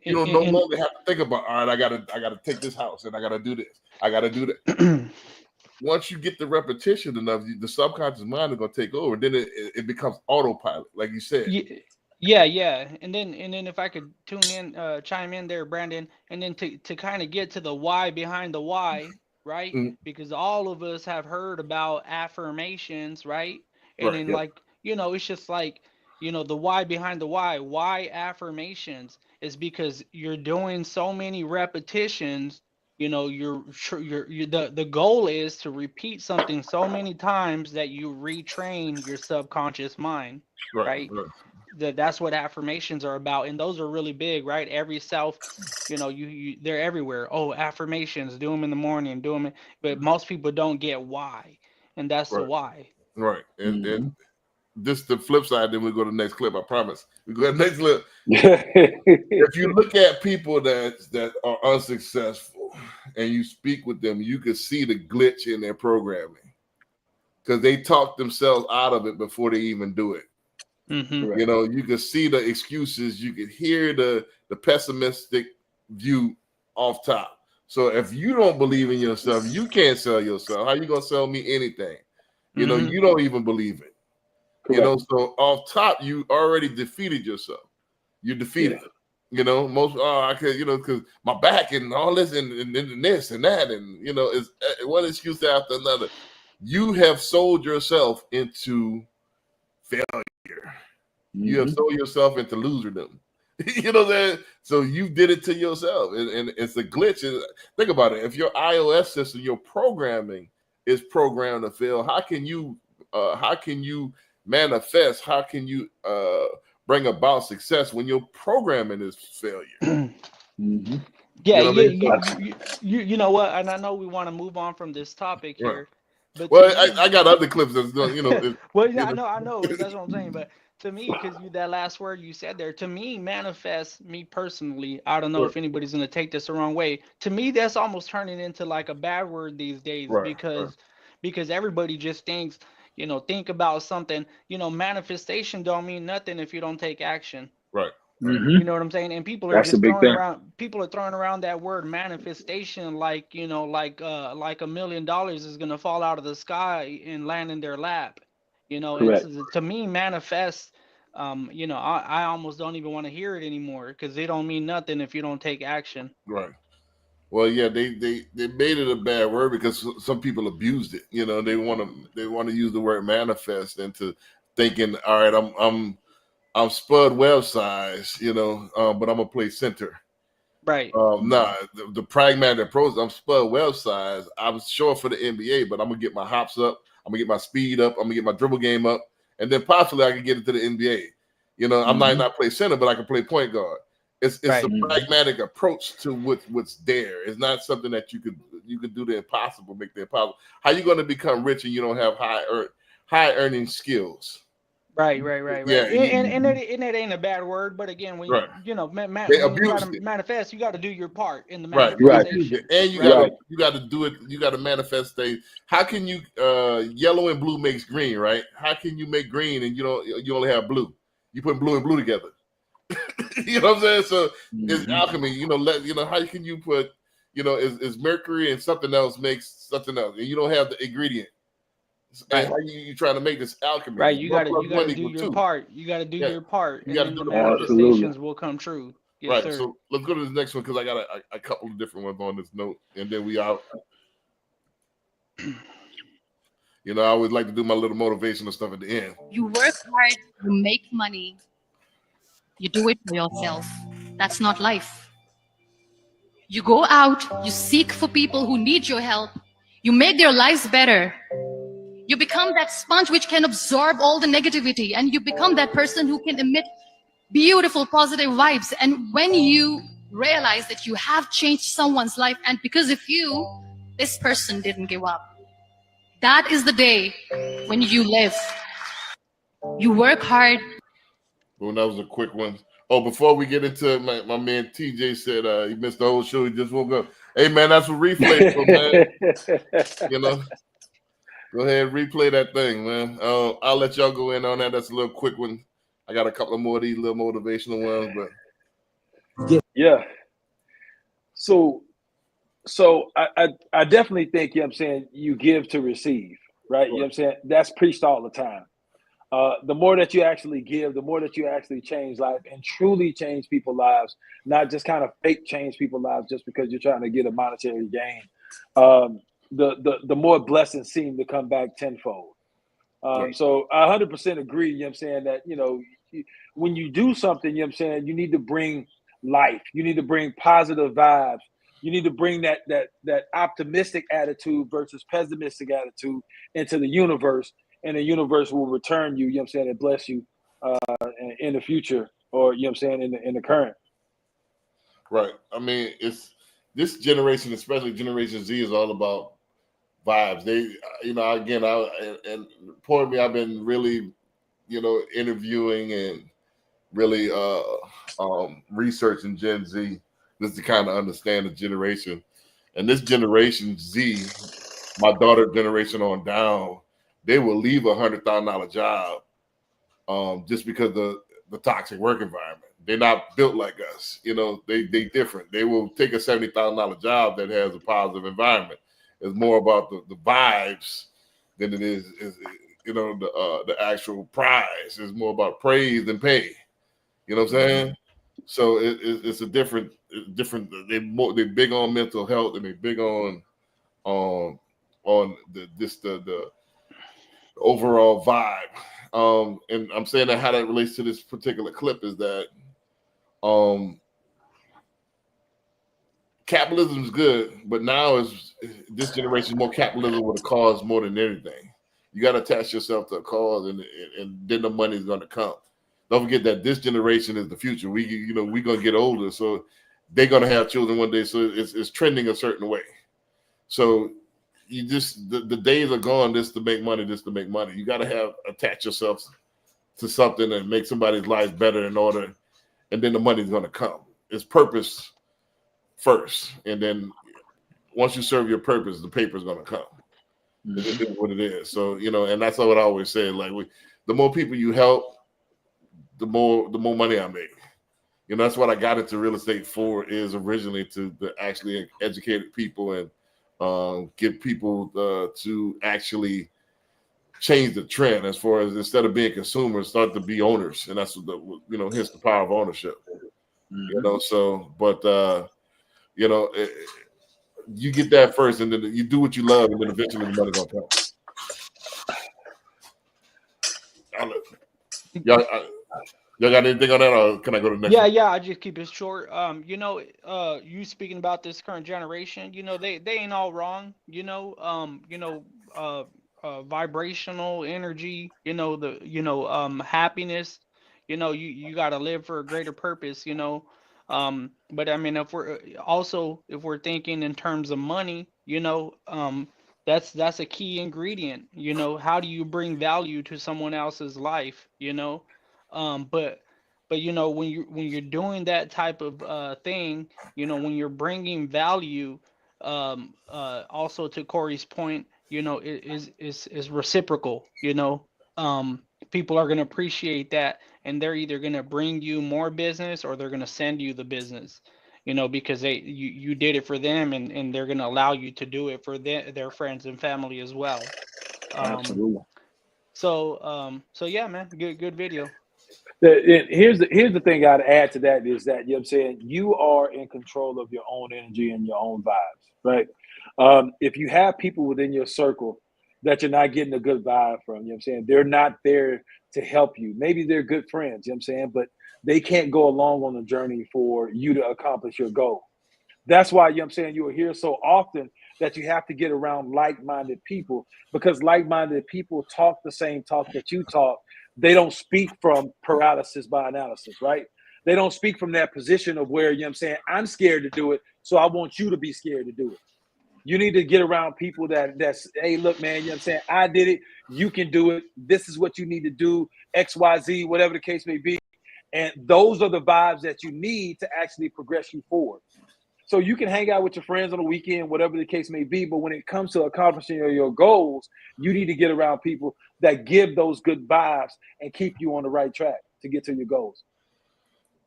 You don't no longer have to think about, all right, I gotta take this house, and I gotta do this. I gotta do that. Once you get the repetition enough, the subconscious mind is gonna take over. Then it becomes autopilot, like you said. Yeah. And then if I could chime in there, Brandon, and then to kind of get to the why behind the why, right? Because all of us have heard about affirmations, right? And then it's just like, the why behind the why. Why affirmations is because you're doing so many repetitions. The goal is to repeat something so many times that you retrain your subconscious mind, right? That's what affirmations are about, and those are really big, right? Every self, they're everywhere. Oh, affirmations, do them in the morning, but most people don't get why, and that's the why. Right. And this the flip side. Then we go to the next clip. I promise. We go to the next clip. If you look at people that are unsuccessful and you speak with them, you can see the glitch in their programming, because they talk themselves out of it before they even do it. You can see the excuses. You can hear the pessimistic view off top. So if you don't believe in yourself, you can't sell yourself. How you gonna sell me anything? You don't even believe it. So off top, you already defeated yourself. You're defeated. Most I could, because my back and all this and this and that, and is one excuse after another. You have sold yourself into failure. You have sold yourself into loserdom. You know what I'm saying? So you did it to yourself, and it's a glitch. Think about it. If your iOS system, your programming is programmed to fail, how can you manifest? How can you bring about success when your programming is failure? Yeah, you know what? And I know we want to move on from this topic here, but I got other clips that's going. Well, yeah, I know. That's what I'm saying. But to me, because that last word you said there, to me, manifest, me personally, I don't know if anybody's gonna take this the wrong way. To me, that's almost turning into like a bad word these days, because everybody just thinks, think about something. Manifestation don't mean nothing if you don't take action. Right. You know what I'm saying? And people are That's just a big thing. people are throwing around that word manifestation like, like $1 million is gonna fall out of the sky and land in their lap. It's, Correct. to me, manifest. I almost don't even want to hear it anymore because they don't mean nothing if you don't take action. Right. Well, yeah, they made it a bad word because some people abused it. They want to use the word manifest into thinking, all right, I'm Spud Webb size, but I'm gonna play center. Right. Nah, the pragmatic approach. I'm Spud Webb size. I'm short for the NBA, but I'm gonna get my hops up. I'm gonna get my speed up. I'm gonna get my dribble game up, and then possibly I can get into the NBA. I might not play center, but I can play point guard. It's Right. a pragmatic approach to what's there. It's not something that you could do the impossible, make the impossible. How you going to become rich and you don't have high earning skills? Right. Yeah, And it ain't a bad word, but again, when right. when They you got abused to it. manifest, you got to do your part in the Right, manifestation. and you got to do it. You got to manifest things. How can you yellow and blue makes green, right? How can you make green and you only have blue? You put blue and blue together. You know what I'm saying? So it's alchemy. How can you put is mercury and something else makes something else, and you don't have the ingredient. Right. And how you trying to make this alchemy? Right, you got to do your 2. part. You got to do your part, You and gotta then do the the part. manifestations will come true. Yes, Right. sir. So let's go to the next one because I got a couple of different ones on this note, and then we out. I always like to do my little motivational stuff at the end. You work hard, you make money, you do it for yourself. That's not life. You go out, you seek for people who need your help, you make their lives better. You become that sponge which can absorb all the negativity, and you become that person who can emit beautiful, positive vibes. And when you realize that you have changed someone's life, and because of you, this person didn't give up, that is the day when you live. You work hard. Well, that was a quick one. Oh, before we get into it, my man TJ said he missed the whole show. He just woke up. Hey, man, that's what replay for, man. Go ahead and replay that thing, man. I'll let y'all go in on that. That's a little quick one. I got a couple of more of these little motivational ones, but yeah. So I definitely think, you give to receive, right? You know what I'm saying? That's preached all the time. The more that you actually give, the more that you actually change life and truly change people's lives, not just kind of fake change people's lives just because you're trying to get a monetary gain. The more blessings seem to come back tenfold. So I 100% agree, that, when you do something, you need to bring life. You need to bring positive vibes. You need to bring that optimistic attitude versus pessimistic attitude into the universe, and the universe will return you, and bless you in the future, or, in the current. Right. I mean, it's this generation, especially Generation Z, is all about vibes. They, again, and part of me, I've been really, interviewing and really researching Gen Z just to kind of understand the generation. And this Generation Z, my daughter generation on down, they will leave $100,000 job just because the toxic work environment. They're not built like us. They different. They will take a $70,000 job that has a positive environment. It's more about the vibes than it is the actual prize. It's more about praise than pay. You know what I'm saying? So it's a different. They're big on mental health, and they're big on the overall vibe. And I'm saying that how that relates to this particular clip is that capitalism is good, but now is this generation more capitalism with a cause more than anything. You got to attach yourself to a cause, and then the money is going to come. Don't forget that this generation is the future. We're going to get older, so they're going to have children one day. So it's trending a certain way. So you just the days are gone. This to make money. You got to attach yourself to something and make somebody's life better in order, and then the money's going to come. It's purpose first, and then once you serve your purpose, the paper's going to come. It is what it is. So, you know, and that's what I always say. Like, the more people you help, the more money I make. You know, that's what I got into real estate for, is originally to actually educate people and get people to actually change the trend, as far as, instead of being consumers, start to be owners. And that's what hence the power of ownership. You know, so, but you know, you get that first, and then you do what you love, and then eventually the money gonna come. Y'all got anything on that, or can I go to the next one? Yeah, I just keep it short. You speaking about this current generation, they ain't all wrong. Vibrational energy, happiness. You got to live for a greater purpose. But I mean, if we're thinking in terms of money, that's a key ingredient. How do you bring value to someone else's life? But when you're doing that type of thing, when you're bringing value, also to Corey's point, it is reciprocal. People are going to appreciate that, and they're either going to bring you more business, or they're going to send you the business. Because you did it for them, and they're going to allow you to do it for their friends and family as well. Absolutely. So yeah, man, good video. Here's the thing I'd add to that is that, you know what I'm saying, you are in control of your own energy and your own vibes, right? If you have people within your circle that you're not getting a good vibe from, you know what I'm saying, they're not there to help you. Maybe they're good friends, you know what I'm saying, but they can't go along on the journey for you to accomplish your goal. That's why, you know what I'm saying, you will hear so often that you have to get around like-minded people, because like-minded people talk the same talk that you talk. They don't speak from paralysis by analysis, right? They don't speak from that position of where, you know what I'm saying, I'm scared to do it, so I want you to be scared to do it. You need to get around people that's, hey, look, man, you know what I'm saying, I did it, you can do it, this is what you need to do, XYZ, whatever the case may be. And those are the vibes that you need to actually progress you forward. So you can hang out with your friends on the weekend, whatever the case may be, but when it comes to accomplishing your goals, you need to get around people that give those good vibes and keep you on the right track to get to your goals.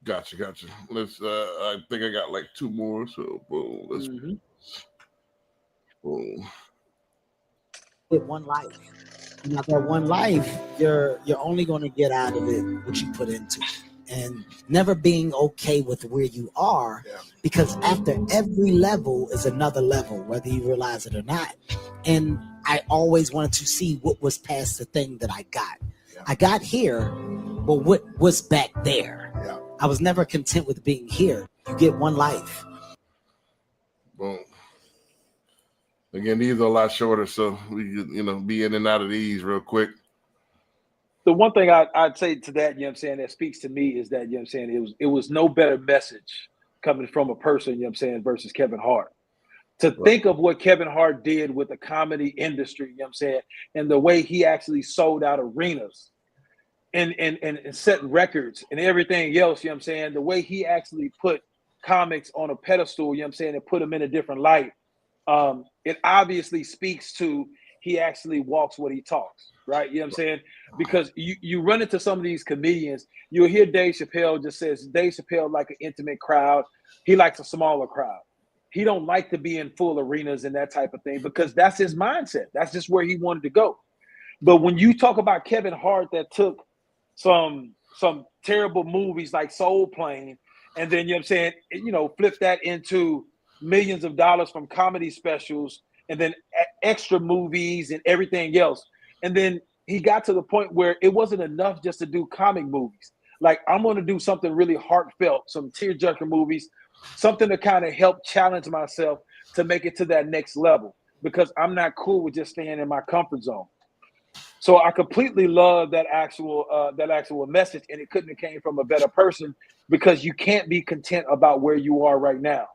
Gotcha. Let's. I think I got like two more. So boom. Let's. Boom. With one life. Now that one life, you're only going to get out of it what you put into it. And never being okay with where you are, because after every level is another level, whether you realize it or not. And I always wanted to see what was past the thing that I got. I got here, but what was back there? I was never content with being here. You get one life. Boom. Again, these are a lot shorter, so we be in and out of these real quick. The one thing I'd say to that, you know what I'm saying, that speaks to me is that, you know what I'm saying, it was no better message coming from a person, you know what I'm saying, versus Kevin Hart. To think of what Kevin Hart did with the comedy industry, you know what I'm saying, and the way he actually sold out arenas and set records and everything else, you know what I'm saying, the way he actually put comics on a pedestal, you know what I'm saying, and put them in a different light, it obviously speaks to he actually walks what he talks, right? You know what I'm saying? Because you run into some of these comedians, you'll hear Dave Chappelle just says, Dave Chappelle like an intimate crowd. He likes a smaller crowd. He don't like to be in full arenas and that type of thing because that's his mindset. That's just where he wanted to go. But when you talk about Kevin Hart that took some terrible movies like Soul Plane, and then, you know what I'm saying, flip that into millions of dollars from comedy specials, and then extra movies and everything else. And then he got to the point where it wasn't enough just to do comic movies. Like, I'm going to do something really heartfelt, some tearjerker movies, something to kind of help challenge myself to make it to that next level, because I'm not cool with just staying in my comfort zone. So I completely love that actual message, and it couldn't have came from a better person, because you can't be content about where you are right now.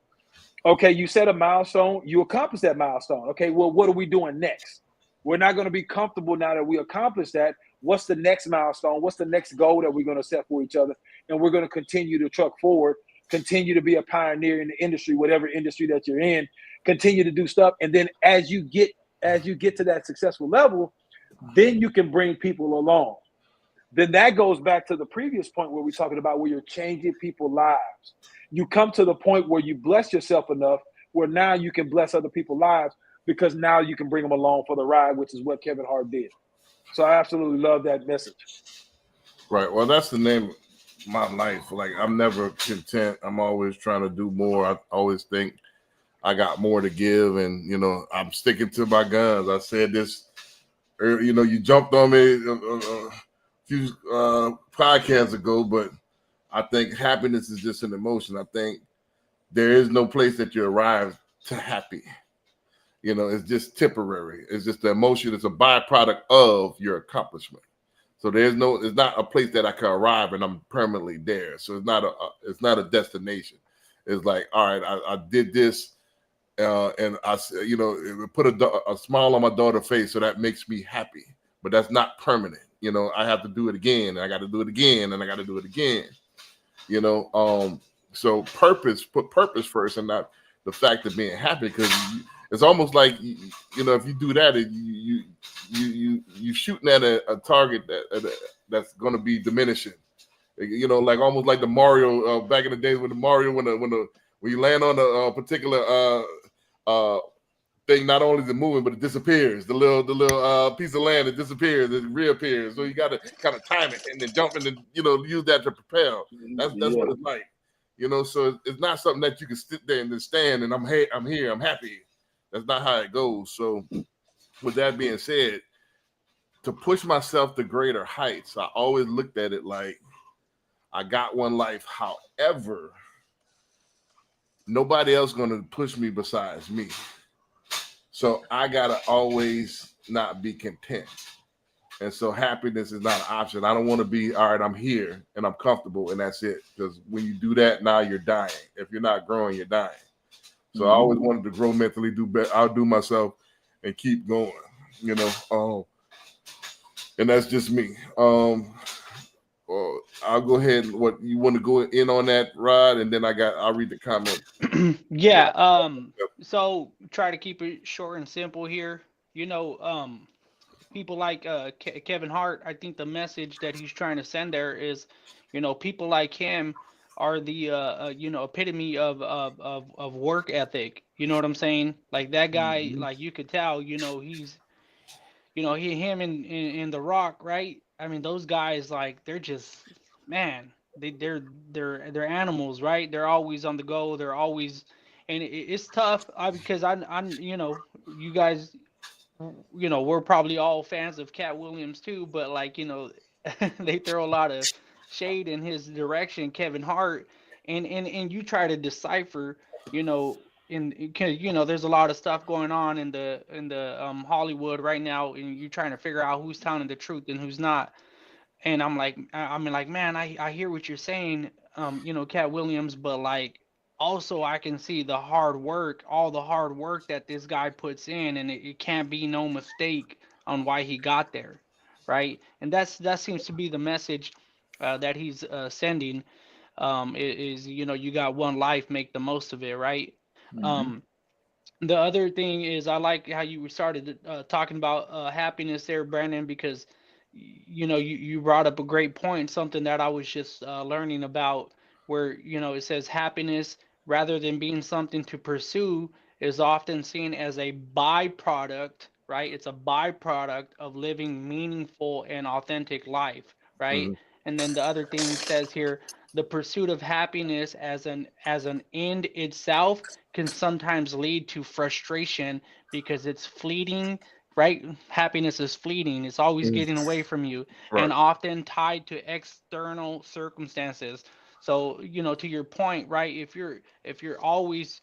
Okay, you set a milestone, you accomplished that milestone. Okay, well, what are we doing next? We're not going to be comfortable now that we accomplished that. What's the next milestone? What's the next goal that we're going to set for each other? And we're going to continue to truck forward, continue to be a pioneer in the industry, whatever industry that you're in, continue to do stuff. And then as you get as you get to that successful level, then you can bring people along. Then that goes back to the previous point where we're talking about where you're changing people's lives. You come to the point where you bless yourself enough where now you can bless other people's lives, because now you can bring them along for the ride, which is what Kevin Hart did. So I absolutely love that message. Right. Well, that's the name of my life. Like, I'm never content. I'm always trying to do more. I always think I got more to give, and I'm sticking to my guns. I said this, you jumped on me a few podcasts ago, but I think happiness is just an emotion. I think there is no place that you arrive to happy. It's just temporary. It's just the emotion. It's a byproduct of your accomplishment. So it's not a place that I can arrive and I'm permanently there. So it's not a destination. It's like, all right, I did this, and I it put a smile on my daughter's face, so that makes me happy. But that's not permanent. I have to do it again, and I got to do it again, and I got to do it again. So put purpose first, and not the fact of being happy, because it's almost like if you do that, you shooting at a target that's going to be diminishing. Like almost like the Mario back in the days when you land on a particular thing, not only is it moving, but it disappears. The little piece of land, it disappears, it reappears. So you got to kind of time it and then jump and then use that to propel. That's what it's like. So it's not something that you can sit there and then stand and I'm here, I'm happy. That's not how it goes. So with that being said, to push myself to greater heights, I always looked at it like I got one life. However, nobody else going to push me besides me. So I got to always not be content. And so happiness is not an option. I don't want to be, all right, I'm here and I'm comfortable and that's it. Because when you do that, now you're dying. If you're not growing, you're dying. So I always wanted to grow mentally, do better, outdo myself, and keep going. And that's just me. I'll go ahead and what you want to go in on that, Rod, and then I'll read the comment. Yeah. So try to keep it short and simple here. People like Kevin Hart, I think the message that he's trying to send there is, people like him are the epitome of work ethic. You know what I'm saying? Like that guy, like you could tell, he's him and The Rock, right? I mean, those guys, like, they're just, man, they're animals, right? They're always on the go. They're always, and it's tough because I'm you guys, we're probably all fans of Cat Williams too, but like, they throw a lot of shade in his direction, Kevin Hart, and you try to decipher, there's a lot of stuff going on in the Hollywood right now, and you're trying to figure out who's telling the truth and who's not. And I'm like, man, I hear what you're saying, Cat Williams, but like, also I can see all the hard work that this guy puts in, and it can't be no mistake on why he got there, right? And that seems to be the message that he's sending. Is you got one life, make the most of it, right? Um, the other thing is, I like how you started talking about happiness there, Brandon, because you brought up a great point, something that I was just learning about, where it says happiness, rather than being something to pursue, is often seen as a byproduct, right? It's a byproduct of living meaningful and authentic life, right? And then the other thing says here, the pursuit of happiness as an end itself can sometimes lead to frustration because it's fleeting, right? Happiness is fleeting. It's always getting away from you, and often tied to external circumstances. So, to your point, right? If you're always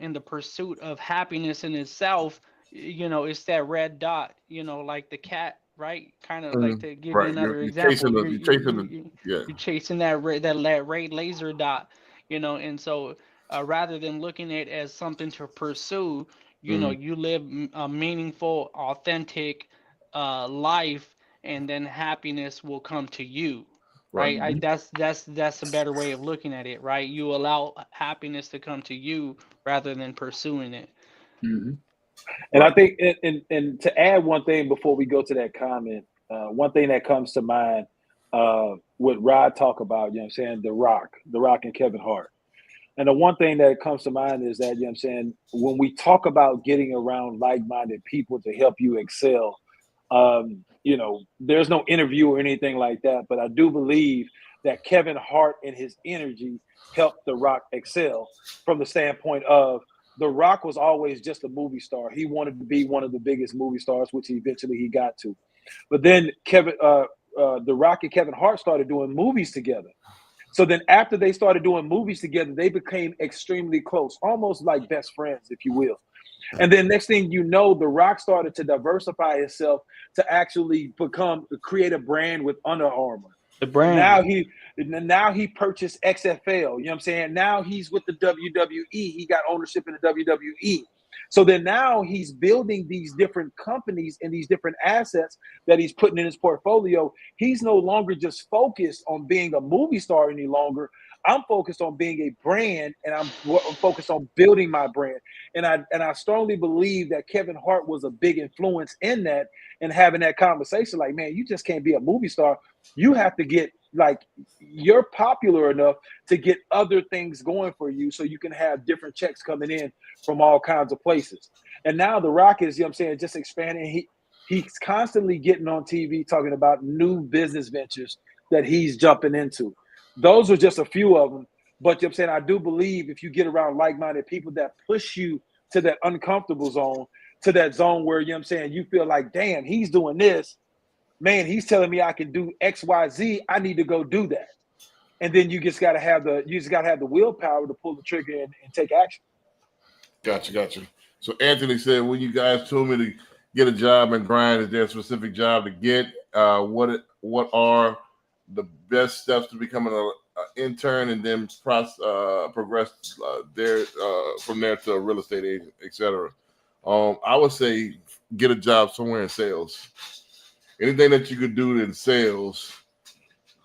in the pursuit of happiness in itself, it's that red dot, like the cat, right? Kind of like, to give you Right. another You're example, yeah. you're chasing that red laser dot, and so rather than looking at it as something to pursue, you live a meaningful, authentic life, and then happiness will come to you, right? That's a better way of looking at it, right? You allow happiness to come to you rather than pursuing it. And I think, and to add one thing before we go to that comment, one thing that comes to mind, what Rod talk about, you know what I'm saying, The Rock and Kevin Hart. And the one thing that comes to mind is that, you know what I'm saying, when we talk about getting around like-minded people to help you excel, you know, there's no interview or anything like that, but I do believe that Kevin Hart and his energy helped The Rock excel from the standpoint of The Rock was always just a movie star. He wanted to be one of the biggest movie stars, which eventually he got to. But then The Rock and Kevin Hart started doing movies together. So then after they started doing movies together, they became extremely close, almost like best friends, if you will. And then next thing you know, The Rock started to diversify himself to actually create a brand with Under Armour. The brand. Now he purchased XFL. You know what I'm saying? Now he's with the WWE. He got ownership in the WWE. So then now he's building these different companies and these different assets that he's putting in his portfolio. He's no longer just focused on being a movie star any longer. I'm focused on being a brand, and I'm focused on building my brand. And I strongly believe that Kevin Hart was a big influence in that, and having that conversation like, man, you just can't be a movie star. You have to get, like, you're popular enough to get other things going for you so you can have different checks coming in from all kinds of places. And now The Rock is, you know what I'm saying, just expanding. He's constantly getting on TV talking about new business ventures that he's jumping into. Those are just a few of them. But you know what I'm saying, I do believe if you get around like-minded people that push you to that uncomfortable zone, to that zone where, you know what I'm saying, you feel like, damn, he's doing this. Man, he's telling me I can do X, Y, Z. I need to go do that. And then you just gotta have the willpower to pull the trigger and take action. Gotcha. So Anthony said, when you guys told me to get a job and grind, is there a specific job to get? What are the best steps to becoming an intern and then progress from there to a real estate agent, etc.? I would say get a job somewhere in sales. Anything that you could do in sales,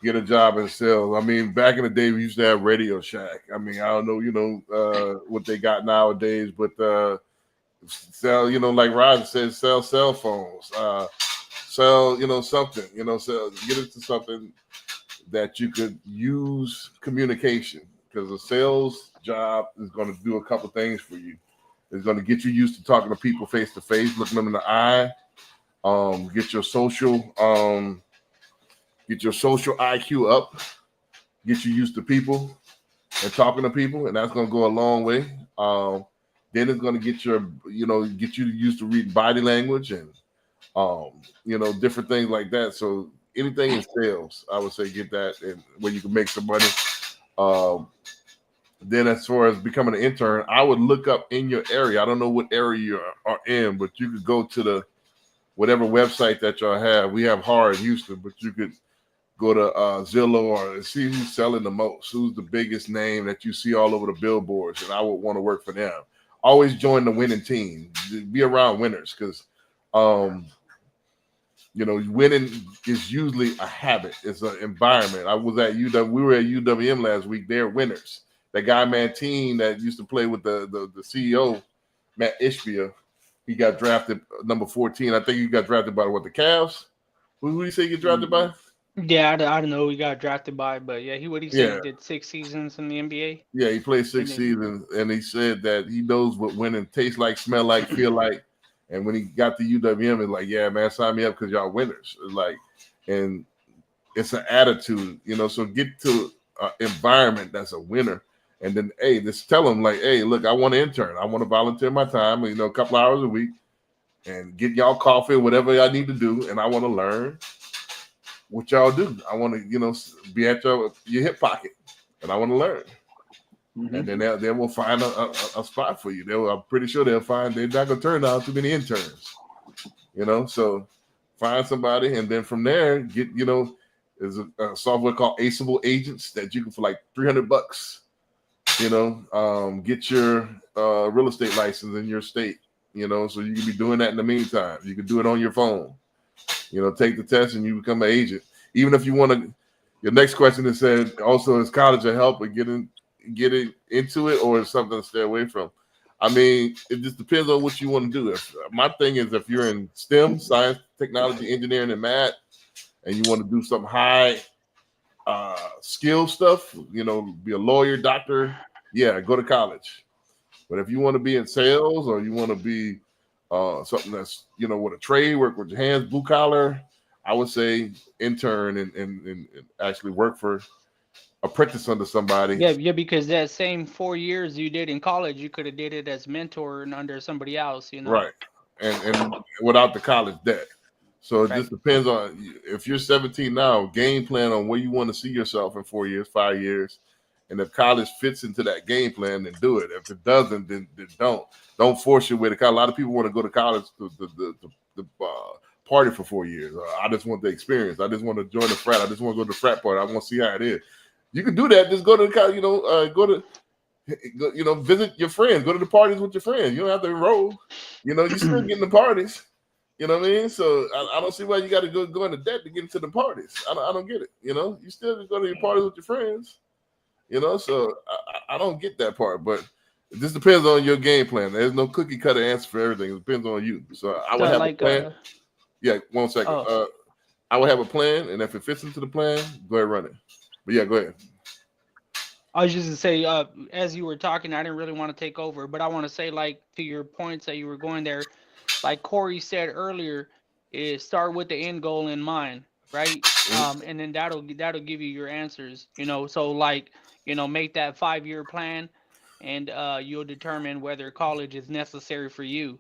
get a job in sales. I mean, back in the day, we used to have Radio Shack. I mean, I don't know, what they got nowadays, but sell, like Rod said, sell cell phones, sell, something, get into something that you could use communication, because a sales job is going to do a couple things for you. It's going to get you used to talking to people face to face, looking them in the eye. Get your social IQ up, get you used to people and talking to people, and that's going to go a long way. Then it's going to get get you used to reading body language and different things like that. So anything in sales, I would say get that, and where you can make some money. Then as far as becoming an intern, I would look up in your area. I don't know what area you are in, but you could go to the whatever website that y'all have. We have HAR in Houston, but you could go to Zillow or see who's selling the most, who's the biggest name that you see all over the billboards, and I would want to work for them. Always join the winning team. Be around winners, because winning is usually a habit. It's an environment. I was at UW. We were at UWM last week. They're winners. That guy Mantine that used to play with the CEO, Matt Ishbia, he got drafted number 14. I think he got drafted by the Cavs. Who did he say he got drafted by? Yeah, I don't know who he got drafted by, but yeah, he did 6 seasons in the NBA. Yeah, he played 6 seasons, and he said that he knows what winning tastes like, smell like, feel like. And when he got to UWM, it's like, yeah, man, sign me up because y'all winners. It's like, and it's an attitude, so get to an environment that's a winner. And then, hey, just tell them, like, hey, look, I want to intern. I want to volunteer my time, a couple hours a week, and get y'all coffee, whatever I need to do. And I want to learn what y'all do. I want to, be at your hip pocket, and I want to learn. Mm-hmm. And then they will find a spot for you. I'm pretty sure they'll find, they're not going to turn down too many interns, So find somebody, and then from there, get, there's a software called Aceable Agents that you can, for like $300, get your real estate license in your state, so you can be doing that in the meantime. You can do it on your phone, take the test and you become an agent. Even if you want to, your next question is said, also, is college a help with getting into it, or is something to stay away from? I mean, it just depends on what you want to do. My thing is, if you're in STEM, science, technology, engineering, and math, and you want to do some high skill stuff, you know, be a lawyer, doctor, yeah, go to college. But if you want to be in sales or you want to be something that's, you know, with a trade, work with your hands, blue collar, I would say intern and actually work for apprentice under somebody. Yeah, because that same 4 years you did in college, you could have did it as mentor and under somebody else, you know. Right. And without the college debt. So it Right. just depends on, if you're 17 now, game plan on where you want to see yourself in 4 years, 5 years. And if college fits into that game plan, then do it. If it doesn't, then don't. Don't force your way to college. A lot of people want to go to college to party for 4 years. I just want the experience. I just want to join the frat. I just want to go to the frat party. I want to see how it is. You can do that. Just go to the college, you know, visit your friends. Go to the parties with your friends. You don't have to enroll. You know, you still getting the parties. You know what I mean? So I don't see why you got to go into debt to get into the parties. I don't get it. You know, you still just go to your parties with your friends. You know, so I don't get that part. But it just depends on your game plan. There's no cookie cutter answer for everything. It depends on you. So I would have a plan. Yeah, 1 second. I would have a plan, and if it fits into the plan, go ahead and run it. But yeah, go ahead. I was just to say, as you were talking, I didn't really want to take over, but I want to say, like, to your points that you were going there, like Corey said earlier, is start with the end goal in mind, right? And then that'll give you your answers, you know. So like, you know, make that 5-year plan, and you'll determine whether college is necessary for you.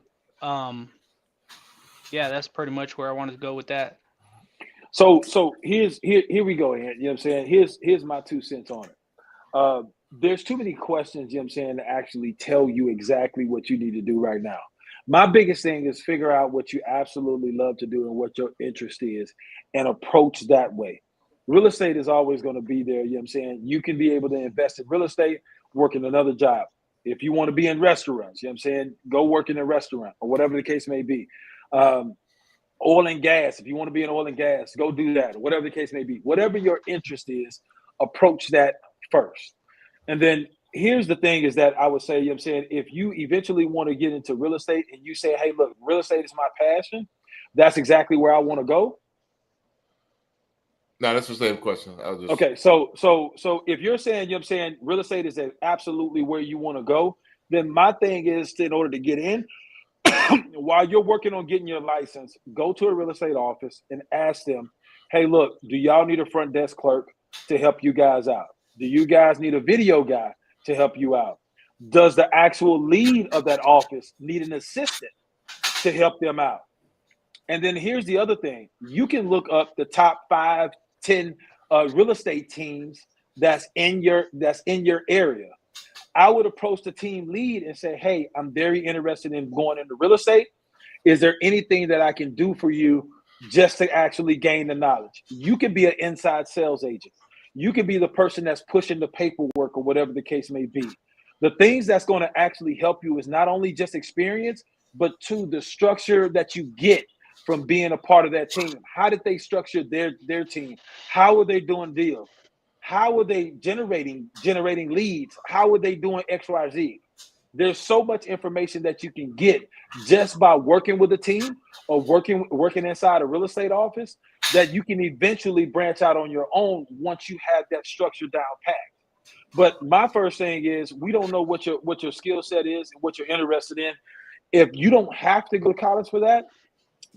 Yeah, that's pretty much where I wanted to go with that. So here we go, Ant. You know what I'm saying? Here's my 2 cents on it. There's too many questions, you know what I'm saying, to actually tell you exactly what you need to do right now. My biggest thing is figure out what you absolutely love to do and what your interest is and approach that way. Real estate is always going to be there, you know what I'm saying? You can be able to invest in real estate, work in another job. If you want to be in restaurants, you know what I'm saying, go work in a restaurant or whatever the case may be. Oil and gas, if you want to be in oil and gas, go do that, or whatever the case may be. Whatever your interest is, approach that first. And then here's the thing is that I would say, you know what I'm saying, if you eventually want to get into real estate and you say, hey, look, real estate is my passion, that's exactly where I want to go. No, that's the same question. Okay, so if you're saying, you know what I'm saying, real estate is absolutely where you want to go, then my thing is in order to get in, while you're working on getting your license, go to a real estate office and ask them, hey, look, do y'all need a front desk clerk to help you guys out? Do you guys need a video guy to help you out? Does the actual lead of that office need an assistant to help them out? And then here's the other thing. You can look up the top 5, 10 real estate teams that's in your area. I would approach the team lead and say, hey, I'm very interested in going into real estate. Is there anything that I can do for you just to actually gain the knowledge? You could be an inside sales agent. You could be the person that's pushing the paperwork or whatever the case may be. The things that's going to actually help you is not only just experience, but to the structure that you get from being a part of that team. How did they structure their team? How are they doing deals? How are they generating leads? How are they doing XYZ? There's so much information that you can get just by working with a team or working inside a real estate office that you can eventually branch out on your own once you have that structure down packed. But my first thing is we don't know what your skill set is and what you're interested in. If you don't have to go to college for that,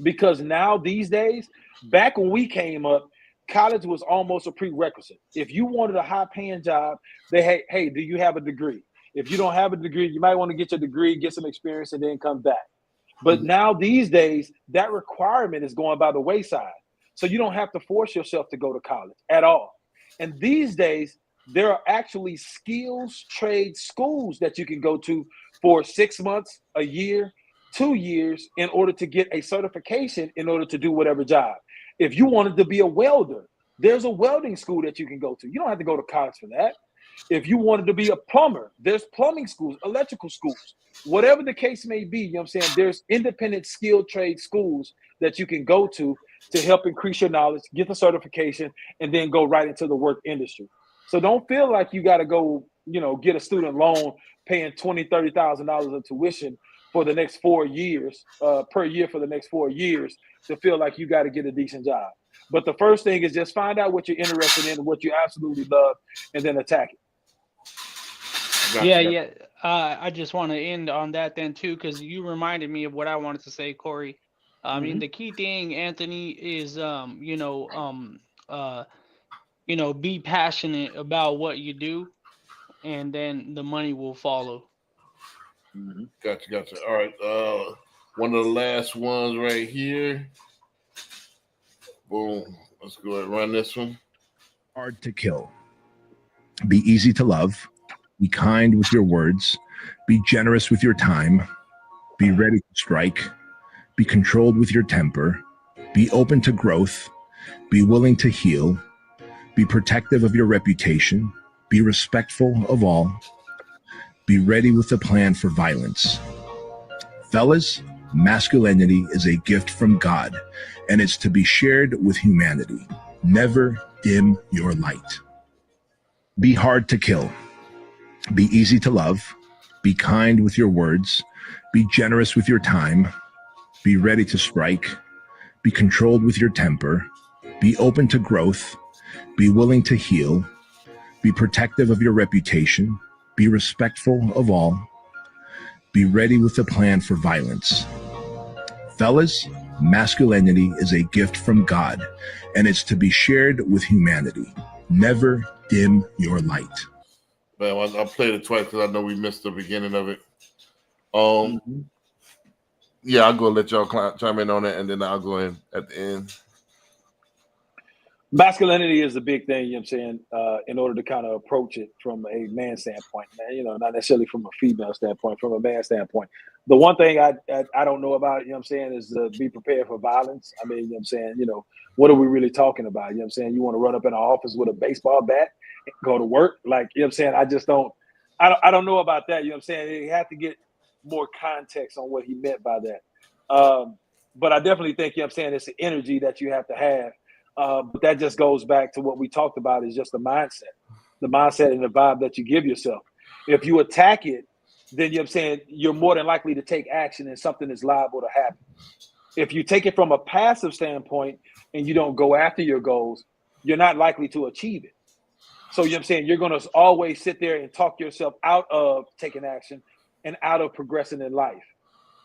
because now these days, back when we came up, college was almost a prerequisite. If you wanted a high-paying job, hey, do you have a degree? If you don't have a degree, you might want to get your degree, get some experience, and then come back. But now these days, that requirement is going by the wayside. So you don't have to force yourself to go to college at all. And these days, there are actually skills trade schools that you can go to for 6 months, a year, 2 years in order to get a certification in order to do whatever job. If you wanted to be a welder, there's a welding school that you can go to. You don't have to go to college for that. If you wanted to be a plumber, there's plumbing schools, electrical schools, whatever the case may be, you know what I'm saying? There's independent skilled trade schools that you can go to help increase your knowledge, get the certification, and then go right into the work industry. So don't feel like you got to go get a student loan paying $20,000-$30,000 of tuition for the next 4 years, per year for the next 4 years, to feel like you got to get a decent job. But the first thing is just find out what you're interested in and what you absolutely love, and then attack it. Yeah. I just want to end on that then too, because you reminded me of what I wanted to say, Corey. I mean, the key thing, Anthony, is be passionate about what you do, and then the money will follow. Gotcha. All right. One of the last ones right here. Boom. Let's go ahead and run this one. Hard to kill. Be easy to love. Be kind with your words. Be generous with your time. Be ready to strike. Be controlled with your temper. Be open to growth. Be willing to heal. Be protective of your reputation. Be respectful of all. Be ready with a plan for violence. Fellas, masculinity is a gift from God, and it's to be shared with humanity. Never dim your light. Be hard to kill. Be easy to love. Be kind with your words. Be generous with your time. Be ready to strike. Be controlled with your temper. Be open to growth. Be willing to heal. Be protective of your reputation. Be respectful of all. Be ready with a plan for violence. Fellas, masculinity is a gift from God, and it's to be shared with humanity. Never dim your light. Man, I played it twice because I know we missed the beginning of it. Yeah, I'll go let y'all chime in on it, and then I'll go in at the end. Masculinity is the big thing, you know what I'm saying, in order to kind of approach it from a man standpoint, not necessarily from a female standpoint, from a man standpoint. The one thing I don't know about, you know what I'm saying, is be prepared for violence. I mean, you know what I'm saying, what are we really talking about? You know what I'm saying? You want to run up in an office with a baseball bat, go to work? Like, you know what I'm saying? I don't know about that, you know what I'm saying? You have to get more context on what he meant by that. But I definitely think, you know what I'm saying, it's the energy that you have to have. But that just goes back to what we talked about, is just the mindset and the vibe that you give yourself. If you attack it, then you know what I'm saying, you're more than likely to take action and something is liable to happen. If you take it from a passive standpoint and you don't go after your goals, you're not likely to achieve it. So you know what I'm saying, you're going to always sit there and talk yourself out of taking action and out of progressing in life.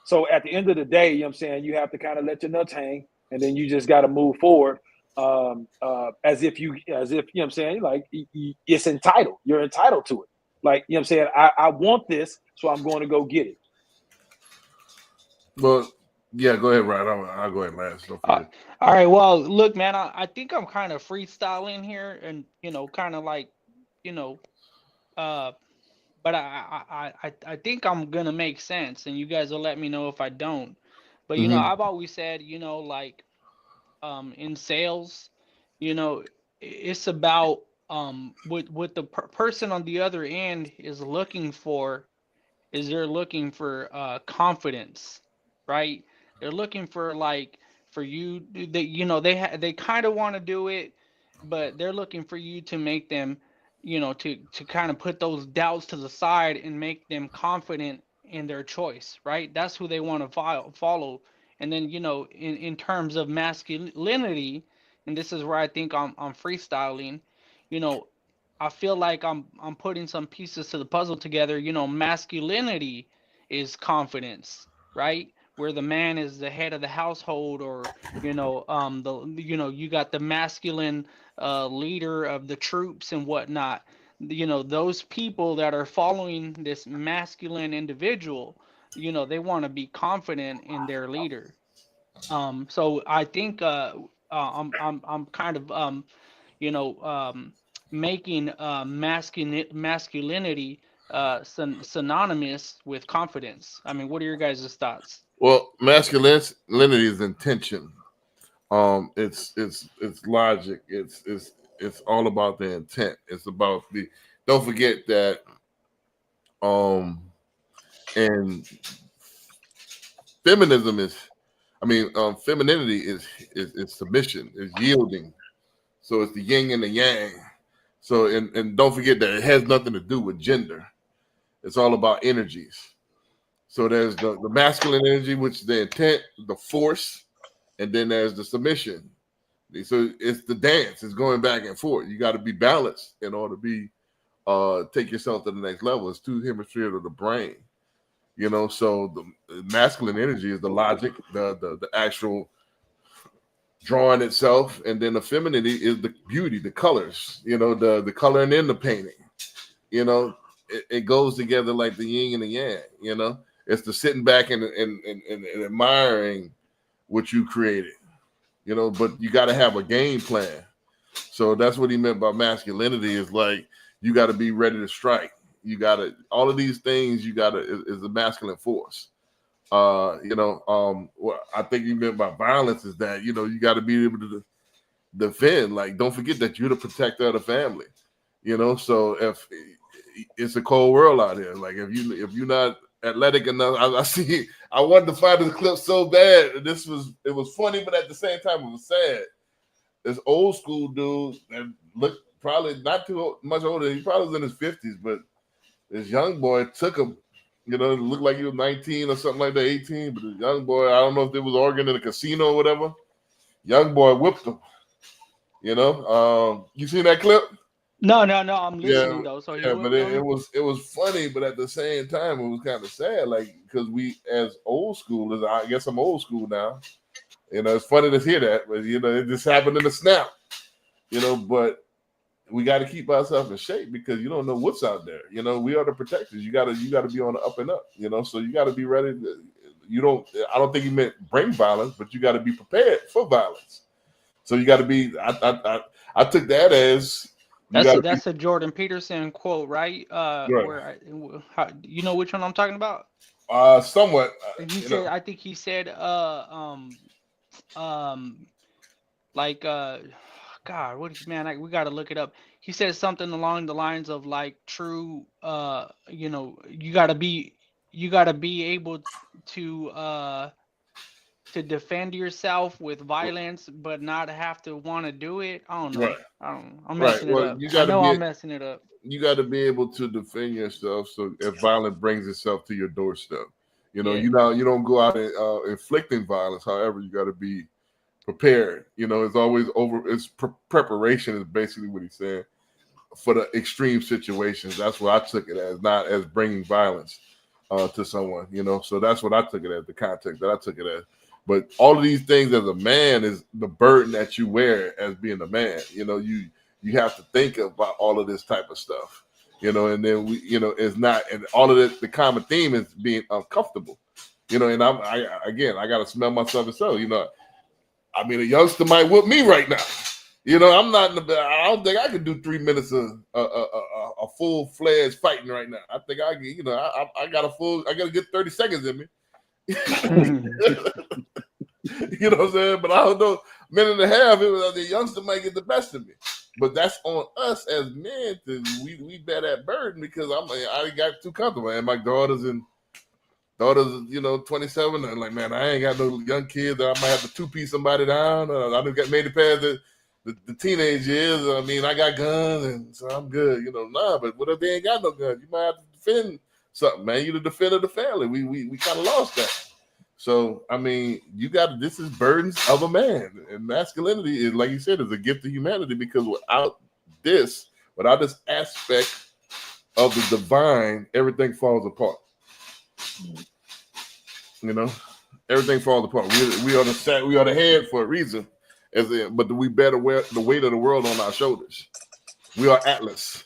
So at the end of the day, you know what I'm saying, you have to kind of let your nuts hang, and then you just got to move forward. As if you know what I'm saying, like it's entitled. You're entitled to it. Like, you know what I'm saying, I want this, so I'm going to go get it. Well, yeah, go ahead, Ryan. I'll go ahead last. All right. Well, look, man, I think I'm kind of freestyling here, and kind of like, but I think I'm gonna make sense, and you guys will let me know if I don't. But I've always said, like, in sales, it's about what the person on the other end is looking for. Is they're looking for confidence, right? They're looking for, like, for you. They kind of want to do it, but they're looking for you to make them, to kind of put those doubts to the side and make them confident in their choice, right? That's who they want to follow. And then, in terms of masculinity, and this is where I think I'm freestyling, I feel like I'm putting some pieces to the puzzle together. Masculinity is confidence, right? Where the man is the head of the household, or you got the masculine leader of the troops and whatnot. Those people that are following this masculine individual, they want to be confident in their leader. So I think I'm kind of making masculinity synonymous with confidence. I mean, what are your guys' thoughts? Well, masculinity is intention. It's logic. It's all about the intent. It's about the. Don't forget that. And feminism is. Femininity is submission, is yielding. So it's the yin and the yang. So, and don't forget that it has nothing to do with gender. It's all about energies. So there's the masculine energy, which is the intent, the force, and then there's the submission. So it's the dance. It's going back and forth. You got to be balanced in order to be take yourself to the next level. It's two hemispheres of the brain. You know, so the masculine energy is the logic, the actual drawing itself, and then the femininity is the beauty, the colors, you know, the coloring in the painting. You know, it goes together like the yin and the yang, you know. It's the sitting back and admiring what you created, you know, but you got to have a game plan. So that's what he meant by masculinity, is like you got to be ready to strike. You got to, all of these things you got to, is a masculine force. You know, what I think he meant by violence is that, you know, you got to be able to defend. Like, don't forget that you're the protector of the family, you know. So if it's a cold world out here, like if you're not athletic enough, I wanted to find this clip so bad. It was funny, but at the same time it was sad. This old school dude that looked probably not too much older. He probably was in his 50s, but this young boy took him. You know, it looked like he was 19 or something like that, 18. But the young boy, I don't know if there was organ in a casino or whatever. Young boy whipped him. You know, you seen that clip? No, I'm listening though. So yeah, but it was funny, but at the same time, it was kind of sad, like, because we as old schoolers, I guess I'm old school now. You know, it's funny to hear that, but you know, it just happened in a snap. You know, but we got to keep ourselves in shape because you don't know what's out there. You know, we are the protectors. You gotta be on the up and up. You know, so you got to be ready. I don't think he meant bring violence, but you got to be prepared for violence. So you got to be. I took that as. That's a Jordan Peterson quote, right? Right. Where you know which one I'm talking about? Somewhat. He said, I think he said, like, God, we got to look it up. He said something along the lines of like true, you know, you got to be able to defend yourself with violence, but not have to want to do it. I don't know. Right. I'm messing it up. I'm messing it up. You got to be able to defend yourself. So if violence brings itself to your doorstep, you know, you don't go out and inflicting violence. However, you got to be prepared. You know, it's always preparation is basically what he's saying for the extreme situations. That's what I took it as, not as bringing violence to someone. You know, so that's what I took it as, the context that I took it as. But all of these things as a man is the burden that you wear as being a man. You know, you have to think about all of this type of stuff, you know, and then it's not, and all of this, the common theme is being uncomfortable, you know, and I got to smell myself and so, you know, I mean, a youngster might whoop me right now. You know, I'm not I don't think I could do 3 minutes of a full-fledged fighting right now. I think I got a good 30 seconds in me. You know what I'm saying? But I don't know, minute and a half, the youngster might get the best of me. But that's on us as men we bear that burden because I got too comfortable. And my daughters, you know, 27, and like, man, I ain't got no young kids that I might have to two-piece somebody down. I just made it past the teenage years. I mean, I got guns, and so I'm good. You know, but what if they ain't got no guns? You might have to defend something, man. You're the defender of the family. We kind of lost that. So, I mean, this is burdens of a man. And masculinity is, like you said, is a gift of humanity because without this aspect of the divine, everything falls apart. You know, everything falls apart. We are the head for a reason, but we bear the weight of the world on our shoulders. We are Atlas.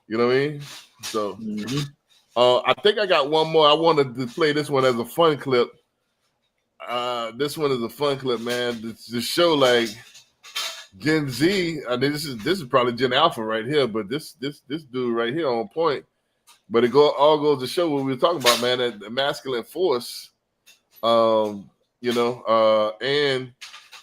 You know what I mean? So, I think I got one more. I wanted to play this one as a fun clip. This one is a fun clip, man. To show like Gen Z. I mean, this is probably Gen Alpha right here, but this dude right here on point. But all goes to show what we were talking about, man. That the masculine force, you know, and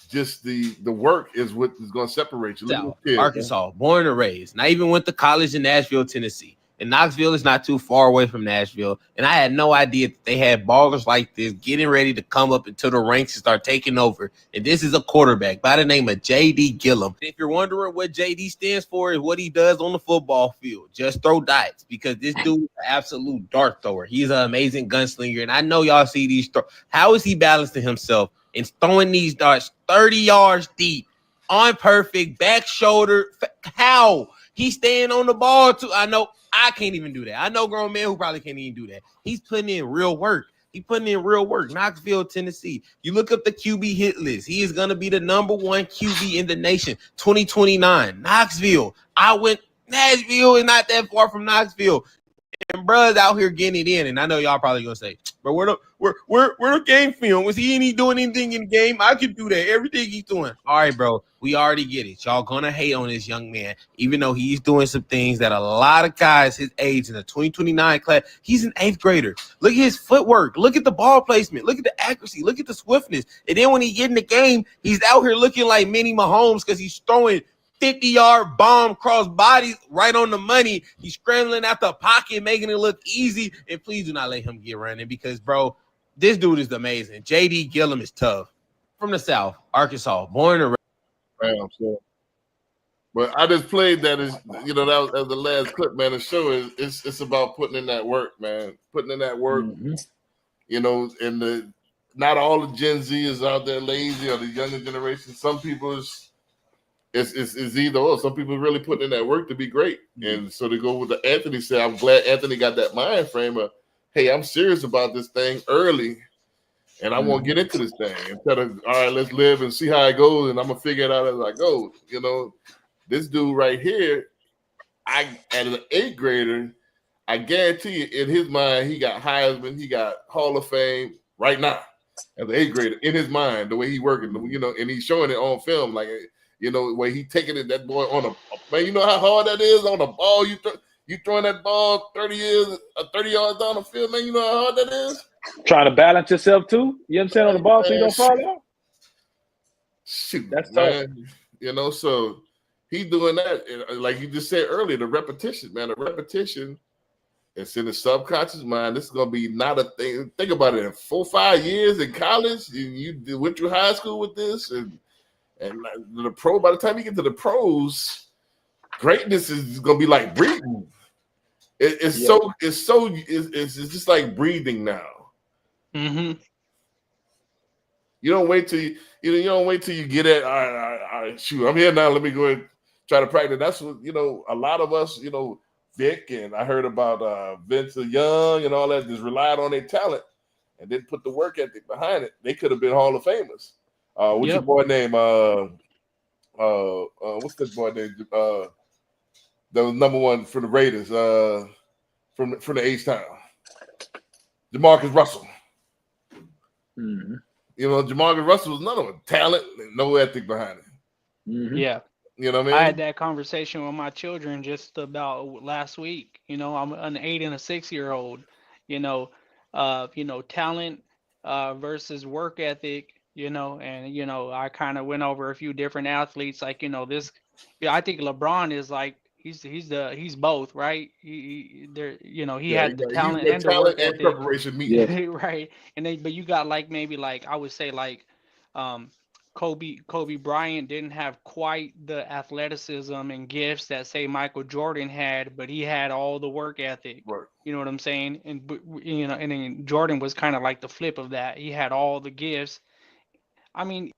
just the work is what is going to separate you. Arkansas, born and raised. Not even went to college in Nashville, Tennessee. And Knoxville is not too far away from Nashville. And I had no idea that they had ballers like this getting ready to come up into the ranks and start taking over. And this is a quarterback by the name of J.D. Gillum. If you're wondering what J.D. stands for, is what he does on the football field. Just throw dice, because this dude is an absolute dart thrower. He's an amazing gunslinger. And I know y'all see these. How is he balancing himself and throwing these darts 30 yards deep on perfect back shoulder? How? He's staying on the ball too. I know I can't even do that. I know grown men who probably can't even do that. He's putting in real work. He's putting in real work. Knoxville, Tennessee. You look up the QB hit list. He is going to be the number 1 QB in the nation, 2029. Knoxville. I went Nashville is not that far from Knoxville. And brothers out here getting it in. And I know y'all probably gonna say, but where the game film? Was he doing anything in the game? I could do that. Everything he's doing. All right, bro. We already get it. Y'all gonna hate on this young man, even though he's doing some things that a lot of guys his age in the 2029 class. He's an 8th grader. Look at his footwork. Look at the ball placement. Look at the accuracy. Look at the swiftness. And then when he get in the game, he's out here looking like Mini Mahomes because he's throwing 50-yard bomb cross bodies right on the money. He's scrambling out the pocket, making it look easy. And please do not let him get running, because, bro, this dude is amazing. J.D. Gillum is tough. From the South, Arkansas, born and raised. But I just played that as that was the last clip, man. The show it's about putting in that work, man. Putting in that work. And not all the Gen Z is out there lazy, or the younger generation. Some people it's either or. Some people really putting in that work to be great. And so to go with the Anthony said, I'm glad Anthony got that mind frame of, hey, I'm serious about this thing early, and I want to get into this thing instead of, all right, let's live and see how it goes, and I'm gonna figure it out as I go. This dude right here, as an 8th grader, I guarantee you, in his mind, he got Heisman, he got Hall of Fame right now as an 8th grader in his mind, the way he working, and he's showing it on film, like. Where he taking it, that boy on a man. You know how hard that is on a ball. You throwing that ball 30 yards down the field, man. You know how hard that is. Trying to balance yourself too. You know what I'm saying, on the ball so you don't fall out. Shoot, that's man. So he's doing that, and like you just said earlier, the repetition, man. The repetition. It's in the subconscious mind. This is gonna be not a thing. Think about it. In 4 or 5 years in college, you went through high school with this, and the pro, by the time you get to the pros, greatness is gonna be like breathing. It's just like breathing now. Mm-hmm. You don't wait till you get it. All right, shoot, I'm here now. Let me go and try to practice. That's what a lot of us, Vic, and I heard about Vince Young and all that, just relied on their talent and didn't put the work ethic behind it. They could have been Hall of Famers. What's your boy name? What's that boy name? That was number 1 for the Raiders. From the H-Town, Jamarcus Russell. Mm-hmm. Jamarcus Russell was another one. Talent, and no ethic behind it. Mm-hmm. Yeah. You know what I mean? I had that conversation with my children just about last week. I'm an 8 and a 6-year-old. Talent versus work ethic. And I kind of went over a few different athletes, like this. I think LeBron is like he's both, right? He had the talent and the work ethic, preparation meeting, right? But you got maybe I would say Kobe Bryant didn't have quite the athleticism and gifts that say Michael Jordan had, but he had all the work ethic. Right. You know what I'm saying? And then Jordan was kind of like the flip of that. He had all the gifts. I don't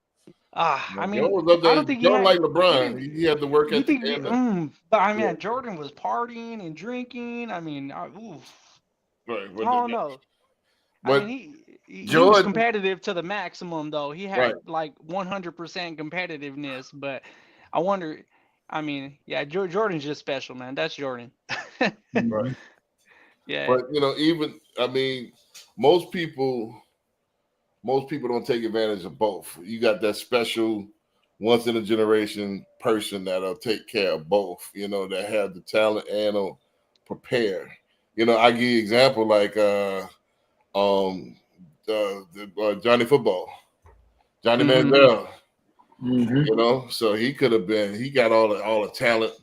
think he had, like LeBron. He had the work ethic. But Jordan was partying and drinking. I don't know. But he was competitive to the maximum, though. He had 100% competitiveness. But I wonder. Jordan's just special, man. That's Jordan. Right. Yeah. But most people don't take advantage of both. You got that special once in a generation person that'll take care of both, that have the talent and will prepare. I give you example like Johnny Football, Johnny Manziel. So he got all the talent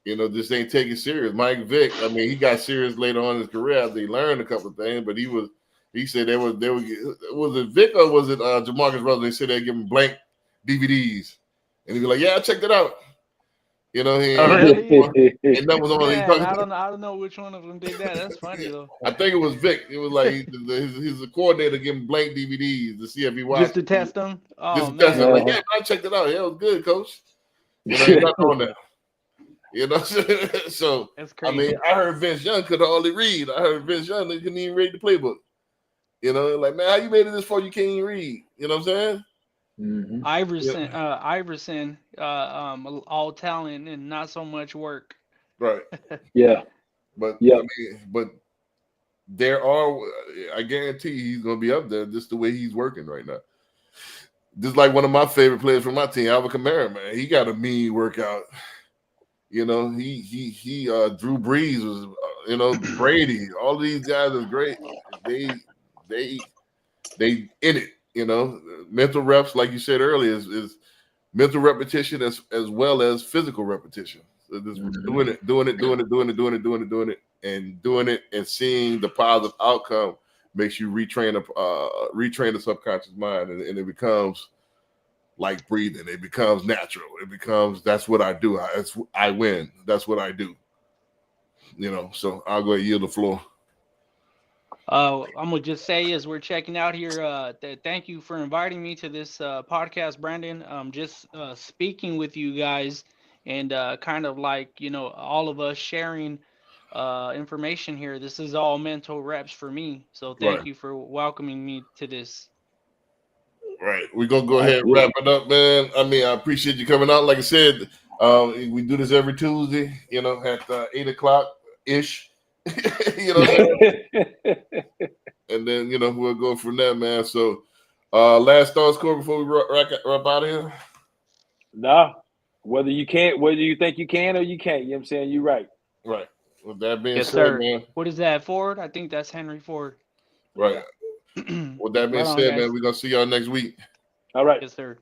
You know, just ain't taking serious. Mike Vick, I mean, he got serious later on in his career after he learned a couple of things, but he said was it Vick or was it Jamarcus Russell? They said they give him blank DVDs, and he'd be like, "Yeah, I checked it out." You know, and that was on. Man, I don't know which one of them did that. That's funny though. I think it was Vic. It was like his coordinator giving blank DVDs to see if he watched. Just to test them. Oh just to man, test them. Like, yeah, I checked it out. Yeah, it was good, coach. You know, he's not on that. You know, so that's crazy. I mean, I heard Vince Young could hardly read. I heard Vince Young they couldn't even read the playbook. You know, like, man, how you made it this far? You can't even read. You know what I'm saying? Mm-hmm. Iverson, all talent and not so much work. Right. Yeah. But yeah. I mean, but there are. I guarantee he's going to be up there just the way he's working right now. Just like one of my favorite players from my team, Alvin Kamara, man. He got a mean workout. You know, he Drew Brees was, you know, Brady. All of these guys are great. They in it. You know, mental reps, like you said earlier, is mental repetition as well as physical repetition. So just doing it, and doing it, and seeing the positive outcome makes you retrain the subconscious mind, and it becomes like breathing. It becomes natural. It becomes that's what I do. I win. That's what I do. You know. So I'll go ahead and yield the floor. I'm gonna just say as we're checking out here, thank you for inviting me to this podcast, Brandon. Just speaking with you guys and kind of like, you know, all of us sharing information here. This is all mental reps for me. So thank you for welcoming me to this. Right. We're gonna go ahead and wrap it up, man. I mean, I appreciate you coming out. Like I said, we do this every Tuesday, you know, at 8:00 ish. You know what I'm saying? And then, you know, we'll go from there, man. So last thoughts, Corey, before we wrap out of here. Nah. Whether you think you can or you can't, you know what I'm saying? You're right. Right. With that being said, sir. man. What is that, Ford? I think that's Henry Ford. Right. With that being said, man, we're gonna see y'all next week. All right. Yes, sir.